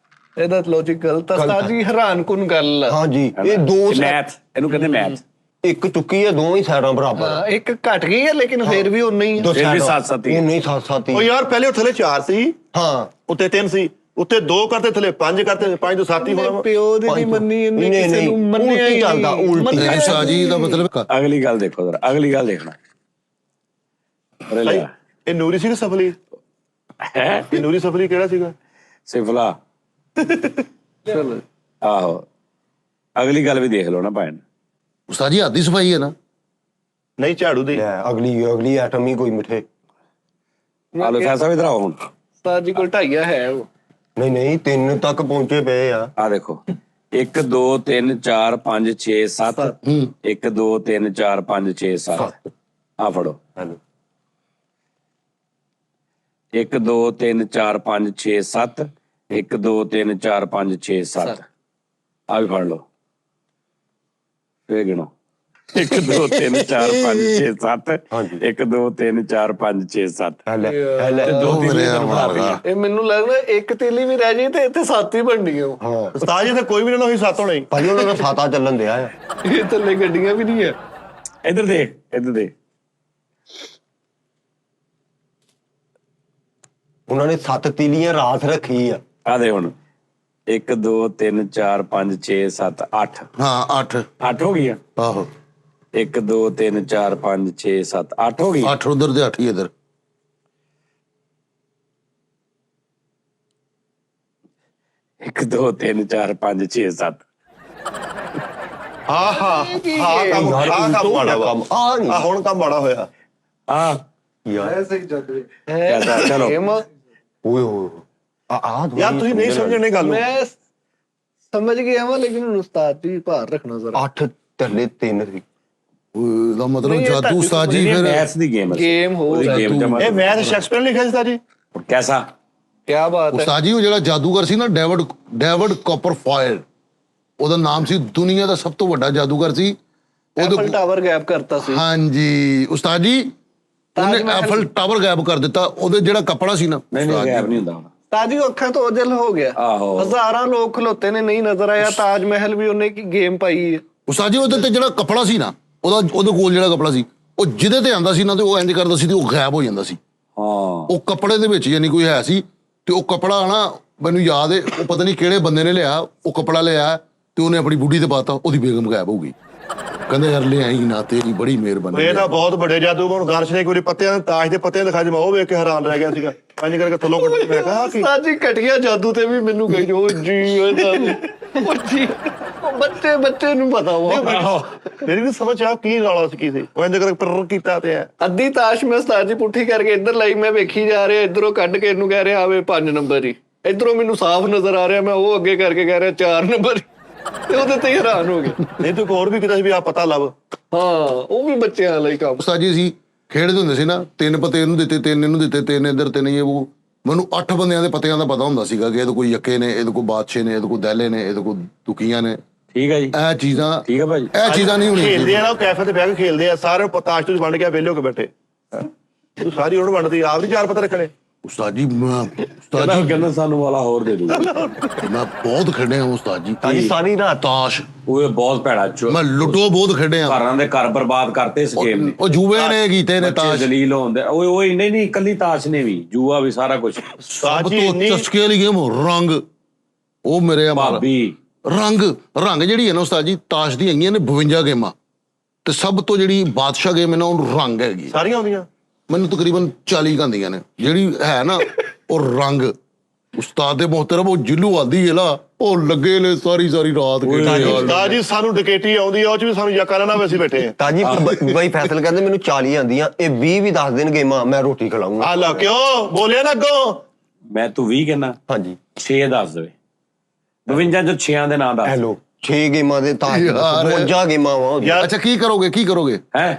B: ਇਹਦਾ ਲੌਜੀਕ ਗਲਤ ਆ ਉਸਤਾਦ ਜੀ। ਹੈਰਾਨ ਕੁਨ ਗੱਲ ਆ।
E: ਹਾਂਜੀ ਇਹ ਦੋ
C: ਮੈਥ ਇਹਨੂੰ ਕਹਿੰਦੇ ਮੈਥ
E: ਇੱਕ ਚੁੱਕੀ ਹੈ ਦੋਵੇਂ ਸਾਈਡਾਂ ਬਰਾਬਰ
B: ਹਾਂ, ਇੱਕ ਘਟ ਗਈ ਹੈ ਲੇਕਿਨ ਫਿਰ ਵੀ ਉਨਾ ਹੀ ਆ।
E: ਦੋ
C: ਫਿਰ ਵੀ
E: ਸਾਈਡਾਂ।
C: ਸੱਤ ਸੱਤ ਹੀ।
E: ਉਹ ਨਹੀਂ ਸੱਤ ਸੱਤ ਹੀ।
D: ਉਹ ਯਾਰ ਪਹਿਲੇ ਉਹ ਥੱਲੇ 4 ਸੀ
E: ਹਾਂ
D: ਉੱਤੇ 3 ਸੀ ਉੱਤੇ 2 ਕਰਤੇ ਥੱਲੇ 5 ਕਰਤੇ 5 ਤੋਂ 7 ਹੀ ਹੋਣਾ
B: ਪਿਓ ਦੀ ਨਹੀਂ ਮੰਨੀ ਇਹਨੇ
E: ਨਹੀਂ,
B: ਕਿਸੇ
E: ਨਹੀਂ,
B: ਨੂੰ ਮੰਨਿਆ
E: ਉਲਟੀ
B: ਹੀ
E: ਚੱਲਦਾ,
B: ਨਹੀਂ।
E: ਉਲਟੀ।
B: ਮੰਨਿਆ ਹੀ
A: ਉਸਤਾਦ ਜੀ ਦਾ ਮਤਲਬ
C: ਅਗਲੀ ਗੱਲ ਦੇਖੋ ਜਰਾ ਅਗਲੀ ਗੱਲ ਦੇਖਣਾ ਅਰੇ ਲੈ
D: ਇਹ ਨੂਰੀ ਸੀ ਕਿ ਸਫਲੀ
C: ਹੈ
D: ਇਹ ਨੂਰੀ ਸਫਲੀ ਕਿਹੜਾ ਸੀਗਾ
C: ਸਿਫਲਾ
B: ਚਲੋ
C: ਆਹੋ ਅਗਲੀ ਗੱਲ ਵੀ ਦੇਖ ਲਓ ਨਾ ਭੈਣ
A: ਉਸਤਾਦ ਜੀ ਹੱਥ ਦੀ ਸਫਾਈ ਹੈ ਨਾ।
D: ਨਹੀਂ ਝਾੜੂ ਦੀ
E: ਲੈ ਅਗਲੀ ਆਈਟਮ ਹੀ ਕੋਈ ਮਿੱਠੇ।
C: ਆਲੋ ਫੈਸਾ ਵੀ ਧਰਾਓ ਹੁਣ
B: ਉਸਤਾਦ ਜੀ ਕੋਲ ਢਾਈਆ ਹੈ ਉਹ।
E: ਨਹੀਂ 3 ਤੱਕ ਪਹੁੰਚੇ ਪਏ ਆ।
C: ਆ ਦੇਖੋ 1 2 3 4 5 6 7 1 2 3 4 5 6 7 ਆ ਫੜੋ
E: ਹੈਲੋ
C: 1 2 3 4 5 6 7 1 2 3 4 5 6 7 ਆ ਵੀ ਫੜ ਲਓ ਫੇਰ ਗਿਣੋ 1 2 3 4 5 6 7
E: ਹਾਂਜੀ।
C: 1 2 3 4 5 6 7
E: ਲੈ ਲੈ
C: ਦੋ
A: ਉਹ
C: ਤਿੰਨ
A: ਮੇਰੇ
C: ਦਿਨ ਬਣਾ
A: ਮਾਰਗਾ
B: ਇਹ ਮੈਨੂੰ ਲੱਗਦਾ ਇੱਕ ਤੀਲੀ ਵੀ ਰਹਿ ਜਾਈ ਤੇ ਇੱਥੇ 7 ਹੀ ਬਣਨੀ ਉਹ।
E: ਹਾਂ
D: ਉਸਤਾਦ ਜੀ ਤੇ ਕੋਈ ਵੀ ਨਾ ਹੋਈ 7 ਹੋਣੇ
E: ਭਾਜੀ ਉਹਨਾਂ ਦਾ ਸਾਤਾ ਚੱਲਣ ਦਿਆ ਆ।
B: ਇਹ ਥੱਲੇ ਗੱਡੀਆਂ ਵੀ ਨਹੀਂ ਹੈ।
C: ਇੱਧਰ ਦੇਖ ਇੱਧਰ ਦੇਖ
E: ਉਹਨਾਂ ਨੇ 7 ਤੀਲੀਆਂ ਰਾਤ ਰੱਖੀ ਆ।
C: ਆ ਦੇ ਹੁਣ 1 2 3 4 5 6 7 8
A: ਹਾਂ 8
C: 8 ਹੋ ਗਈਆਂ
A: ਆਹੋ
C: 1 2 3 4 5 6 7 8 ਹੋ ਗਈ
A: 8 ਉਧਰ ਤੇ 8 ਹੀ ਇਧਰ।
C: 1 2 3 4 5 6 7
D: ਹਾਂ ਕੰਮ ਮਾੜਾ ਵਾ
E: ਆ ਨਹੀਂ
D: ਆ ਹੁਣ ਕੰਮ ਮਾੜਾ ਹੋਇਆ
C: ਆ
E: ਯਾਰ
B: ਸਹੀ ਜੱਜ
C: ਚਲੋ
E: ਓਏ ਹੋਏ ਆ
D: ਯਾਰ ਤੁਸੀਂ ਨਹੀਂ ਸਮਝਣੇ ਗੱਲ ਨੂੰ।
B: ਮੈਂ ਸਮਝ ਗਿਆ ਵਾਂ ਲੇਕਿਨ ਹੁਣ ਉਸਤਾਦ ਜੀ ਭਾਰ ਰੱਖਣਾ ਜ਼ਰਾ।
E: 8 ਥੱਲੇ 3 ਸੀ।
A: ਦਾ ਮਤਲਬ
B: ਨਹੀਂ, ਇਹ
A: ਜਾਦੂ
B: ਤੁਹਾਡੀ
A: ਉਸਤਾਦ ਜੀ ਫਿਰ
C: ਮੈਥਸ ਦੀ ਗੇਮ
B: Game ਹੋ ਰਹੀ
D: ਇਹ ਮੈਥ ਸ਼ੈਕਸਪੀਅਰ ਲਿਖਿਆ ਸੀ ਜੀ
C: ਕੈਸਾ
B: ਕੀ ਬਾਤ ਹੈ।
A: ਉਸਤਾਦ ਜੀ ਉਹ ਜਿਹੜਾ ਜਾਦੂਗਰ ਸੀ ਨਾ ਡੇਵਿਡ ਕਾਪਰਫਾਇਲ ਉਹਦਾ ਨਾਮ ਸੀ। ਦੁਨੀਆ ਦਾ ਸਭ ਤੋਂ ਵੱਡਾ ਜਾਦੂਗਰ ਸੀ।
B: ਐਫਲ ਟਾਵਰ ਗੈਪ ਕਰਤਾ ਸੀ।
A: ਹਾਂਜੀ ਉਸਤਾਦ ਜੀ ਉਹਨੇ ਐਫਲ ਟਾਵਰ ਗਾਇਬ ਕਰ ਦਿੱਤਾ। ਉਹਦੇ ਜਿਹੜਾ ਕੱਪੜਾ ਸੀ ਨਾ
C: ਨਹੀਂ
A: ਉਸਤਾਦ ਜੀ,
C: ਗੈਪ ਨਹੀਂ ਹੁੰਦਾ ਹੁਣ
B: ਤਾਜੀ ਅੱਖਾਂ ਤੋਂ ਓਝਲ ਹੋ ਗਿਆ।
C: ਆਹੋ।
B: ਹਜ਼ਾਰਾਂ ਲੋਕ ਖਲੋਤੇ ਨੇ ਨਹੀਂ ਨਜ਼ਰ ਆਇਆ। ਤਾਜ ਮਹਿਲ ਵੀ ਉਹਨੇ ਕੀ ਗੇਮ ਪਾਈ ਹੈ।
A: ਉਸਤਾਦ ਜੀ ਉਹਦੇ ਤੇ ਜਿਹੜਾ ਕੱਪੜਾ ਸੀ ਨਾ ਉਹਦੇ ਕੋਲ ਜਿਹੜਾ ਕੱਪੜਾ ਸੀ ਉਹ ਜਿਹਦੇ ਤੇ ਆਂਦਾ ਸੀ ਨਾ ਤੇ ਉਹ ਇੰਜ ਕਰਦਾ ਸੀ ਤੇ ਉਹ ਗਾਇਬ ਹੋ ਜਾਂਦਾ ਸੀ।
C: ਹਾਂ
A: ਉਹ ਕੱਪੜੇ ਦੇ ਵਿੱਚ ਯਾਨੀ ਕੋਈ ਹੈ ਸੀ ਤੇ ਉਹ ਕੱਪੜਾ ਨਾ ਮੈਨੂੰ ਯਾਦ ਹੈ ਉਹ ਪਤਾ ਨਹੀਂ ਕਿਹੜੇ ਬੰਦੇ ਨੇ ਲਿਆ ਉਹ ਕੱਪੜਾ ਲਿਆ ਤੇ ਉਹਨੇ ਆਪਣੀ ਬੁੱਢੀ ਤੇ ਪਾਤਾ ਉਹਦੀ ਬੇਗਮ ਗਾਇਬ ਹੋ ਗਈ। ਕਹਿੰਦੇ ਯਾਰ ਲਿਆਈ ਨਾ ਤੇਰੀ ਬੜੀ ਮਿਹਰਬਾਨੀ।
D: ਇਹ ਤਾਂ ਬਹੁਤ ਵੱਡੇ ਜਾਦੂ ਹੁਣ ਗਰਸ਼ ਨੇ ਕੋਈ ਪੱਤਿਆਂ ਦੇ ਤਾਜ ਦੇ ਪੱਤਿਆਂ ਦਿਖਾ ਦੇ ਮੈਂ ਉਹ ਵੇਖ ਕੇ ਹੈਰਾਨ ਰਹਿ ਗਿਆ ਸੀਗਾ। ਪੰਜ ਕਰਕੇ ਥੱਲੋਂ ਕੱਟ ਮੈਂ ਕਿਹਾ ਕੀ
B: ਸਾਜੀ ਘਟਿਆ ਜਾਦੂ ਤੇ ਵੀ ਮੈਨੂੰ ਗਈ ਉਹ ਜੀ ਉਹ ਜੀ ਬੱਚੇ ਨੂੰ ਪਤਾ ਵਾ।
D: ਮੇਰੀ ਨਹੀਂ ਸਮਝ ਆ ਕੀ ਰੌਲਾ ਸੀ ਕੀ ਸੀ ਉਹ ਇੰਜ ਕਰਕੇ ਪਰ ਕੀਤਾ ਤੇ ਹੈ
B: ਅੱਧੀ ਤਾਸ਼ ਮੈਂ ਉਸਤਾਦ ਜੀ ਪੁੱਠੀ ਕਰਕੇ ਇੱਧਰ ਲਾਈ ਮੈਂ ਵੇਖੀ ਜਾ ਰਿਹਾ ਇਧਰੋਂ ਕੱਢ ਕੇ ਇਹਨੂੰ ਕਹਿ ਰਿਹਾ ਆਵੇ 5 ਨੰਬਰ ਹੀ ਇਧਰੋਂ ਮੈਨੂੰ ਸਾਫ਼ ਨਜ਼ਰ ਆ ਰਿਹਾ ਮੈਂ ਉਹ ਅੱਗੇ ਕਰਕੇ ਕਹਿ ਰਿਹਾ 4 ਨੰਬਰ ਹੀ। ਤੇ ਉਹਦੇ ਤੇ ਹੈਰਾਨ ਹੋ ਗਿਆ।
D: ਨਹੀਂ ਤੂੰ ਹੋਰ ਵੀ ਕੀਤਾ ਸੀ ਵੀ ਆ ਪਤਾ ਲੱਭ
B: ਹਾਂ ਉਹ ਵੀ ਬੱਚਿਆਂ ਲਈ ਕੰਮ।
A: ਉਸਤਾਦ ਜੀ ਅਸੀਂ ਖੇਡਦੇ ਹੁੰਦੇ ਸੀ ਨਾ 3 ਪਤੇ ਇਹਨੂੰ ਦਿੱਤੇ 3 ਇਹਨੂੰ ਦਿੱਤੇ 3 ਇੱਧਰ 3 ਇਹ ਉਹ ਮੈਨੂੰ 8 ਬੰਦਿਆਂ ਦੇ ਪਤਿਆਂ ਦਾ ਪਤਾ ਹੁੰਦਾ ਸੀਗਾ ਕਿ ਇਹਦੇ ਕੋਈ ਯੱਕੇ ਨੇ ਇਹਦੇ ਕੋਈ ਬਾਦਸ਼ਾਹ ਨੇ ਇਹਦੇ ਕੋਈ ਦਹਿਲੇ ਨੇ ਇਹਦੇ ਕੋਈ ਦੁਕੀਆਂ ਨੇ।
C: ਠੀਕ ਹੈ ਜੀ
A: ਇਹ ਚੀਜ਼ਾਂ
C: ਠੀਕ ਹੈ ਭਾਜੀ
A: ਇਹ ਚੀਜ਼ਾਂ ਨਹੀਂ ਹੋਣੀਆਂ
D: ਖੇਲਦੇ ਆ ਨਾ ਉਹ ਕੈਫੇ ਤੇ ਬਹਿ ਕੇ ਖੇਲਦੇ ਆ ਸਾਰੇ ਪਤਾਸ਼ ਤੋਂ ਬਣ ਗਿਆ ਵਿਹਲੇ ਹੋ ਕੇ ਬੈਠੇ ਤੂੰ ਸਾਰੀ ਉਹਨੂੰ ਬਣਦੀ ਆਪ ਨਹੀਂ 4 ਪਤਾ ਰੱਖਣੇ।
A: ਉਸਤਾਦ ਜੀ ਉਸਤਾਦ ਜੀ
C: ਕਹਿੰਦਾ ਸਾਨੂੰ ਵਾਲਾ ਹੋਰ ਦੇ ਦੂਗਾ
A: ਮੈਂ ਬਹੁਤ ਖੇਡਿਆ ਉਸਤਾਦ ਜੀ।
E: ਭਾਜੀ ਸਾਰੀ ਰਾਤ
A: ਤਾਸ਼
C: ਉਹ ਬਹੁਤ ਭੈੜਾ
A: ਮੈਂ ਲੁੱਡੋ ਬਹੁਤ ਖੇਡਿਆ।
C: ਘਰਾਂ ਦੇ ਘਰ ਬਰਬਾਦ ਕਰਤੇ ਇਸ ਗੇਮ ਨੇ
A: ਉਹ ਜੂਵੇ ਨੇ ਕੀਤੇ ਨੇ
C: ਬੱਚੇ
A: ਤਾਸ਼।
C: ਜਲੀਲ ਹੁੰਦੇ ਓਏ ਓਏ ਨਹੀਂ ਇਕੱਲੀ ਤਾਸ਼ ਨੇ ਵੀ ਜੂਆ ਵੀ ਸਾਰਾ ਕੁਝ
A: ਸਭ ਤੋਂ ਚਸਕੇ ਵਾਲੀ ਗੇਮ ਰੰਗ ਉਹ ਮੇਰੇ
C: ਭਾਬੀ
A: ਰੰਗ ਜਿਹੜੀ ਹੈ ਨਾ ਉਸਤਾਦ ਜੀ ਤਾਸ਼ ਦੀ ਹੈਗੀਆਂ ਨੇ 52 ਗੇਮਾਂ ਤੇ ਸਭ ਤੋਂ ਜਿਹੜੀ ਬਾਦਸ਼ਾਹ ਗੇਮ ਹੈ ਨਾ ਉਹ ਰੰਗ ਹੈਗੀ।
D: ਸਾਰੀਆਂ ਆਉਂਦੀਆਂ
A: ਮੈਨੂੰ ਤਕਰੀਬਨ 40 ਆਉਂਦੀਆਂ ਨੇ। ਜਿਹੜੀ ਹੈ ਨਾ ਉਹ ਰੰਗ ਉਸਤਾਦ ਦੇ ਮੁਹਤਰਮ ਉਹ ਜਿੱਲੂ ਆਦੀ ਹੈ ਨਾ ਉਹ ਲੱਗੇ ਨੇ ਸਾਰੀ ਰਾਤ
D: ਉਸਤਾਦ ਜੀ ਸਾਨੂੰ ਡਕੈਤੀ ਆਉਂਦੀ ਆ ਉਹ ਚ ਵੀ ਸਾਨੂੰ ਯਕਾ ਨਾ ਅਸੀਂ ਬੈਠੇ ਆ
E: ਤਾਜੀ ਬਾਈ ਫੈਸਲ ਕਹਿੰਦੇ ਮੈਨੂੰ 40 ਆਂਦੀਆਂ ਇਹ 20 ਵੀ ਦੱਸ ਦੇਣ ਗੇਮਾਂ ਮੈਂ ਰੋਟੀ ਖਿਲਾਉਂਗਾ।
D: ਆ ਲਾ ਕਿਉਂ ਬੋਲਿਆ ਨਾ ਅੱਗੋਂ
C: ਮੈਂ ਤੂੰ 20 ਕਹਿਣਾ
E: ਹਾਂਜੀ
C: 6 ਦੱਸ ਦੇਵੇ 52 ਚੋਂ 6 ਦੇ ਨਾਂ ਦੱਸ
E: ਹੈਲੋ 6 ਗੇਮਾਂ ਦੇ ਤਾਂ
A: ਯਾਰ।
E: 52 ਗੇਮਾਂ ਵਾ
D: ਯਾਰ
A: ਅੱਛਾ ਕੀ ਕਰੋਗੇ
C: ਹੈ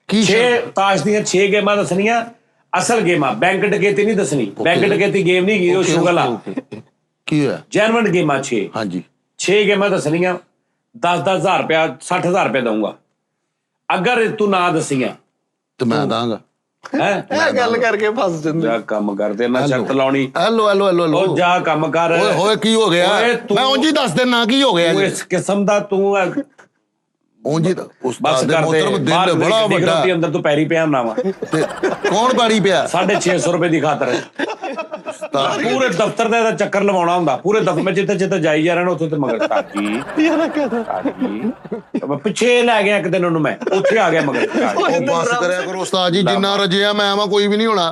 A: ਕੀ
C: 6 ਤਾਸ਼ ਦੀਆਂ 6 ਗੇਮਾਂ ਦੱਸਣੀਆਂ ਅਸਲ ਗੇਮਾਂ ਬੈਂਕ ਡਕੈਤੀ ਨਹੀਂ ਦੱਸਣੀ ਬੈਂਕ ਡਕੈਤੀ ਗੇਮ ਨਹੀਂ ਗਈ ਉਹ ਸ਼ੁਗਲ ਆ
A: ਕੀ ਹੋਇਆ?
C: ਜੈਨੂਇਨ ਗੇਮਾਂ 6
A: ਹਾਂਜੀ
C: 6 ਗੇਮਾਂ ਦੱਸਣੀਆਂ 10,000 ਰੁਪਇਆ 60,000 ਰੁਪਏ ਦਊਂਗਾ ਅਗਰ ਤੂੰ ਨਾ ਦਸੀਆਂ
A: ਤੇ ਮੈਂ ਦਾਂਗਾ।
C: ਹੈ
B: ਇਹ ਗੱਲ ਕਰਕੇ ਫਸ ਜਾਂਦੇ।
C: ਜਾ ਕੰਮ ਕਰਦੇ ਨਾ ਸ਼ਰਤ ਲਾਉਣੀ
A: ਹੈਲੋ ਹੈਲੋ ਹੈਲੋ ਹੈਲੋ
C: ਉਹ ਜਾ ਕੰਮ ਕਰ
A: ਓਏ ਹੋਏ ਕੀ ਹੋ ਗਿਆ?
C: ਓਏ ਤੂੰ-
A: ਮੈਂ ਉਂਝ ਹੀ ਦੱਸ ਦੇਣਾ ਕੀ ਹੋ ਗਿਆ
C: ਤੂੰ
A: ਜੀ।
C: ਇਸ ਕਿਸਮ ਦਾ ਤੂੰ
A: ਉਂਝ ਹੀ
C: ਬਸ
A: ਉਸਤਾਦ ਦੇ
C: ਕਰਦੇ
A: ਮੋਹਤਰਮ
C: ਬਾਹਰ
A: ਦਿਲ ਬੜਾ ਵੱਡਾ
C: ਰੋਟੀ ਅੰਦਰ ਤੂੰ ਪੈਰੀ ਪਿਆ ਨਾ ਵਾ
A: ਤੇ ਕੌਣ ਬਾੜੀ ਪਿਆ?
C: 650 ਰੁਪਏ ਦੀ ਖਾਤਰ ਪੂਰੇ ਦਫ਼ਤਰ ਦਾ ਇਹਦਾ ਚੱਕਰ ਲਵਾਉਣਾ ਹੁੰਦਾ ਪੂਰੇ ਦਫ਼ਤਰ ਮੈਂ ਜਿੱਥੇ ਜਿੱਥੇ ਜਾਈ ਜਾ ਰਿਹਾ ਨਾ ਉੱਥੇ ਤੇ ਮਗਰ ਕਾਜੀ ਪਿੱਛੇ ਲੈ ਗਿਆ ਇੱਕ ਦਿਨ ਉਹਨੂੰ ਮੈਂ ਉੱਥੇ ਆ ਗਿਆ ਮਗਰ
A: ਉਹ ਬਸ ਕਰਿਆ ਕਰੋ ਉਸਤਾਦ ਜੀ, ਜਿੰਨਾ ਰਜਿਆ ਮੈਂ ਆਵਾਂ ਕੋਈ ਵੀ ਨਹੀਂ ਹੋਣਾ।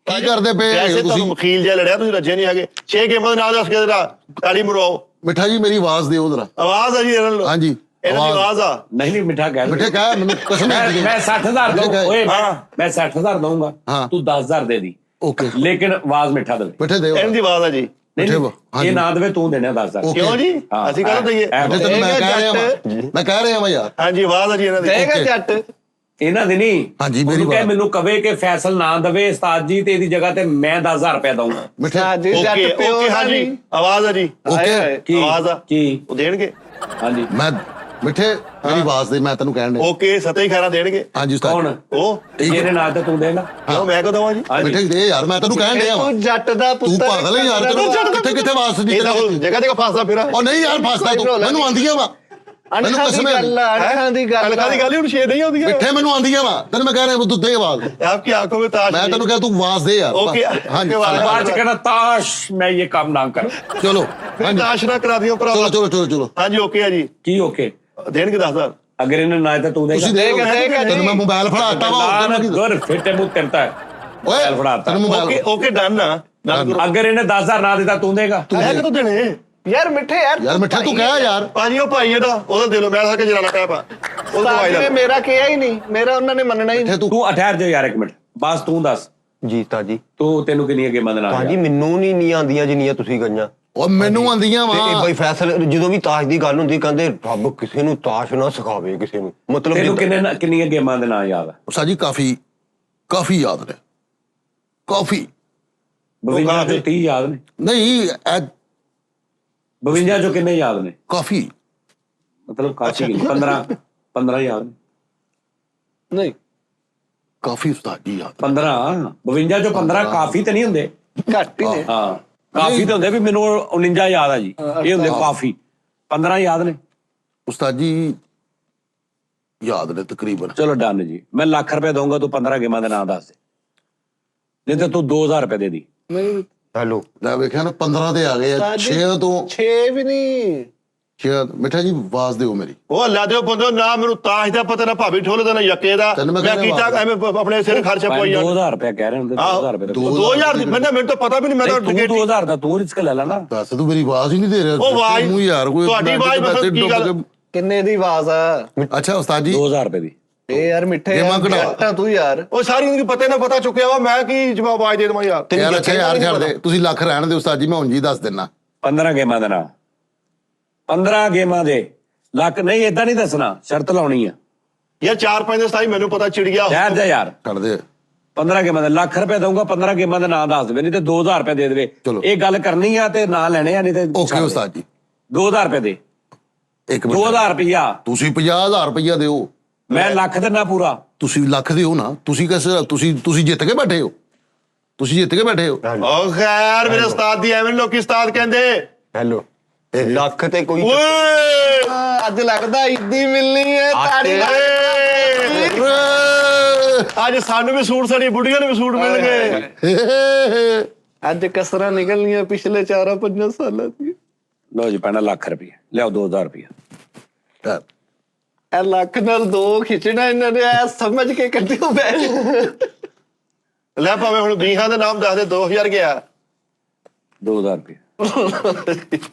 A: ਕੀ ਕਰਦੇ ਪਏ
D: ਵੈਸੇ
A: ਹੈਗੇ
D: ਤੁਹਾਨੂੰ
A: ਤੁਸੀਂ?
D: ਵਕੀਲ ਜਿਹਾ ਲੜਿਆ, ਤੁਸੀਂ ਰੱਜੇ ਨਹੀਂ ਹੈਗੇ। 6 ਗੇਮਾਂ ਦੇ ਨਾਂ ਦੱਸ ਕੇ ਜਰਾ ਤਾੜੀ ਮਰਵਾਓ।
A: ਮਿੱਠਾ ਜੀ ਮੇਰੀ ਆਵਾਜ਼ ਦਿਓ ਜਰਾ।
D: ਆਵਾਜ਼ ਆ ਜੀ ਇਹਨਾਂ ਨੂੰ।
A: ਹਾਂਜੀ
D: ਇਹਨਾਂ ਦੀ ਆਵਾਜ਼ ਆ।
C: ਨਹੀਂ ਨਹੀਂ ਮਿੱਠਾ ਕਹਿ
A: ਮਿੱਠੇ ਕਹਿ ਮੈਨੂੰ ਕਸਮ ਹੈ
C: ਮੈਂ 60,000 ਦਊਂ ਓਏ
D: ਹਾਂ।
C: ਮੈਂ 60,000 ਦਊਂਗਾ
A: ਹਾਂ।
C: ਤੂੰ 10,000 ਦੇ ਦੀ
A: ਓਕੇ
C: ਲੇਕਿਨ ਆਵਾਜ਼ ਮਿੱਠਾ ਦੇਵੇ
A: ਮਿੱਠੇ ਦਿਓ।
D: ਇਹਨਾਂ ਦੀ ਆਵਾਜ਼ ਆ ਜੀ।
C: ਨਹੀਂ,
A: ਮਿੱਠੇ
C: ਨਹੀਂ,
A: ਹਾਂਜੀ।
C: ਇਹ ਨਾ ਦੇਵੇ ਤੂੰ ਦੇਣਾ 10,000
A: ਓਕੇ।
D: ਕਿਉਂ ਜੀ?
C: ਹਾਂ,
D: ਅਸੀਂ ਕਾਹਨੂੰ ਦਈਏ?
A: ਮਿੱਠੇ ਤੈਨੂੰ ਮੈਂ
B: ਦੇਗਾ
A: ਕਹਿ ਰਿਹਾ
B: ਜੱਟ।
A: ਮੈਂ ਕਹਿ ਰਿਹਾ ਮੈਂ ਯਾਰ।
D: ਹਾਂਜੀ ਆਵਾਜ਼ ਆ ਜੀ ਇਹਨਾਂ ਦੀ।
B: ਦੇਗਾ
A: ਓਕੇ।
B: ਜੱਟ।
C: ਇਹਨਾਂ ਦੀ ਨਹੀਂ
A: ਹਾਂਜੀ, ਮੇਰੀ
C: ਉਹਨੂੰ ਕਹਿ
A: ਬਾਤ।
C: ਮੈਨੂੰ ਕਵੇ ਕਿ ਫੈਸਲ ਨਾ ਦੇਵੇ ਉਸਤਾਦ ਜੀ ਤੇ ਇਹਦੀ ਜਗ੍ਹਾ ਤੇ ਮੈਂ 10,000 ਰੁਪਏ ਦਊਂਗਾ
A: ਮਿੱਠੇ
B: ਜੀ
D: ਓਕੇ
B: ਜੱਟ ਪਿਓ
D: ਓਕੇ
B: ਦਾ
D: ਹਾਂਜੀ
B: ਨਹੀਂ।
D: ਆਵਾਜ਼ ਆ ਜੀ।
A: ਓਕੇ
C: ਕੀ
D: ਆਵਾਜ਼ ਆ।
C: ਕੀ
D: ਉਹ ਦੇਣਗੇ।
C: ਹਾਂਜੀ
A: ਮੈਂ ਮਿੱਠੇ ਮੇਰੀ ਆਵਾਜ਼ ਦੇ ਮੈਂ ਤੈਨੂੰ ਕਹਿਣ ਡਿਆ।
D: ਓਕੇ ਸਤੇ ਹੀ ਖੈਰਾ ਦੇਣਗੇ।
A: ਹਾਂਜੀ ਉਸਤਾਦ
C: ਕੌਣ
D: ਉਹ
A: ਠੀਕ ਹੈ।
C: ਇਹਦੇ ਨਾਲ ਤੇ ਤੂੰ ਦੇਣਾ
D: ਕਿਉਂ ਮੈਂ ਕਦੋਂ ਆ ਜੀ?
C: ਹਾਂਜੀ
A: ਮਿੱਠੇ ਦੇ ਯਾਰ ਮੈਂ ਤੈਨੂੰ ਕਹਿਣ ਡਿਆ ਵਾਂ।
B: ਤੂੰ ਜੱਟ ਦਾ
A: ਤੂੰ
B: ਪੁੱਤਰ
A: ਪਾਗਲ ਹੈ ਯਾਰ, ਤੈਨੂੰ ਕਿੱਥੇ ਕਿੱਥੇ ਆਵਾਜ਼ ਦੀ
D: ਇਹ ਤਾਂ ਉਹ ਜਗ੍ਹਾ ਜਗ੍ਹਾ ਫਾਸਦਾ ਫਿਰ।
A: ਉਹ ਨਹੀਂ ਯਾਰ ਫਸਦਾ ਤੂੰ ਮੈਨੂੰ ਆਂਦੀਆਂ ਵਾ। ਮੈਨੂੰ
B: ਅਣਖਾਂ ਦੀ
A: ਕਸਮ ਹੈ
B: ਗੱਲ ਆ, ਅਣਖਾਂ ਦੀ ਗੱਲ
D: ਅਲਕਾ ਦੀ ਗੱਲ ਹੀ ਹੁਣ ਛੇ ਨਹੀਂ ਆਉਂਦੀ।
A: ਮਿੱਠੇ ਮੈਨੂੰ ਆਂਦੀਆਂ ਵਾ ਤੈਨੂੰ ਮੈਂ ਕਹਿ ਰਿਹਾ ਤੂੰ ਦੇ ਆਵਾਜ਼।
D: ਆਪਕੀ ਆਂਖੋਂ में ताश
A: ਮੈਂ ਤੈਨੂੰ ਕਿਹਾ ਤੂੰ ਆਵਾਜ਼ ਦੇ ਯਾਰ।
D: ਓਕੇ।
A: ਹਾਂਜੀ
C: ਬਾਅਦ ਚ ਕਹਿਣਾ ਤਾਸ਼ ਮੈਂ ਇਹ ਕੰਮ ਨਾ ਕਰ
A: ਚਲੋ ਹਾਂਜੀ
D: ਤਾਸ਼ ਨਾ ਕਰਾ ਦਿਓ ਭਰਾ।
A: ਚਲੋ ਚਲੋ ਚਲੋ ਚਲੋ
D: ਹਾਂਜੀ ਓਕੇ ਆ ਜੀ।
C: ਕੀ ਓਕੇ
D: ਦੇਣਗੇ 10,000।
C: ਅਗਰ ਇਹਨੇ ਨਾ ਤਾਂ ਤੂੰ
A: ਤੁਸੀਂ
C: ਦੇਗਾ
A: ਦੇਗਾ ਤੈਨੂੰ ਮੈਂ ਮੋਬਾਈਲ ਫੜਾਤਾ ਵਾ
C: ਨਾ ਗੁਰ ਫਿੱਟੇ ਮੁੱਤ ਕਰਤਾ ਹੈ
A: ਓਏ
C: ਫੜਾਤਾ
A: ਤੈਨੂੰ
D: ਓਕੇ
A: ਮੋਬਾਈਲ
D: ਓਕੇ ਡਨ ਨਾ ਡਨ ਕਰੋ।
C: ਅਗਰ ਇਹਨੇ 10,000 ਨਾ ਦਿੱਤਾ ਤੂੰ ਦੇਗਾ
D: ਇਹ ਕਦੋਂ ਦੇਣੇ?
B: ਯਾਰ ਮਿੱਠੇ
A: ਯਾਰ ਮਿੱਠੇ ਤੂੰ ਕਹਿ ਯਾਰ।
D: ਭਾਜੀ ਉਹ ਭਾਈ ਇਹਦਾ ਉਹਦਾ ਦੇ ਲੋ ਮੈਂ ਸਾ ਕੇ ਜਰਾਣਾ ਪਿਆ ਪਾ ਉਹ ਦਵਾਈ
B: ਨੇ
D: ਲੈ।
B: ਮੇਰਾ ਕਿਹਾ ਹੀ ਨਹੀਂ, ਮੇਰਾ ਉਹਨਾਂ ਨੇ ਮੰਨਣਾ ਹੀ ਨਹੀਂ।
A: ਮਿੱਠੇ ਤੂੰ
C: ਤੂੰ ਠਹਿਰ ਜਾ ਯਾਰ ਇੱਕ ਮਿੰਟ ਬਸ ਤੂੰ ਦੱਸ
E: ਜੀ ਤਾਜੀ
C: ਤੈਨੂੰ ਕਿੰਨੀਆਂ ਗੇਮਾਂ ਦੇ ਨਾਲ
E: ਤਾਜੀ ਮੈਨੂੰ ਨਹੀਂ ਆਉਂਦੀਆਂ ਜਿੰਨੀਆਂ ਤੁਸੀਂ ਗਈਆਂ।
A: ਉਹ ਮੈਨੂੰ ਆਂਦੀਆਂ
E: ਤੇ ਇਹ
A: ਵਾ।
E: ਬਈ ਫੈਸਲ ਜਦੋਂ ਵੀ ਤਾਸ਼ ਦੀ ਗੱਲ ਹੁੰਦੀ ਕਹਿੰਦੇ ਰੱਬ ਕਿਸੇ ਨੂੰ ਤਾਸ਼ ਨਾ ਸਿਖਾਵੇ ਕਿਸੇ ਨੂੰ ਮਤਲਬ
C: ਤੈਨੂੰ
E: ਜਿੱਦਾਂ-
C: ਕਿੰਨੀਆਂ ਗੇਮਾਂ ਦੇ ਨਾਂ ਯਾਦ ਆ
A: ਸਾਜੀ ਕਾਫੀ ਯਾਦ ਨੇ ਕਾਫੀ
C: 52 ਚੋਂ 30 ਯਾਦ ਨੇ
A: ਨਹੀਂ
C: 52 ਚੋਂ ਕਿੰਨੇ ਯਾਦ ਨੇ
A: ਕਾਫੀ
C: ਮਤਲਬ ਕਾਫੀ 15 ਯਾਦ ਨੇ
B: ਨਹੀਂ
A: ਕਾਫੀ ਉਸਤਾਦ ਜੀ ਯਾਦ
C: 15 52 ਚੋਂ 15 ਕਾਫੀ ਤੇ ਨਹੀਂ ਹੁੰਦੇ
B: ਘੱਟ ਹੀ ਨੇ।
C: ਹਾਂ ਕਾਫੀ ਤੇ ਹੁੰਦੇ ਵੀ ਮੈਨੂੰ 49 ਯਾਦ ਆ ਜੀ ਇਹ ਹੁੰਦੇ ਕਾਫੀ 15 ਯਾਦ ਨੇ
A: ਉਸਤਾਦ ਜੀ ਯਾਦ ਨੇ ਤਕਰੀਬਨ।
C: ਚਲੋ ਡਨ ਜੀ ਮੈਂ ਲੱਖ ਰੁਪਏ ਦਊਂਗਾ ਤੂੰ 15 ਗੇਮਾਂ ਦੇ ਨਾਂ ਦੱਸ ਦੇ ਨਹੀਂ ਤੇ ਤੂੰ 2,000 ਰੁਪਏ ਦੇ ਦੀ
B: ਨਹੀਂ
E: ਹੈਲੋ
A: ਲੈ ਵੇਖਿਆ ਨਾ 15 ਤੇ ਆ ਗਏ ਆ 6 ਤੋਂ
B: 6 ਵੀ ਨਹੀਂ।
A: 6 ਮਿੱਠਾ ਜੀ ਆਵਾਜ਼ ਦਿਓ ਮੇਰੀ।
D: ਉਹ ਅੱਲਾ ਦੇ ਬੰਦੋ ਨਾ ਮੈਨੂੰ ਤਾਸ਼ ਦਾ ਪਤਾ ਨਾ ਭਾਬੀ ਠੋਲੇ ਦਾ ਨਾ ਯੱਕੇ ਦਾ।
A: ਤੈਨੂੰ ਮੈਂ
D: ਮੈਂ
A: ਕਹਿੰਦਾ
D: ਕੀਤਾ ਐਵੇਂ ਆਪਣੇ ਸਿਰ ਖਰਚਾ ਪਵਾਈ ਜਾਂਦਾ।
C: 2,000 ਰੁਪਏ ਕਹਿ ਰਹੇ ਹੁੰਦੇ 2,000 ਰੁਪਏ ਦਾ
D: 2000 ਦੀ ਮੈਨੂੰ ਤਾਂ ਪਤਾ ਵੀ ਨਹੀਂ ਮੈਂ ਤਾਂ
C: ਤੂੰ 2,000 ਦਾ ਤੂੰ ਰਿਸਕ ਲੈ ਲੈਣਾ
A: ਦੱਸ ਤੂੰ ਮੇਰੀ ਆਵਾਜ਼ ਹੀ ਨਹੀਂ ਦੇ ਰਿਹਾ।
D: ਉਹ ਆਵਾਜ਼
A: ਤੈਨੂੰ ਯਾਰ ਕੋਈ
D: ਤੁਹਾਡੀ ਆਵਾਜ਼
A: ਮੈਂ
D: ਮਤਲਬ ਕੀ ਗੱਲ?
A: ਡੁੱਬ ਕੇ-
B: ਕਿੰਨੇ ਦੀ ਆਵਾਜ਼ ਆ?
A: ਅੱਛਾ ਉਸਤਾਦ ਜੀ
C: 2,000 ਰੁਪਏ ਦੀ
B: ਇਹ ਯਾਰ ਮਿੱਠੇ
A: ਗੇਮਾਂ
B: ਯਾਰ,
A: ਕਢਾ।
B: ਜੱਟਾਂ ਤੂੰ ਯਾਰ।
D: ਉਹ ਸਾਰੀ ਜ਼ਿੰਦਗੀ ਪਤਾ ਨਾ ਪਤਾ ਚੁੱਕਿਆ ਵਾ ਮੈਂ ਕੀ ਜਵਾਬ ਆਵਾਜ਼ ਦੇ ਦੇਵਾਂ ਯਾਰ।
A: ਯਾਰ ਅੱਛਾ ਯਾਰ ਛੱਡ ਦੇ ਤੁਸੀਂ ਲੱਖ ਰਹਿਣ ਦੇ ਉਸਤਾਦ ਜੀ ਮੈਂ ਹੁਣ ਜੀ ਦੱਸ ਦਿੰਨਾ।
C: 15 ਗੇਮਾਂ ਦੇ ਨਾਂ 15 ਗੇਮਾਂ ਦੇ ਲੱਖ ਨਹੀਂ ਏਦਾਂ ਨਹੀਂ ਦੱਸਣਾ ਸ਼ਰਤ ਲਾਉਣੀ ਆ
D: ਯਾਰ 4-5 ਦੇ ਸਤਾਈ ਮੈਨੂੰ ਪਤਾ ਚਿੜ ਗਿਆ।
C: ਠਹਿਰ ਜਾ ਯਾਰ
A: ਛੱਡ ਦੇ
C: 15 ਗੇਮਾਂ ਦੇ ਲੱਖ ਰੁਪਏ ਦਊਂਗਾ 15 ਗੇਮਾਂ ਦੇ ਨਾਂ ਦੱਸ ਦੇਵੇ ਨਹੀਂ ਤੇ 2,000 ਰੁਪਏ ਦੇ ਦੇਵੇ
A: ਚਲੋ।
C: ਇਹ ਗੱਲ ਕਰਨੀ ਆ ਤੇ ਨਾਂ ਲੈਣੇ ਆ ਨਹੀਂ ਤੇ
A: ਓਕੇ ਉਸਤਾਦ ਜੀ
C: 2,000 ਰੁਪਏ ਦੇ
A: ਇੱਕ ਮਿੰਟ
C: 2,000 ਰੁਪਇਆ
A: ਤੁਸੀਂ 50,000 ਰੁਪਇਆ ਦਿਓ।
C: ਮੈਂ ਲੱਖ ਦਿਨਾ ਪੂਰਾ
A: ਤੁਸੀਂ ਲੱਖ ਦਿਓ ਨਾ। ਤੁਸੀਂ ਤੁਸੀਂ ਜਿੱਤ ਕੇ ਬੈਠੇ ਹੋ। ਤੁਸੀਂ ਜਿੱਤ ਕੇ ਬੈਠੇ ਹੋ।
D: ਉਹ ਖੈਰ ਮੇਰੇ ਉਸਤਾਦ ਦੀ ਐਵੇਂ ਲੋਕੀ ਉਸਤਾਦ ਕਹਿੰਦੇ।
E: ਹੈਲੋ ਇਹ ਲੱਖ ਤੇ ਕੋਈ
D: ਓਏ
B: ਅੱਜ ਲੱਗਦਾ ਇੱਦੀ ਮਿਲਣੀ ਹੈ ਤਾੜੀ
D: ਓਏ ਅੱਜ ਸਾਨੂੰ ਵੀ ਸੂਟ ਸਾਡੀ ਬੁੱਢੀਆਂ ਨੂੰ ਵੀ ਸੂਟ ਮਿਲਣਗੇ।
B: ਅੱਜ ਕਸਰਾਂ ਨਿਕਲਣੀਆਂ ਪਿਛਲੇ 4-5 ਸਾਲਾਂ ਦੀ।
C: ਲਓ ਜੀ ਪੈਣਾ ਲੱਖ ਰੁਪਏ ਲਿਆਓ 2,000 ਰੁਪਏ
B: ਇਹ ਲੱਖ ਨਾਲ 2 ਖਿੱਚਣਾ ਇਹਨਾਂ ਨੇ ਐ ਸਮਝ ਕੇ ਕੱਢਿਓ ਬੈਠ।
D: ਲੈ ਭਾਵੇਂ ਹੁਣ 20 ਦਾ ਨਾਮ ਦੱਸ ਦੇ 2,000 ਗਿਆ।
C: 2,000 ਰੁਪਏ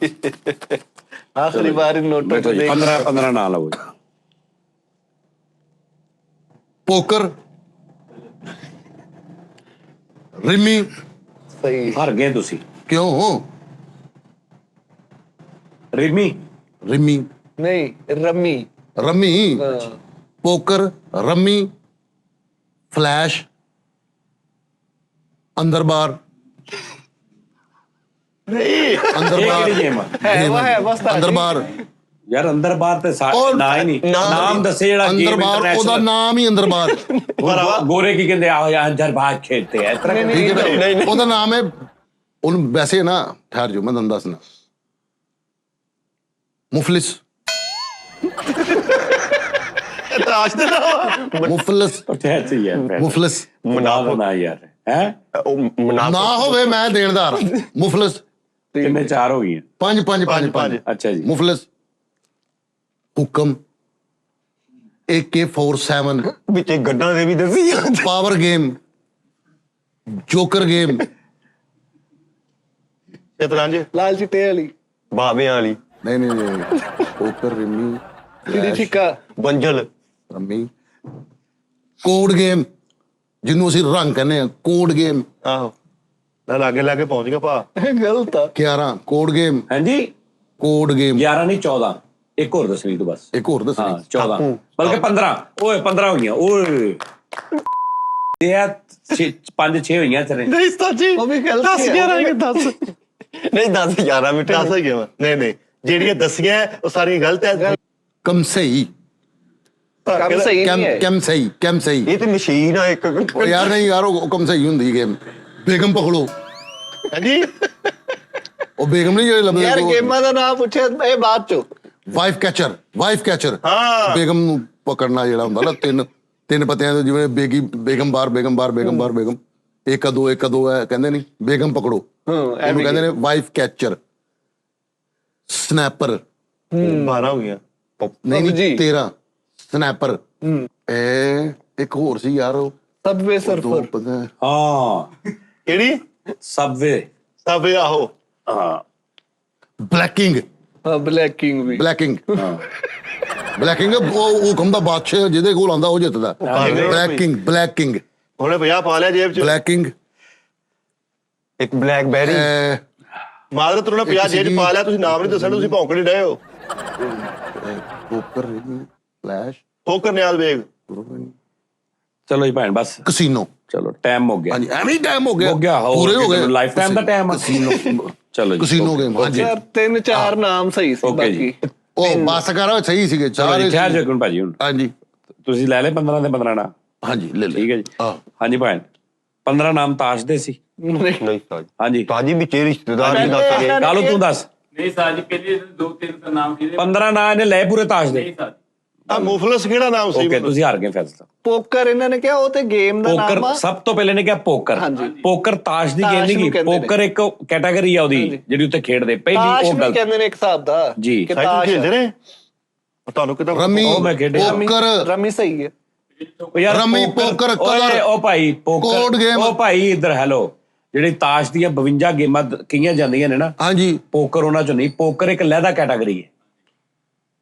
B: ਆਖਰੀ ਵਾਰ ਨੋਟ
C: ਬੈਠੋ ਜੀ 15 ਨਾ ਲਓ ਜੀ
A: ਪੋਕਰ ਰਿਮੀ
B: ਸਹੀ।
C: ਹਾਰ ਗਏ ਤੁਸੀਂ
A: ਕਿਉਂ
C: ਰਿਮੀ
A: ਰਿਮੀ
B: ਨਹੀਂ Rammi.
A: Rummy poker rummy flash ਅੰਦਰ ਬਾਹਰ
D: ਨਹੀਂ
A: ਅੰਦਰ
C: ਇਹ
A: ਬਾਹਰ
C: ਕਿਹੜੀ ਗੇਮ ਆ
B: ਹੈ ਬਸ
A: ਅੰਦਰ ਬਾਹਰ
C: ਯਾਰ ਅੰਦਰ ਬਾਹਰ ਤੇ
A: ਉਹ
C: ਨਾ ਹੀ ਨਹੀਂ
E: ਨਾਮ
C: ਨਾਮ ਦੱਸੇ ਜਿਹੜਾ
A: ਅੰਦਰ
C: ਗੇਮ
A: ਬਾਹਰ ਉਹਦਾ
C: ਇੰਟਰਨੈਸ਼ਨਲ
A: ਨਾਮ ਹੀ ਅੰਦਰ ਬਾਹਰ
C: ਗੋਰੇ ਕੀ ਕਹਿੰਦੇ ਆ ਯਾਰ ਅੰਦਰ ਬਾਹਰ ਖੇਡਤੇ ਆ ਇਸ ਤਰ੍ਹਾਂ ਕਹਿੰਦੇ।
A: ਠੀਕ ਹੈ ਨਾ? ਉਹਦਾ ਨਾਮ ਹੈ ਉਹਨੂੰ ਵੈਸੇ ਨਾ ਠਹਿਰ ਜਾਓ ਮੈਂ ਤੁਹਾਨੂੰ ਦੱਸਣਾ ਮੁਫਲਿਸ
D: ਤਾਸ਼ ਦੇ ਨਾਮ
A: ਮੁਫਲਿਸ
C: ਉੱਥੇ ਐ ਸਹੀ ਹੈ
A: ਮੁਫਲਿਸ
C: ਮੁਨਾਫਾ ਨਾ ਯਾਰ ਹੈ
E: ਉਹ ਮੁਨਾਫਾ
A: ਨਾ ਹੋਵੇ ਮੈਂ ਦੇਣਦਾਰ ਮੁਫਲਿਸ
C: ਕਿੰਨੇ ਚਾਰ ਹੋ ਗਈਆਂ
A: ਪੰਜ ਪੰਜ ਪੰਜ ਪੰਜ
C: ਅੱਛਾ ਜੀ
A: ਮੁਫਲਿਸ ਹੁਕਮ AK-47
E: ਵਿੱਚ ਗੱਡਾਂ ਦੇ ਵੀ ਦੱਸੀ
A: ਪਾਵਰ ਗੇਮ ਜੋਕਰ ਗੇਮ
D: ਸ਼ਤਰੰਜ
B: ਲਾਲ ਚਿੱਟੇ ਵਾਲੀ
E: ਬਾਬਿਆਂ ਵਾਲੀ
A: ਨਹੀਂ ਨਹੀਂ ਨਹੀਂ ਪੋਕਰ ਰਿਮੀ
B: ਚਿੜੀ ਛਿੱਕਾ
E: ਬੰਜਲ
A: ਰਮੀ ਕੋਡ ਗੇਮ ਜਿਹਨੂੰ ਅਸੀਂ ਰੰਗ ਕਹਿੰਦੇ ਆ ਕੋਡ ਗੇਮ
D: ਆਹੋ ਲੈ ਲਾਗੇ ਪਹੁੰਚ ਗਿਆ ਭਾ
B: ਗਲਤ ਆ
A: 11 ਕੋਡ ਗੇਮ
C: ਹਾਂਜੀ
A: ਕੋਡ ਗੇਮ
C: 11 ਨਹੀਂ 14 ਇੱਕ ਹੋਰ ਦੱਸਣੀ ਤੂੰ ਬਸ
A: ਇੱਕ ਹੋਰ
C: ਹਾਂ
A: ਦੱਸਣੀ
C: 14 ਬਲਕਿ 15 ਓਏ 15 ਹੋ ਗਈਆਂ ਓਏ ਇਹ 5-6 ਹੋਈਆਂ ਤੇਰੇ
D: ਨਹੀਂ ਸੱਚੀ
B: ਉਹ ਵੀ ਗਲਤ
D: 10
B: ਹੀ ਆ।
D: 11 10
E: ਨਹੀਂ 10 11 ਮਿੰਟ
D: 10 ਹੋ ਗਿਆ ਨਹੀਂ ਜਿਹੜੀਆਂ ਦੱਸੀਆਂ ਉਹ ਸਾਰੀਆਂ ਗਲਤ ਹੈ
A: ਕਮਸਈ
B: ਕੰਮ ਸਹੀ ਨਹੀਂ ਹੈ
A: ਕਮਸਈ
E: ਇਹ ਤੇ ਮਸ਼ੀਨ ਆ ਇੱਕ
A: ਉਹ ਯਾਰ ਨਹੀਂ ਯਾਰ ਉਹ ਕਮਸਈ ਹੁੰਦੀ ਗੇਮ ਬੇਗਮ ਪਕੜੋ
D: ਹਾਂਜੀ
A: ਉਹ ਬੇਗਮ ਨਹੀਂ ਜਿਹੜੇ ਲੱਭਦੇ
B: ਯਾਰ ਗੇਮਾਂ ਦਾ ਨਾਮ ਪੁੱਛਿਆ ਇਹ ਬਾਅਦ ਚੋਂ
A: ਵਾਈਫ ਕੈਚਰ
D: ਹਾਂ
A: ਬੇਗਮ ਨੂੰ ਪਕੜਨਾ ਜਿਹੜਾ ਹੁੰਦਾ ਨਾ ਤਿੰਨ ਪਤਿਆਂ ਦੇ ਜਿਵੇਂ ਬੇਗਮ ਬਾਰ ਇੱਕ ਦੋ ਹੈ ਕਹਿੰਦੇ ਨਹੀਂ ਬੇਗਮ ਪਕੜੋ ਉਹਨੂੰ ਕਹਿੰਦੇ ਨੇ ਵਾਈਫ ਕੈਚਰ ਸਨੈਪਰ
D: 12 ਹੋ ਗਿਆ
A: ਨਹੀਂ 13 ਸਨੈਪਰ ਇੱਕ ਹੋਰ ਸੀ ਯਾਰ ਉਹ
B: ਸਬਵੇ
A: ਦੋ
B: ਸਰਫਰ
A: ਪਤਾ
C: ਹਾਂ
D: ਕਿਹੜੀ
C: ਸਬਵੇ
D: ਸਭੇ ਆਹੋ
C: ਹਾਂ
A: ਬਲੈਕਿੰਗ
B: ਹਾਂ ਬਲੈਕਿੰਗ ਵੀ
A: ਬਲੈਕਿੰਗ ਉਹ ਹੁਕਮ ਦਾ ਬਾਦਸ਼ਾਹ ਜਿਹਦੇ ਕੋਲ ਆਉਂਦਾ ਉਹ ਜਿੱਤਦਾ ਬਲੈਕਿੰਗ
D: ਉਹਨੇ 50 ਪਾ ਲਿਆ ਜੇਬ ਚ
A: ਬਲੈਕਿੰਗ
E: ਇੱਕ ਬਲੈਕਬੈਰੀ
D: ਮਾਦਰ ਤੂੰ ਨੇ 50 ਜੇਬ ਚ ਪਾ ਲਿਆ ਤੁਸੀਂ ਨਾਮ ਨਹੀਂ ਦੱਸਣਾ ਤੁਸੀਂ ਭੌਂਕਣੇ ਡਏ ਹੋ
A: ਪੋਕਰ ਫਲੈਸ਼
D: ਫੋਕਰ ਨਿਆਲ ਵੇਗ
C: ਚਲੋ ਜੀ ਭੈਣ ਬਸ
A: ਕਸੀਨੋ
C: ਚਲੋ ਟਾਈਮ ਹੋ ਗਿਆ
A: ਹਾਂਜੀ ਐਵੇਂ ਹੀ ਟਾਈਮ ਹੋ ਗਿਆ
C: ਹੋ ਗਿਆ
A: ਪੂਰੇ ਹੋ ਗਏ
C: ਲਾਈਫ ਟਾਈਮ ਦਾ ਟਾਈਮ ਆ
A: ਕਸੀਨੋ
C: ਚਲੋ ਜੀ
A: ਕਸੀਨੋ ਗੇਮ ਹਾਂਜੀ
B: ਯਾਰ 3-4 ਨਾਮ ਸਹੀ ਸੀ
C: Okay ਜੀ।
B: ਬਾਕੀ
A: ਉਹ ਬਸ ਕਰ ਸਹੀ ਸੀਗੇ
C: ਚਲੋ ਜੀ ਠਹਿਰ ਜਾਓ ਇੱਕ ਮਿੰਟ ਭਾਜੀ ਹੁਣ
A: ਹਾਂਜੀ
C: ਤੁਸੀਂ ਲੈ ਲੈ 15 ਦੇ 15 ਨਾ
A: ਹਾਂਜੀ ਲੈ
C: ਠੀਕ ਹੈ ਜੀ
A: ਹਾਂ
C: ਹਾਂਜੀ ਭੈਣ 15 ਨਾਮ ਤਾਸ਼ ਦੇ ਸੀ
E: ਨਹੀਂ ਸਾਜੀ
C: ਹਾਂਜੀ
E: ਸਾਜੀ ਵਿੱਚ ਇਹ ਰਿਸ਼ਤੇਦਾਰ ਵੀ ਦੱਸ ਗਏ
C: ਕਾਲੂ ਤੂੰ ਦੱਸ
F: ਨਹੀਂ ਸਾਜੀ ਪਹਿਲੇ 2-3 ਤਾਂ ਨਾਮ ਕਿਹਦੇ
C: 15 ਨਾਂ ਇਹਨੇ ਲੈ ਪੂਰੇ ਤਾਸ਼ ਦੇ
F: ਨਹੀਂ ਸਾਜੀ
D: ਆ ਮੁਫਲਸ ਕਿਹੜਾ ਨਾਮ ਸੀ
C: ਓਕੇ ਤੁਸੀਂ ਹਾਰ ਗਏ ਫੈਸਲਾ
B: ਪੋਕਰ ਇਹਨਾਂ ਨੇ ਕਿਹਾ ਉਹ ਤੇ ਗੇਮ ਦਾ ਨਾਮ
C: ਪੋਕਰ
B: ਆ
C: ਸਭ ਤੋਂ ਪਹਿਲੇ ਨੇ ਕਿਹਾ ਪੋਕਰ
B: ਹਾਂਜੀ।
C: ਪੋਕਰ ਤਾਸ਼ ਦੀ ਗੇਮ
B: ਤਾਸ਼
C: ਨਹੀਂ
B: ਨੂੰ
C: ਗੀ
B: ਕਹਿੰਦੇ ਨੇ।
C: ਪੋਕਰ ਇੱਕ ਕੈਟਾਗਰੀ ਆ ਉਹਦੀ ਜਿਹੜੀ ਉੱਤੇ ਖੇਡਦੇ ਪਹਿਲੀ
B: ਤਾਸ਼
C: ਉਹ
B: ਵੀ
C: ਗਲਤ
B: ਕਹਿੰਦੇ ਨੇ ਇੱਕ ਹਿਸਾਬ ਦਾ
C: ਜੀ।
B: ਕਿ
D: ਸਾਈਕਲ
B: ਤਾਸ਼
D: ਖੇਡਦੇ ਨੇ ਤੁਹਾਨੂੰ ਕਿਦਾਂ
A: ਰਮੀ
C: ਉਹ ਮੈਂ ਖੇਡਿਆ।
A: ਪੋਕਰ
B: ਰਮੀ ਸਹੀ ਹੈ
C: ਉਹ ਯਾਰ
A: ਰਮੀ, ਪੋਕਰ,
C: ਓਏ
A: ਕਲਰ,
C: ਉਹ ਭਾਈ ਪੋਕਰ
A: ਕੋਡ ਗੇਮ।
C: ਉਹ ਭਾਈ ਇੱਧਰ ਹੈਲੋ ਜਿਹੜੀ ਤਾਸ਼ ਦੀਆਂ 52 ਗੇਮਾਂ ਕਈਆਂ ਜਾਂਦੀਆਂ ਨੇ ਨਾ
A: ਹਾਂਜੀ
C: ਪੋਕਰ ਉਹਨਾਂ ਚੋਂ ਨਹੀਂ ਪੋਕਰ ਇੱਕ ਲਹਿਦਾ ਕੈਟਾਗਰੀ ਹੈ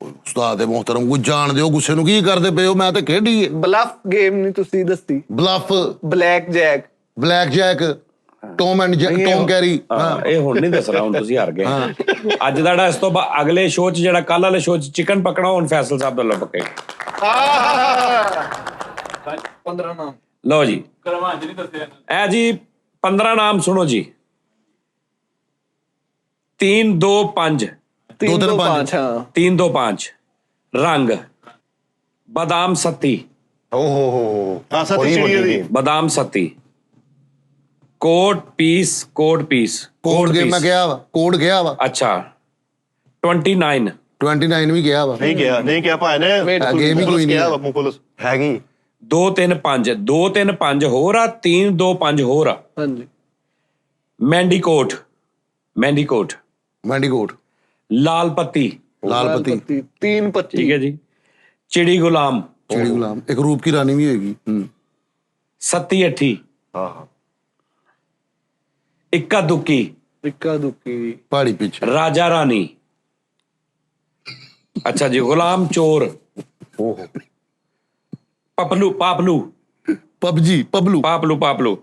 A: ਉਸਤਾਦ ਦੇ ਮੁਹਤਰਮ ਕੋ ਜਾਣਦੇ ਹੋ ਗੁੱਸੇ ਨੂੰ ਕੀ ਕਰਦੇ ਪਏ ਹੋ ਮੈਂ ਤਾਂ ਖੇਡੀ ਹੈ
B: ਬਲਫ ਗੇਮ ਨਹੀਂ ਤੁਸੀਂ ਦੱਸੀ
A: bluff
B: black Jack
A: black Jack Tom carry
C: ਹਾਂ ਇਹ ਹੁਣ ਨਹੀਂ ਦੱਸਣਾ ਹੁਣ ਤੁਸੀਂ ਹਾਰ ਗਏ ਅੱਜ ਦਾ ਜਿਹੜਾ ਇਸ ਤੋਂ ਬਾਅਦ ਅਗਲੇ ਸ਼ੋਅ 'ਚ ਜਿਹੜਾ ਕੱਲ ਵਾਲੇ ਸ਼ੋਅ 'ਚ ਚਿਕਨ ਪਕਣਾ ਹੁਣ ਫੈਸਲ ਸਾਹਿਬ ਵੱਲੋਂ ਪੱਕੇਗਾ
B: 15 ਨਾਮ
C: ਲਓ ਜੀ
F: ਕਰਮਾਂ ਨਹੀਂ ਦੱਸਿਆ
C: ਇਹ ਜੀ 15 ਨਾਮ ਸੁਣੋ ਜੀ 3 2 5
B: 3
A: 2
B: 2
A: 5
B: 5 ਹਾਂ
C: 3 2 5 ਰੰਗ ਬਾਦਾਮ ਸੱਤੀ
E: ਓਹ
D: ਹਾਂ ਸੱਤੀ ਚਿੜੀ ਦੀ
C: ਬਾਦਾਮ ਸੱਤੀ ਕੋਡ ਪੀਸ
A: ਕੋਡ ਗੇਮ ਮੈਂ ਗਿਆ ਵਾ ਕੋਡ ਗਿਆ ਵਾ
C: ਅੱਛਾ 29
A: 29 ਵੀ ਗਿਆ ਵਾ
D: ਨਹੀਂ ਕਿਹਾ ਭਾਈ ਨੇ
A: ਗੇਮ ਹੀ ਕੋਈ ਨਹੀਂ
D: ਕਿਹਾ
A: ਹੈ।
D: ਮੁਫਲਸ
E: ਹੈਗੀ
C: 2 3 5 2 3 5 ਹੋਰ ਆ 3 2 5 ਹੋਰ ਆ
B: ਹਾਂਜੀ
C: ਮੈਂਡੀਕੋਟ
A: ਮੈਂਡੀਕੋਟ
C: ਲਾਲ ਪੱਤੀ
A: ਲਾਲ ਪਤੀ
B: 3 25
C: ਠੀਕ ਹੈ ਜੀ ਚਿੜੀ ਗੁਲਾਮ
A: ਚਿੜੀ ਗੁਲਾਮ ਇੱਕ ਰੂਪ ਕੀ ਰਾਣੀ ਵੀ ਹੋਏਗੀ
C: ਸੱਤੀ ਅੱਠੀ
E: ਹਾਂ
C: ਇੱਕਾ ਦੁੱਕੀ
B: ਇੱਕਾ ਦੁੱਕੀ
A: ਪਹਾੜੀ ਪਿੱਛੇ
C: ਰਾਜਾ ਰਾਣੀ ਅੱਛਾ ਜੀ ਗੁਲਾਮ ਚੋਰ
E: ਓਹ
C: ਪਾਪਲੂ
A: ਪਬਲੂ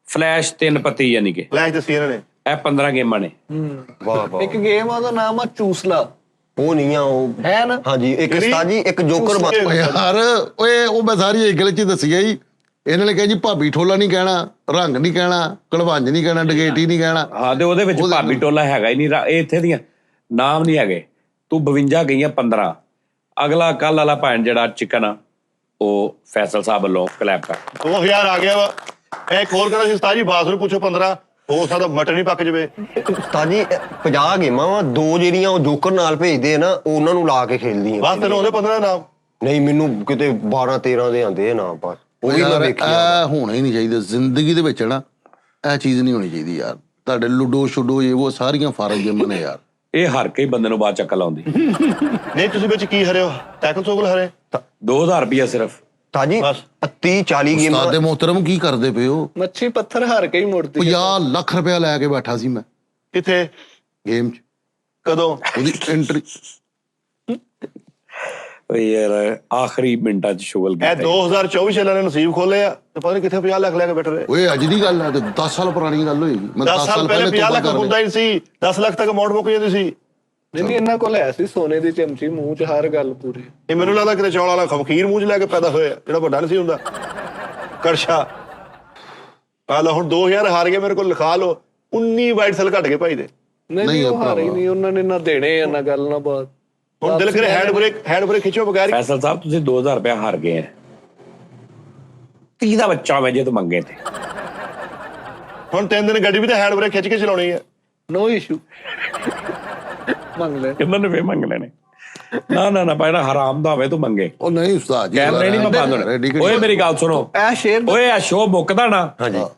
C: ਫਲੈਸ਼ 3 ਪੱਤੀ ਯਾਨੀ ਕਿ
D: ਫਲੈਸ਼ ਦੱਸੀ ਇਹਨਾਂ ਨੇ
C: ਇਹ 15 ਗੇਮਾਂ ਨੇ
E: ਵਾਹ ਵਾਹ
B: ਇੱਕ ਗੇਮ ਆ ਉਹਦਾ ਨਾਮ ਆ ਚੂਸਲਾ
E: ਉਹ ਨਹੀਂ ਆ ਉਹ
B: ਹੈ ਨਾ
E: ਹਾਂਜੀ ਇੱਕ
D: ਕਿਹੜੀ?
E: ਸਾਜੀ ਇੱਕ ਜੋਕਰ
D: ਉਸਕੇ-
A: ਓਏ ਯਾਰ ਓਏ ਉਹ ਮੈਂ ਸਾਰੀ ਇੱਕ ਗਲ ਚ ਦੱਸੀ ਆ ਜੀ ਇਹਨਾਂ ਨੇ ਕਿਹਾ ਜੀ ਭਾਬੀ ਠੋਲਾ ਨਹੀਂ ਕਹਿਣਾ, ਰੰਗ ਨਹੀਂ ਕਹਿਣਾ, ਕਲਵੰਜ ਨਹੀਂ ਕਹਿਣਾ, ਡਗੇਟੀ ਨਹੀਂ ਕਹਿਣਾ।
C: ਹਾਂ ਤੇ ਉਹਦੇ ਵਿੱਚ ਭਾਬੀ ਟੋਲਾ ਹੈਗਾ ਹੀ ਨਹੀਂ, ਇਹ ਇੱਥੇ ਦੀਆਂ ਨਾਮ ਨਹੀਂ ਹੈਗੇ। ਤੂੰ 52 ਗਈਆਂ 15। ਅਗਲਾ ਕੱਲ ਵਾਲਾ ਭੈਣ ਜਿਹੜਾ ਚਿਕਨ ਆ ਉਹ ਫੈਸਲ ਸਾਹਿਬ ਵੱਲੋਂ ਕਲੈਪ ਕਰ
D: 2000 ਆ ਗਿਆ ਵਾ। ਇਹ ਇੱਕ ਹੋਰ ਕਹਿੰਦਾ ਸੀ ਉਸਤਾਦ ਜੀ ਬਾਸ ਨੂੰ ਪੁੱਛੋ 15 ਹੋ ਸਕਦਾ ਮਟਨ ਹੀ ਪੱਕ ਜਵੇ।
E: ਉਸਤਾਦ ਜੀ 50 ਗੇਮਾਂ ਵਾ, 2 ਜਿਹੜੀਆਂ ਉਹ ਜੋਕਰ ਨਾਲ ਭੇਜਦੇ ਆ ਨਾ, ਉਹਨਾਂ ਨੂੰ ਲਾ ਕੇ ਖੇਲਦੀਆਂ।
D: ਬਸ ਤੈਨੂੰ ਉਹਦੇ 15 ਨਾਮ
E: ਨਹੀਂ, ਮੈਨੂੰ ਕਿਤੇ 12-13 ਦੇ ਆਉਂਦੇ ਆ ਨਾਮ ਬਸ। ਉਹ ਵੀ ਮੈਂ ਵੇਖਿਆ।
A: ਇਹ ਹੋਣਾ ਹੀ ਨਹੀਂ ਚਾਹੀਦਾ ਜ਼ਿੰਦਗੀ ਦੇ ਵਿੱਚ ਨਾ, ਇਹ ਚੀਜ਼ ਨਹੀਂ ਹੋਣੀ ਚਾਹੀਦੀ ਯਾਰ। ਤੁਹਾਡੇ ਲੁੱਡੋ ਛੁੱਡੋ ਇਹ ਉਹ ਸਾਰੀਆਂ ਫਾਰਮ ਗੇਮਾਂ ਨੇ ਯਾਰ।
C: ਇਹ ਹਰ ਕੇ ਬੰਦੇ ਨੂੰ ਬਾਅਦ ਚੱਕਲ ਆਉਂਦੀ।
D: ਨਹੀਂ ਤੁਸੀਂ ਵਿੱਚ ਕੀ ਹਰੇ ਹੋ? ਟੈਕਲ ਸੋਕਲ ਹਰੇ
C: 2000 ਰੁਪਇਆ ਸਿਰਫ।
E: ਤਾਜੀ
D: ਬਸ।
E: 30-40 ਗੇਮਾਂ।
A: ਉਸਤਾਦ ਮੁਹਤਰਮ ਕੀ ਕਰਦੇ ਪਏ ਹੋ?
B: ਮੱਛੀ ਪੱਥਰ ਹਾਰ ਕੇ ਹੀ ਮੁੜਦੀ
A: 50 ਲੱਖ ਰੁਪਇਆ ਲੈ ਕੇ ਬੈਠਾ ਸੀ ਮੈਂ
D: ਕਿੱਥੇ
A: ਗੇਮ 'ਚ।
D: ਕਦੋਂ?
A: ਉਹਦੀ ਐਂਟਰੀ
C: ਓਏ ਯਾਰ ਆਖਰੀ ਮਿੰਟਾਂ 'ਚ ਸ਼ੁਗਲ
D: ਇਹ
C: ਕੀਤਾ
D: 2024 ਚ ਇਹਨਾਂ ਨੇ ਨਸੀਬ ਖੋਲੇ ਆ ਤੇ ਪਤਾ ਨਹੀਂ ਕਿੱਥੇ 50 ਲੱਖ ਲੈ ਕੇ ਬੈਠ ਰਹੇ।
A: ਓਏ ਅੱਜ ਦੀ ਗੱਲ ਹੈ ਤੇ 10 ਸਾਲ ਪੁਰਾਣੀ ਗੱਲ ਹੋਏਗੀ। ਮੈਂ
D: 10 ਸਾਲ ਪਹਿਲੇ 50 ਲੱਖ ਹੁੰਦਾ ਹੀ ਸੀ, 10 ਲੱਖ ਤੱਕ ਅਮਾਉਂਟ ਮੁੱਕ ਜਾਂਦੀ ਸੀ।
B: ਨਹੀਂ ਇਹਨਾਂ ਕੋਲ ਹੈ ਸੀ ਸੋਨੇ ਦੀ ਚਮਚੀ, ਮੂੰਹ 'ਚ ਹਰ ਗੱਲ ਪੂਰੀ।
D: ਇਹ ਮੈਨੂੰ ਲੱਗਦਾ ਕਿਤੇ ਚੌਲ ਵਾਲਾ ਖਮਖੀਰ ਮੂੰਹ 'ਚ ਲੈ ਕੇ ਪੈਦਾ ਹੋਇਆ, ਜਿਹੜਾ ਵੱਡਾ ਨਹੀਂ ਸੀ ਹੁੰਦਾ ਕੜਛਾ। ਆ ਲਓ ਹੁਣ 2000 ਹਾਰ ਗਏ ਮੇਰੇ ਕੋਲ, ਲਿਖਾ ਲਓ 19 ਵਾਈਟ ਸੈਲ ਘਟ ਗਏ ਭਾਈ ਦੇ।
B: ਨਹੀਂ ਉਹ ਹਾਰ ਹੀ ਨਹੀਂ, ਉਹਨਾਂ ਨੇ ਨਾ ਦੇਣੇ ਆ ਨਾ ਗੱਲ ਨਾ ਬਾਤ।
D: ਹੁਣ ਦਿਲ ਕਰੇ ਹੈਂਡ ਬ੍ਰੇਕ ਖਿੱਚੋ ਬਗੈਰ।
C: ਫੈਸਲ ਸਾਹਿਬ ਤੁਸੀਂ 2000 ਰੁਪਇਆ ਹਾਰ ਗਏ ਆ। 30 ਦਾ ਬੱਚਾ ਮੈਂ ਜੇ ਤੂੰ ਮੰਗੇ ਤੇ
D: ਹੁਣ 3 ਦਿਨ ਗੱਡੀ ਵੀ ਤਾਂ ਹੈਂਡ ਬ੍ਰੇਕ ਖਿੱਚ ਕੇ ਚਲਾਉਣੀ ਹੈ।
B: ਨੋ ਇਸ਼ੂ ਮੰਗ ਲੈ।
C: ਇਹਨਾਂ ਨੇ ਫੇਰ ਮੰਗ ਲੈਣੇ। ਨਾ ਪਹਿਲਾਂ ਹਰਾਮ ਦਾ ਹੋਵੇ ਤੂੰ ਮੰਗੇ।
A: ਉਹ ਨਹੀਂ ਉਸਤਾਦ ਜੀ
C: ਕੈਮਰੇ ਨਹੀਂ ਮੈਂ ਬੰਦ ਹੋਣੇ। ਓਏ ਮੇਰੀ ਗੱਲ ਸੁਣੋ,
B: ਇਹ ਸ਼ੇਰ
C: ਓਏ ਆ ਸ਼ੋਅ ਮੁੱਕਦਾ ਨਾ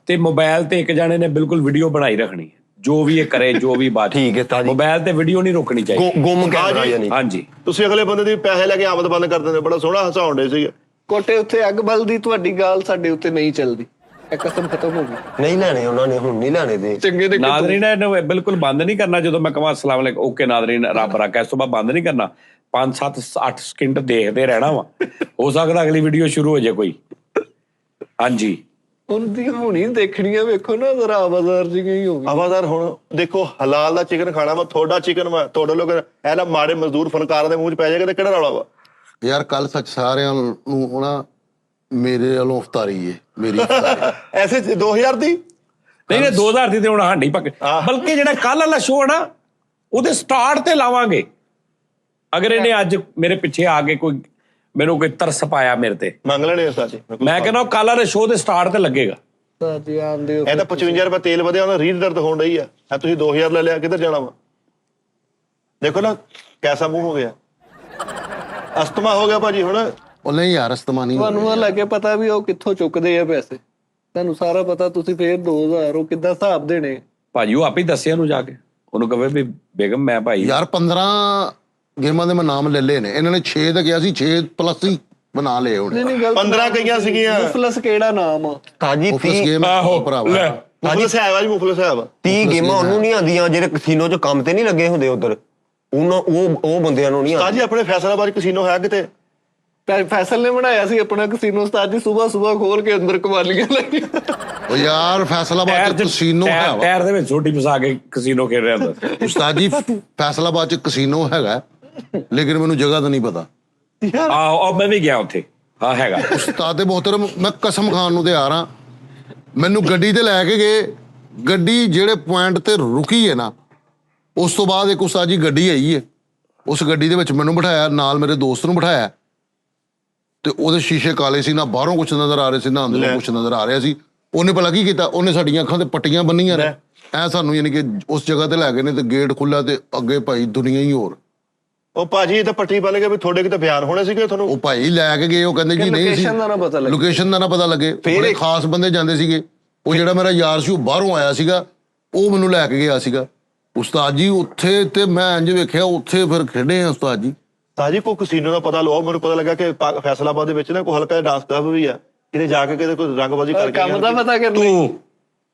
C: ਤੇ ਮੋਬਾਈਲ ਤੇ ਇੱਕ ਜਾਣੇ ਨੇ ਬਿਲਕੁਲ ਵੀਡੀਓ ਬਣਾਈ ਰੱਖਣੀ ਹੈ, ਜੋ ਵੀ ਇਹ ਕਰੇ ਜੋ ਵੀ ਬਾਤ।
E: ਠੀਕ ਹੈ ਤਾਜੀ।
C: ਮੋਬਾਈਲ ਤੇ ਵੀਡੀਓ ਨਹੀਂ ਰੋਕਣੀ ਚਾਹੀਦੀ।
E: ਗੁੰਮ ਕੈਮਰਾ ਯਾਨੀ।
C: ਹਾਂਜੀ
D: ਤੁਸੀਂ ਅਗਲੇ ਬੰਦੇ ਦੀ ਪੈਸੇ ਲੈ ਕੇ ਆਮਦ ਬੰਦ ਕਰ ਦਿੰਦੇ। ਬੜਾ ਸੋਹਣਾ ਹਸਾਉਣ ਡੇ ਸੀ।
B: ਕੋਟੇ ਉੱਤੇ ਅੱਗ ਬਲਦੀ, ਤੁਹਾਡੀ ਗੱਲ ਸਾਡੇ ਉੱਤੇ ਨਹੀਂ ਚੱਲਦੀ। ਇਹ ਕਸਮ ਖਤਮ ਹੋ ਗਈ।
E: ਨਹੀਂ ਲੈਣੇ ਉਹਨਾਂ ਨੇ, ਹੁਣ ਨਹੀਂ ਲੈਣੇ ਦੇ।
B: ਚੰਗੇ ਦੇ
C: ਨਾਜ਼ਰੀਨ ਇਹਨੂੰ ਬਿਲਕੁਲ ਬੰਦ ਨਹੀਂ ਕਰਨਾ। ਜਦੋਂ ਮੈਂ ਕਹਾਂ ਅਸਲਾਮ ਅਲੈਕੁਮ ਓਕੇ ਨਾਜ਼ਰੀਨ ਰੱਬ ਰੱਖਾ, ਇਸ ਤੋਂ ਬਾਅਦ ਬੰਦ ਨਹੀਂ ਕਰਨਾ। 5 7 8 ਸਕਿੰਟ ਦੇਖਦੇ ਰਹਿਣਾ ਵਾ। ਹੋ ਸਕਦਾ ਅਗਲੀ ਵੀਡੀਓ ਸ਼ੁਰੂ ਹੋ ਜਾਏ ਕੋਈ। ਹਾਂਜੀ
B: ਉਹਦੀ ਹੁਣੀ ਦੇਖਣੀਆਂ ਵੇਖੋ ਨਾ ਜ਼ਰਾ ਆਵਾਜ਼ਾਰ ਜੀ ਗਈ ਹੋਗੀ।
D: ਆਵਾਜ਼ਾਰ ਹੁਣ ਦੇਖੋ ਹਲਾਲ ਦਾ ਚਿਕਨ ਖਾਣਾ ਵਾ, ਤੁਹਾਡਾ ਚਿਕਨ ਵਾ, ਤੁਹਾਡੇ ਲੋਕ ਇਹ ਨਾ ਮਾੜੇ ਮਜ਼ਦੂਰ ਫਨਕਾਰਾਂ ਦੇ ਮੂੰਹ 'ਚ ਪੈ ਜਾਏਗਾ ਤੇ ਕਿਹੜਾ ਰੌਲਾ ਵਾ?
A: ਯਾਰ ਕੱਲ ਸੱਚ ਸਾਰਿਆਂ ਨੂੰ ਨਾ ਮੇਰੇ ਵੱਲੋਂ ਇਫਤਾਰੀ ਏ, ਮੇਰੀ ਇਫਤਾਰੀ।
D: ਐਸੇ 2000 ਦੀ
C: ਨਹੀਂ 2000 ਦੀ ਤੇ ਹੁਣ ਹਾਂਡੀ ਪੱਕ। ਬਲਕਿ ਜਿਹੜਾ ਕੱਲ ਵਾਲਾ ਸ਼ੋਅ ਨਾ ਉਹਦੇ ਸਟਾਰਟ ਤੇ ਲਾਵਾਂਗੇ। ਅਗਰ ਇਹਨੇ ਅੱਜ ਮੇਰੇ ਪਿੱਛੇ ਆ ਕੇ ਕੋਈ ਮੈਨੂੰ ਕੋਈ ਤਰਸ ਪਾਇਆ ਮੇਰੇ ਤੇ,
D: ਮੰਗ ਲੈਣੇ ਉਸਤਾਦ ਜੀ।
C: ਮੈਂ ਕਹਿੰਦਾ ਕੱਲ ਵਾਲੇ ਸ਼ੋਅ ਦੇ ਸਟਾਰਟ ਤੇ ਲੱਗੇਗਾ।
B: ਸਾਜੀ ਆਂਦੇ
D: ਇਹ ਤਾਂ 55 ਰੁਪਏ ਤੇਲ ਵਧਿਆ, ਉਹਨਾਂ ਰੀੜ ਦਰਦ ਹੋਣ ਰਹੀ ਆ। ਤੁਸੀਂ 2000 ਲੈ ਲਿਆ, ਕਿੱਧਰ ਜਾਣਾ ਵਾ? ਦੇਖੋ ਨਾ ਕੈਸਾ ਮੂੰਹ ਹੋ ਗਿਆ, ਅਸਤਮਾ ਹੋ ਗਿਆ ਭਾਜੀ ਹੁਣ।
A: ਉਹ ਨਹੀਂ ਯਾਰ ਅਸਤਮਾ ਨਹੀਂ।
B: ਤੁਹਾਨੂੰ ਇਹ ਲੱਗੇ ਪਤਾ ਵੀ ਉਹ ਕਿੱਥੋਂ ਚੁੱਕਦੇ ਆ ਪੈਸੇ? ਤੁਹਾਨੂੰ ਸਾਰਾ ਪਤਾ, ਤੁਸੀਂ ਫੇਰ 2000 ਉਹ ਕਿੱਦਾਂ ਹਿਸਾਬ ਦੇਣੇ?
C: ਭਾਜੀ ਉਹ ਆਪੇ ਦੱਸਿਆ ਉਹਨੂੰ ਜਾ ਕੇ, ਉਹਨੂੰ ਕਹੇ ਵੀ ਬੇਗਮ ਮੈਂ ਭਾਈ
A: ਯਾਰ 15 ਗੇਮਾਂ ਦੇ ਮੈਂ ਨਾਮ ਲੈ ਲਏ ਨੇ। ਇਹਨਾਂ ਨੇ 6 ਤਾਂ ਕਿਹਾ ਸੀ, 6 ਪਲੱਸ ਹੀ ਬਣਾ ਲਏ ਹੁਣ।
D: 15 ਕਈਆਂ ਸੀਗੀਆਂ।
B: ਮੁਫਲਸ ਕਿਹੜਾ ਨਾਮ ਆ?
E: ਤਾਜੀ
A: ਮੁਫਲਸ
E: 30
A: ਗੇਮ
C: ਆਹੋ
A: ਭਰਾਵਾ।
C: ਲੈ
D: ਮੁਫਲਸ ਹੈ ਵਾ ਜੀ, ਮੁਫਲਸ ਹੈ ਵਾ।
E: 30 ਗੇਮਾਂ ਉਹਨੂੰ ਨਹੀਂ ਆਉਂਦੀਆਂ ਜਿਹੜੇ ਕਸੀਨੋ 'ਚ ਕੰਮ ਤੇ ਨਹੀਂ ਲੱਗੇ ਹੁੰਦੇ ਉਧਰ। ਉਹ ਬੰਦਿਆਂ ਨੂੰ ਨਹੀਂ
D: ਉਸਤਾਦ ਜੀ
E: ਆਉਂਦੀ।
D: ਆਪਣੇ ਫੈਸਲਾਬਾਦ ਕਸੀਨੋ ਹੈ ਕਿਤੇ?
B: ਫੈਸਲ ਨੇ ਬਣਾਇਆ ਸੀ ਆਪਣਾ ਕਸੀਨੋ। ਉਸਤਾਦ ਜੀ ਸਵੇਰ ਖੋਲ ਕੇ ਅੰਦਰ ਕਵਾਲੀਆਂ ਲੱਗੀਆਂ।
A: ਉਹ ਯਾਰ ਫੈਸਲਾਬਾਦ ਚ ਕਸੀਨੋ ਹੈ ਵਾ।
C: ਟਾਇਰ ਦੇ ਵਿੱਚ ਛੋਟੀ ਫਸਾ ਕੇ ਕਸੀਨੋ ਖੇਡ ਰਿਹਾ ਹੁੰਦਾ।
A: ਉਸਤਾਦ ਜੀ ਫੈਸਲਾਬਾਦ ਚ ਕਸੀਨੋ ਹੈਗਾ, ਲੇਕਿਨ ਮੈਨੂੰ ਜਗ੍ਹਾ ਤਾਂ ਨਹੀਂ ਪਤਾ।
C: ਆਹ ਮੈਂ ਵੀ ਗਿਆ ਉੱਥੇ। ਹਾਂ ਹੈਗਾ।
A: ਉਸਤਾਦ ਮੁਹਤਰਮ ਮੈਂ ਕਸਮ ਖਾਨ ਨੂੰ ਤੇ ਆ ਰਹਾ, ਮੈਨੂੰ ਗੱਡੀ ਤੇ ਲੈ ਕੇ ਗਏ। ਗੱਡੀ ਜਿਹੜੇ ਪੁਆਇੰਟ ਤੇ ਰੁਕੀ ਹੈ ਨਾ, ਉਸ ਤੋਂ ਬਾਅਦ ਇੱਕ ਉਸਤਾਦ ਜੀ ਗੱਡੀ ਆਈ ਹੈ। ਉਸ ਗੱਡੀ ਦੇ ਵਿੱਚ ਮੈਨੂੰ ਬਿਠਾਇਆ, ਨਾਲ ਮੇਰੇ ਦੋਸਤ ਨੂੰ ਬਿਠਾਇਆ ਤੇ ਉਹਦੇ ਸ਼ੀਸ਼ੇ ਕਾਲੇ ਸੀ, ਨਾ ਬਾਹਰੋਂ ਕੁਛ ਨਜ਼ਰ ਆ ਰਿਹਾ ਸੀ ਨਾ ਅੰਦਰੋਂ ਕੁਛ ਨਜ਼ਰ ਆ ਰਿਹਾ ਸੀ। ਉਹਨੇ ਭਲਾ ਕੀ ਕੀਤਾ, ਉਹਨੇ ਸਾਡੀਆਂ ਅੱਖਾਂ ਤੇ ਪੱਟੀਆਂ ਬੰਨੀਆਂ ਨੇ ਐ ਸਾਨੂੰ, ਯਾਨੀ ਕਿ ਉਸ ਜਗ੍ਹਾ ਤੇ ਲੈ ਗਏ ਨੇ ਤੇ ਗੇਟ ਖੁੱਲਾ ਤੇ ਅੱਗੇ ਭਾਈ ਦੁਨੀਆ ਹੀ ਹੋਰ।
D: ਉਹ ਭਾਜੀ ਇਹ ਤਾਂ ਪੱਟੀ ਪਾ ਲਗੇ ਵੀ ਤੁਹਾਡੇ ਕਿਤੇ ਬਿਆਨ ਹੋਣੇ ਸੀਗੇ ਤੁਹਾਨੂੰ।
A: ਉਹ ਭਾਈ ਲੈ ਕੇ ਗਏ, ਉਹ ਕਹਿੰਦੇ ਜੀ ਨਹੀਂ ਸੀ,
B: ਲੋਕੇਸ਼ਨ ਦਾ ਨਾ ਪਤਾ ਲੱਗੇ।
A: ਲੋਕੇਸ਼ਨ ਦਾ ਨਾ ਪਤਾ ਲੱਗੇ। ਬੜੇ ਖਾਸ ਬੰਦੇ ਜਾਂਦੇ ਸੀਗੇ। ਉਹ ਜਿਹੜਾ ਮੇਰਾ ਯਾਰ ਸੀ ਉਹ ਬਾਹਰੋਂ ਆਇਆ ਸੀਗਾ, ਉਹ ਮੈਨੂੰ ਲੈ ਕੇ ਗਿਆ ਸੀਗਾ। ਉਸਤਾਦ ਜੀ ਉੱਥੇ ਤੇ ਮੈਂ ਇੰਜ ਵੇਖਿਆ, ਉੱਥੇ ਫਿਰ ਖੇਡੇ ਆ ਉਸਤਾਦ ਜੀ।
D: ਤਾਜੀ ਕੋ ਕਸੀਨੋ ਦਾ ਪਤਾ ਲਓ। ਮੈਨੂੰ ਪਤਾ ਲੱਗਾ ਕਿ ਫੈਸਲਾਬਾਦ ਦੇ ਵਿੱਚ ਨਾ ਕੋਈ ਹਲਕਾ ਡਾਂਸ ਕਲੱਬ ਵੀ ਆ, ਕਿਤੇ ਜਾ ਕੇ ਕਿਤੇ ਕੋਈ ਰੰਗਬਾਜ਼ੀ ਕਰਕੇ
B: ਕੰਮ ਦਾ ਪਤਾ ਕਰਨਾ।
C: ਤੂੰ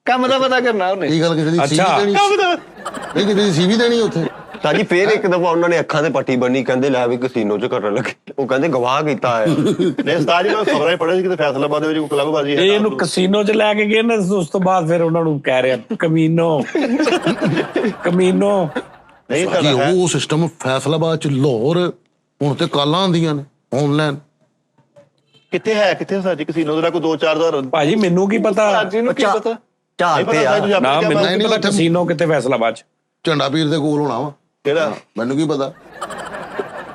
B: ਕੰਮ ਦਾ ਪਤਾ ਕਰਨਾ ਉਹਨੇ।
A: ਇਹ ਗੱਲ ਕਿਸੇ ਦੀ ਸੀ
C: ਅੱਛਾ।
A: ਦੇਣੀ, ਨਹੀਂ ਕਿਸੇ ਦੀ ਸੀ ਵੀ ਦੇਣੀ ਉੱਥੇ।
E: ਤਾਜੀ ਫੇਰ ਇੱਕ ਦਫਾ ਉਹਨਾਂ ਨੇ ਅੱਖਾਂ ਤੇ ਪੱਟੀ ਬੰਨੀ, ਕਹਿੰਦੇ ਲੈ ਵੀ ਕਸੀਨੋ 'ਚ ਕਰਨ ਲੱਗੇ। ਉਹ ਕਹਿੰਦੇ ਗਵਾਹ ਕੀਤਾ ਹੈ।
D: ਨਹੀਂ ਉਸਤਾਦ ਜੀ ਮੈਂ ਖਬਰਾਂ ਹੀ ਪੜ੍ਹਿਆ ਸੀ ਕਿਤੇ ਫੈਸਲਾਬਾਦ ਦੇ ਵਿੱਚ ਕੋਈ ਕਲੱਬਬਾਜ਼ੀ ਹੈ।
C: ਇਹਨੂੰ ਕਸੀਨੋ 'ਚ ਲੈ ਕੇ ਗਏ ਨਾ, ਉਸ ਤੋਂ ਬਾਅਦ ਫਿਰ ਉਹਨਾਂ ਨੂੰ ਕਹਿ ਰਿਹਾ ਕਮੀਨੋ ਕਮੀਨੋ।
D: ਨਹੀਂ
A: ਜੀ
D: ਤਾਂ
A: ਉਹ ਸਿਸਟਮ ਫੈਸਲਾਬਾਦ ਚ ਲਾਹੌਰ ਹੁਣ ਤੇ ਕਾਲਾਂ ਆਉਂਦੀਆਂ ਨੇ ਆਨਲਾਈਨ।
D: ਕਿੱਥੇ ਹੈ ਕਿੱਥੇ ਉਸਤਾਦ ਜੀ ਕਸੀਨੋ ਦਾ ਕੋਈ 2-4 ਹਜ਼ਾਰ
C: ਭਾਜੀ ਮੈਨੂੰ ਕੀ ਪਤਾ
B: ਅੱਜ ਨੂੰ ਕੀ ਪਤਾ
E: ਝਾਲ
D: ਨਹੀਂ
E: ਤੇ
D: ਪਤਾ
E: ਆ
D: ਤੁਸੀਂ
C: ਨਾ
D: ਆਪਣੇ
C: ਮੈਨੂੰ
D: ਕਿਆ
C: ਕੀ
A: ਨਹੀਂ,
C: ਪਤਾ
A: ਉੱਥੇ-
C: ਕਸੀਨੋ ਕਿਤੇ ਫੈਸਲਾਬਾਦ ਚ
A: ਝੰਡਾ ਪੀਰ ਦੇ ਕੋਲ ਹੋਣਾ ਵਾ
D: ਕਿਹੜਾ
A: ਮੈਨੂੰ ਕੀ ਪਤਾ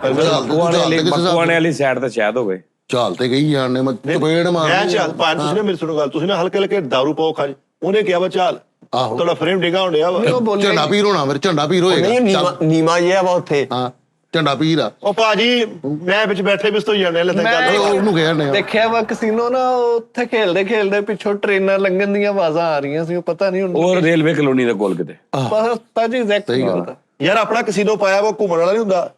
C: ਬਕੂਆਣੇ ਵਾਲੀ ਸਾਈਡ ਤੇ ਸ਼ਾਇਦ ਹੋਵੇ।
A: ਚਾਲ ਤੇ ਗਈ ਜਾਣ ਨੇ ਮੈਂ ਚਪੇੜ
D: ਮੈਂ
A: ਮਾਰ
D: ਚਾਲ ਪਾਣ ਤੁਸੀਂ ਨਾ ਮੇਰੀ ਸੁਣੋ ਗੱਲ ਤੁਸੀਂ ਨਾ ਹਲਕੇ ਹਲਕੇ ਦਾਰੂ ਪਾਓ ਖਾ ਉਹਨੇ ਕਿਹਾ ਵਾ ਚਾਲ
A: ਆਹੋ।
D: ਤੁਹਾਡਾ ਫਰੇਮ ਡਿੱਗਾ ਹੁੰਦਿਆ ਵਾ
B: ਉਹ ਬੋਲੇ
A: ਝੰਡਾ ਪੀਰ ਹੋਣਾ ਫਿਰ ਝੰਡਾ ਪੀਰ ਹੋਏਗਾ
E: ਨਹੀਂ
A: ਚੱਲ।
E: ਨੀਮਾ ਇਹ ਆ ਵਾ ਉੱਥੇ
A: ਹਾਂ ਝੰਡਾ ਪੀਰ ਆ
D: ਉਹ ਭਾਜੀ ਮੈਂ ਵਿੱਚ ਬੈਠੇ ਵੀ ਸਤੋਈ ਜਾਂਦੇ ਲੈ
B: ਮੈਂ-
A: ਉਹ ਉਹਨੂੰ ਕਹਿਣ ਨੇ
B: ਦੇਖਿਆ ਵਾ ਕਸੀਨੋ ਨਾ ਉੱਥੇ ਖੇਲਦੇ ਖੇਲਦੇ ਪਿੱਛੋਂ ਟ੍ਰੇਨਾਂ ਲੰਘਣ ਦੀਆਂ ਆਵਾਜ਼ਾਂ ਆ ਰਹੀਆਂ ਸੀ ਉਹ ਪਤਾ ਨਹੀਂ
C: ਉਹ
B: ਹੁਣ
C: ਰੇਲਵੇ ਕਲੋਨੀ ਦੇ ਕੋਲ ਕਿਤੇ।
B: ਪਤਾ ਜੀ ਐਗਜ਼ੈਕਟ
A: ਸਹੀ
B: ਨਹੀਂ
A: ਗੱਲ।
B: ਪਤਾ
D: ਯਾਰ ਆਪਣਾ ਕਸੀਨੋ ਪਾਇਆ ਵਾ ਘੁੰਮਣ ਵਾਲਾ ਨਹੀਂ ਹੁੰਦਾ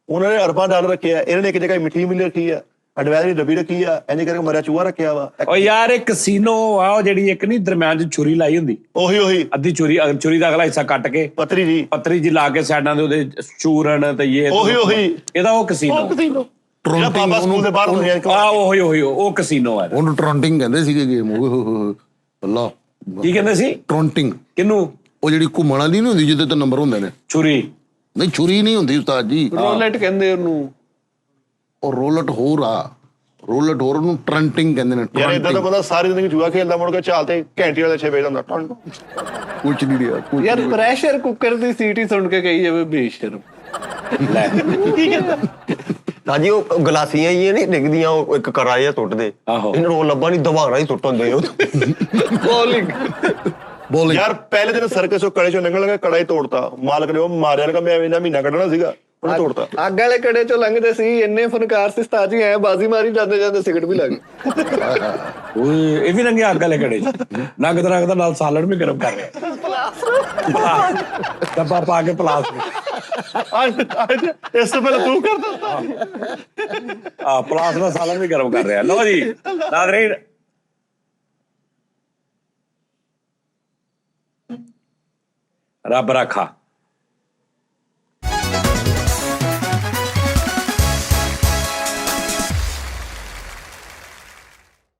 D: ਉਹਨਾਂ ਨੇ ਅਰਬਾਂ ਡਾਲਰ ਰੱਖੇ ਆ ਇਹਨਾਂ ਨੇ ਇੱਕ ਜਗ੍ਹਾ ਮਿੱਠੀ ਮਿਲ ਰੱਖੀ ਆ ਅਡਵੈਸ ਦੀ ਡੱਬੀ ਰੱਖੀ ਆ ਇੰਨੇ ਕਰਕੇ ਮਰਿਆ ਚੂਹਾ ਰੱਖਿਆ ਵਾ
C: ਓ ਯਾਰ ਇਹ ਕਸੀਨੋ ਆ ਉਹ ਜਿਹੜੀ ਇੱਕ ਨਹੀਂ ਦਰਮਿਆਨ ਚ ਛੁਰੀ ਲਾਈ ਹੁੰਦੀ,
D: ਉਹੀ
C: ਅੱਧੀ ਛੁਰੀ ਦਾ ਅਗਲਾ ਹਿੱਸਾ ਕੱਟ ਕੇ
D: ਪਤਰੀ ਜੀ
C: ਪੱਤਰੀ ਜੀ ਲਾ ਕੇ ਸਾਈਡਾਂ ਦੇ ਉਹਦੇ ਚੂਰਨ ਤੇ ਇਹ
D: ਉਹੀ।
C: ਇਹਦਾ ਉਹ ਕਸੀਨੋ
D: ਕਸੀਨੋ ਜਿਹੜਾ ਬਾਬਾ ਸਕੂਲ ਦੇ ਬਾਹਰ ਹੁੰਦੇ
C: ਆ ਉਹੀ ਉਹ ਕਸੀਨੋ ਹੈ।
A: ਉਹਨੂੰ ਟ੍ਰੌਂਟਿੰਗ ਕਹਿੰਦੇ ਸੀਗੇ ਗੇਮ ਉਹ ਅੱਲਾ
C: ਕੀ ਕਹਿੰਦੇ ਸੀ
A: ਟ੍ਰੌਂਟਿੰਗ
C: ਕਿਨੂੰ?
A: ਉਹ ਜਿਹੜੀ ਘੁੰਮਣ ਵਾਲੀ ਨਹੀਂ ਹੁੰਦੀ ਜਿਹਦੇ ਤੇ ਨੰਬਰ ਹੁੰਦੇ ਨੇ
C: ਛੁਰੀ
A: ਨਹੀਂ ਛੁਰੀ ਨਹੀਂ ਹੁੰਦੀ ਉਸਤਾਦ ਜੀ
B: ਰੋਲਟ ਕਹਿੰਦੇ ਉਹਨੂੰ
A: ਉਹ ਰੋਲਟ ਹੋਰ ਆ ਰੋਲਟ ਹੋਰ ਉਹਨੂੰ ਟ੍ਰੰਟਿੰਗ ਕਹਿੰਦੇ ਨੇ
D: ਯਾਰ ਇਦਾਂ ਤਾਂ ਬੰਦਾ ਸਾਰੀ ਜ਼ਿੰਦਗੀ ਜੂਆ ਖੇਲਦਾ ਮੁੜ ਕੇ ਚਾਲ ਤੇ ਘੰਟੇ ਵਾਲੇ 6 ਵਜੇ ਹੁੰਦਾ
A: ਕੁਝ ਨਹੀਂ ਰਿਹਾ ਕੁਝ
B: ਯਾਰ ਪ੍ਰੈਸ਼ਰ ਕੁੱਕਰ ਦੀ ਸੀਟੀ ਸੁਣ ਕੇ ਕਹੀ ਜਾਵੇ ਬੇਸ਼ਰਮ
C: ਲੈ
E: ਰਾਜੀ ਉਹ ਗਲਾਸੀਆਂ ਹੀ ਨਹੀਂ ਡਿੱਗਦੀਆਂ ਉਹ ਇੱਕ ਕਰਾ ਜਿਹਾ ਸੁੱਟਦੇ
C: ਆਹੋ।
E: ਇਹਨਾਂ ਨੂੰ ਲੱਭਾ ਨਹੀਂ ਦੁਬਾਰਾ ਹੀ ਸੁੱਟ ਹੁੰਦੇ ਉਹ
B: ਬੋਲਿੰਗ
A: ਬੋਲਿੰਗ
D: ਯਾਰ ਪਹਿਲੇ ਦਿਨ ਸਰਕਸ ਚੋਂ ਕੜੇ ਚੋਂ ਨਿਕਲ ਗਿਆ ਕੜਾ ਹੀ ਤੋੜਤਾ ਮਾਲਕ ਨੇ ਉਹ ਮਾਰਿਆ ਲਗਾ ਮੈਂ ਇਹਨਾਂ ਮਹੀਨਾ ਕੱਢਣਾ ਸੀਗਾ ਉਹਨੇ ਤੋੜਤਾ
B: ਅੱਗ ਵਾਲੇ ਕੜੇ ਚੋਂ ਲੰਘਦੇ ਸੀ ਇੰਨੇ ਫਨਕਾਰ ਸੀ ਉਸਤਾਦ ਜੀ ਐ ਬਾਜ਼ੀ ਮਾਰੀ ਜਾਂਦੇ ਜਾਂਦੇ ਸਿਗਰਟ ਵੀ ਲੱਗ
C: ਓਏ ਇਹ ਵੀ ਨੰਗੇ ਅੱਗ ਵਾਲੇ ਕੜੇ ਨੰਗ ਦਰਖਤ ਨਾਲ ਸਾਲਣ ਵੀ ਗਰਮ ਕਰ ਰਿਹਾ ਡੱਬਾ ਪਾ ਕੇ ਪਲਾਸ
D: ਇਸ ਤੋਂ ਪਹਿਲਾਂ ਤੂੰ ਕਰ ਦਿੱਤਾ
C: ਆ ਪਲਾਸ ਦਾ ਸਾਲਣ ਵੀ ਗਰਮ ਕਰ ਰਿਹਾ। ਲਓ ਜੀ ਨਾਜ਼ਰੀਨ ਰੱਬ ਰਾਖਾ।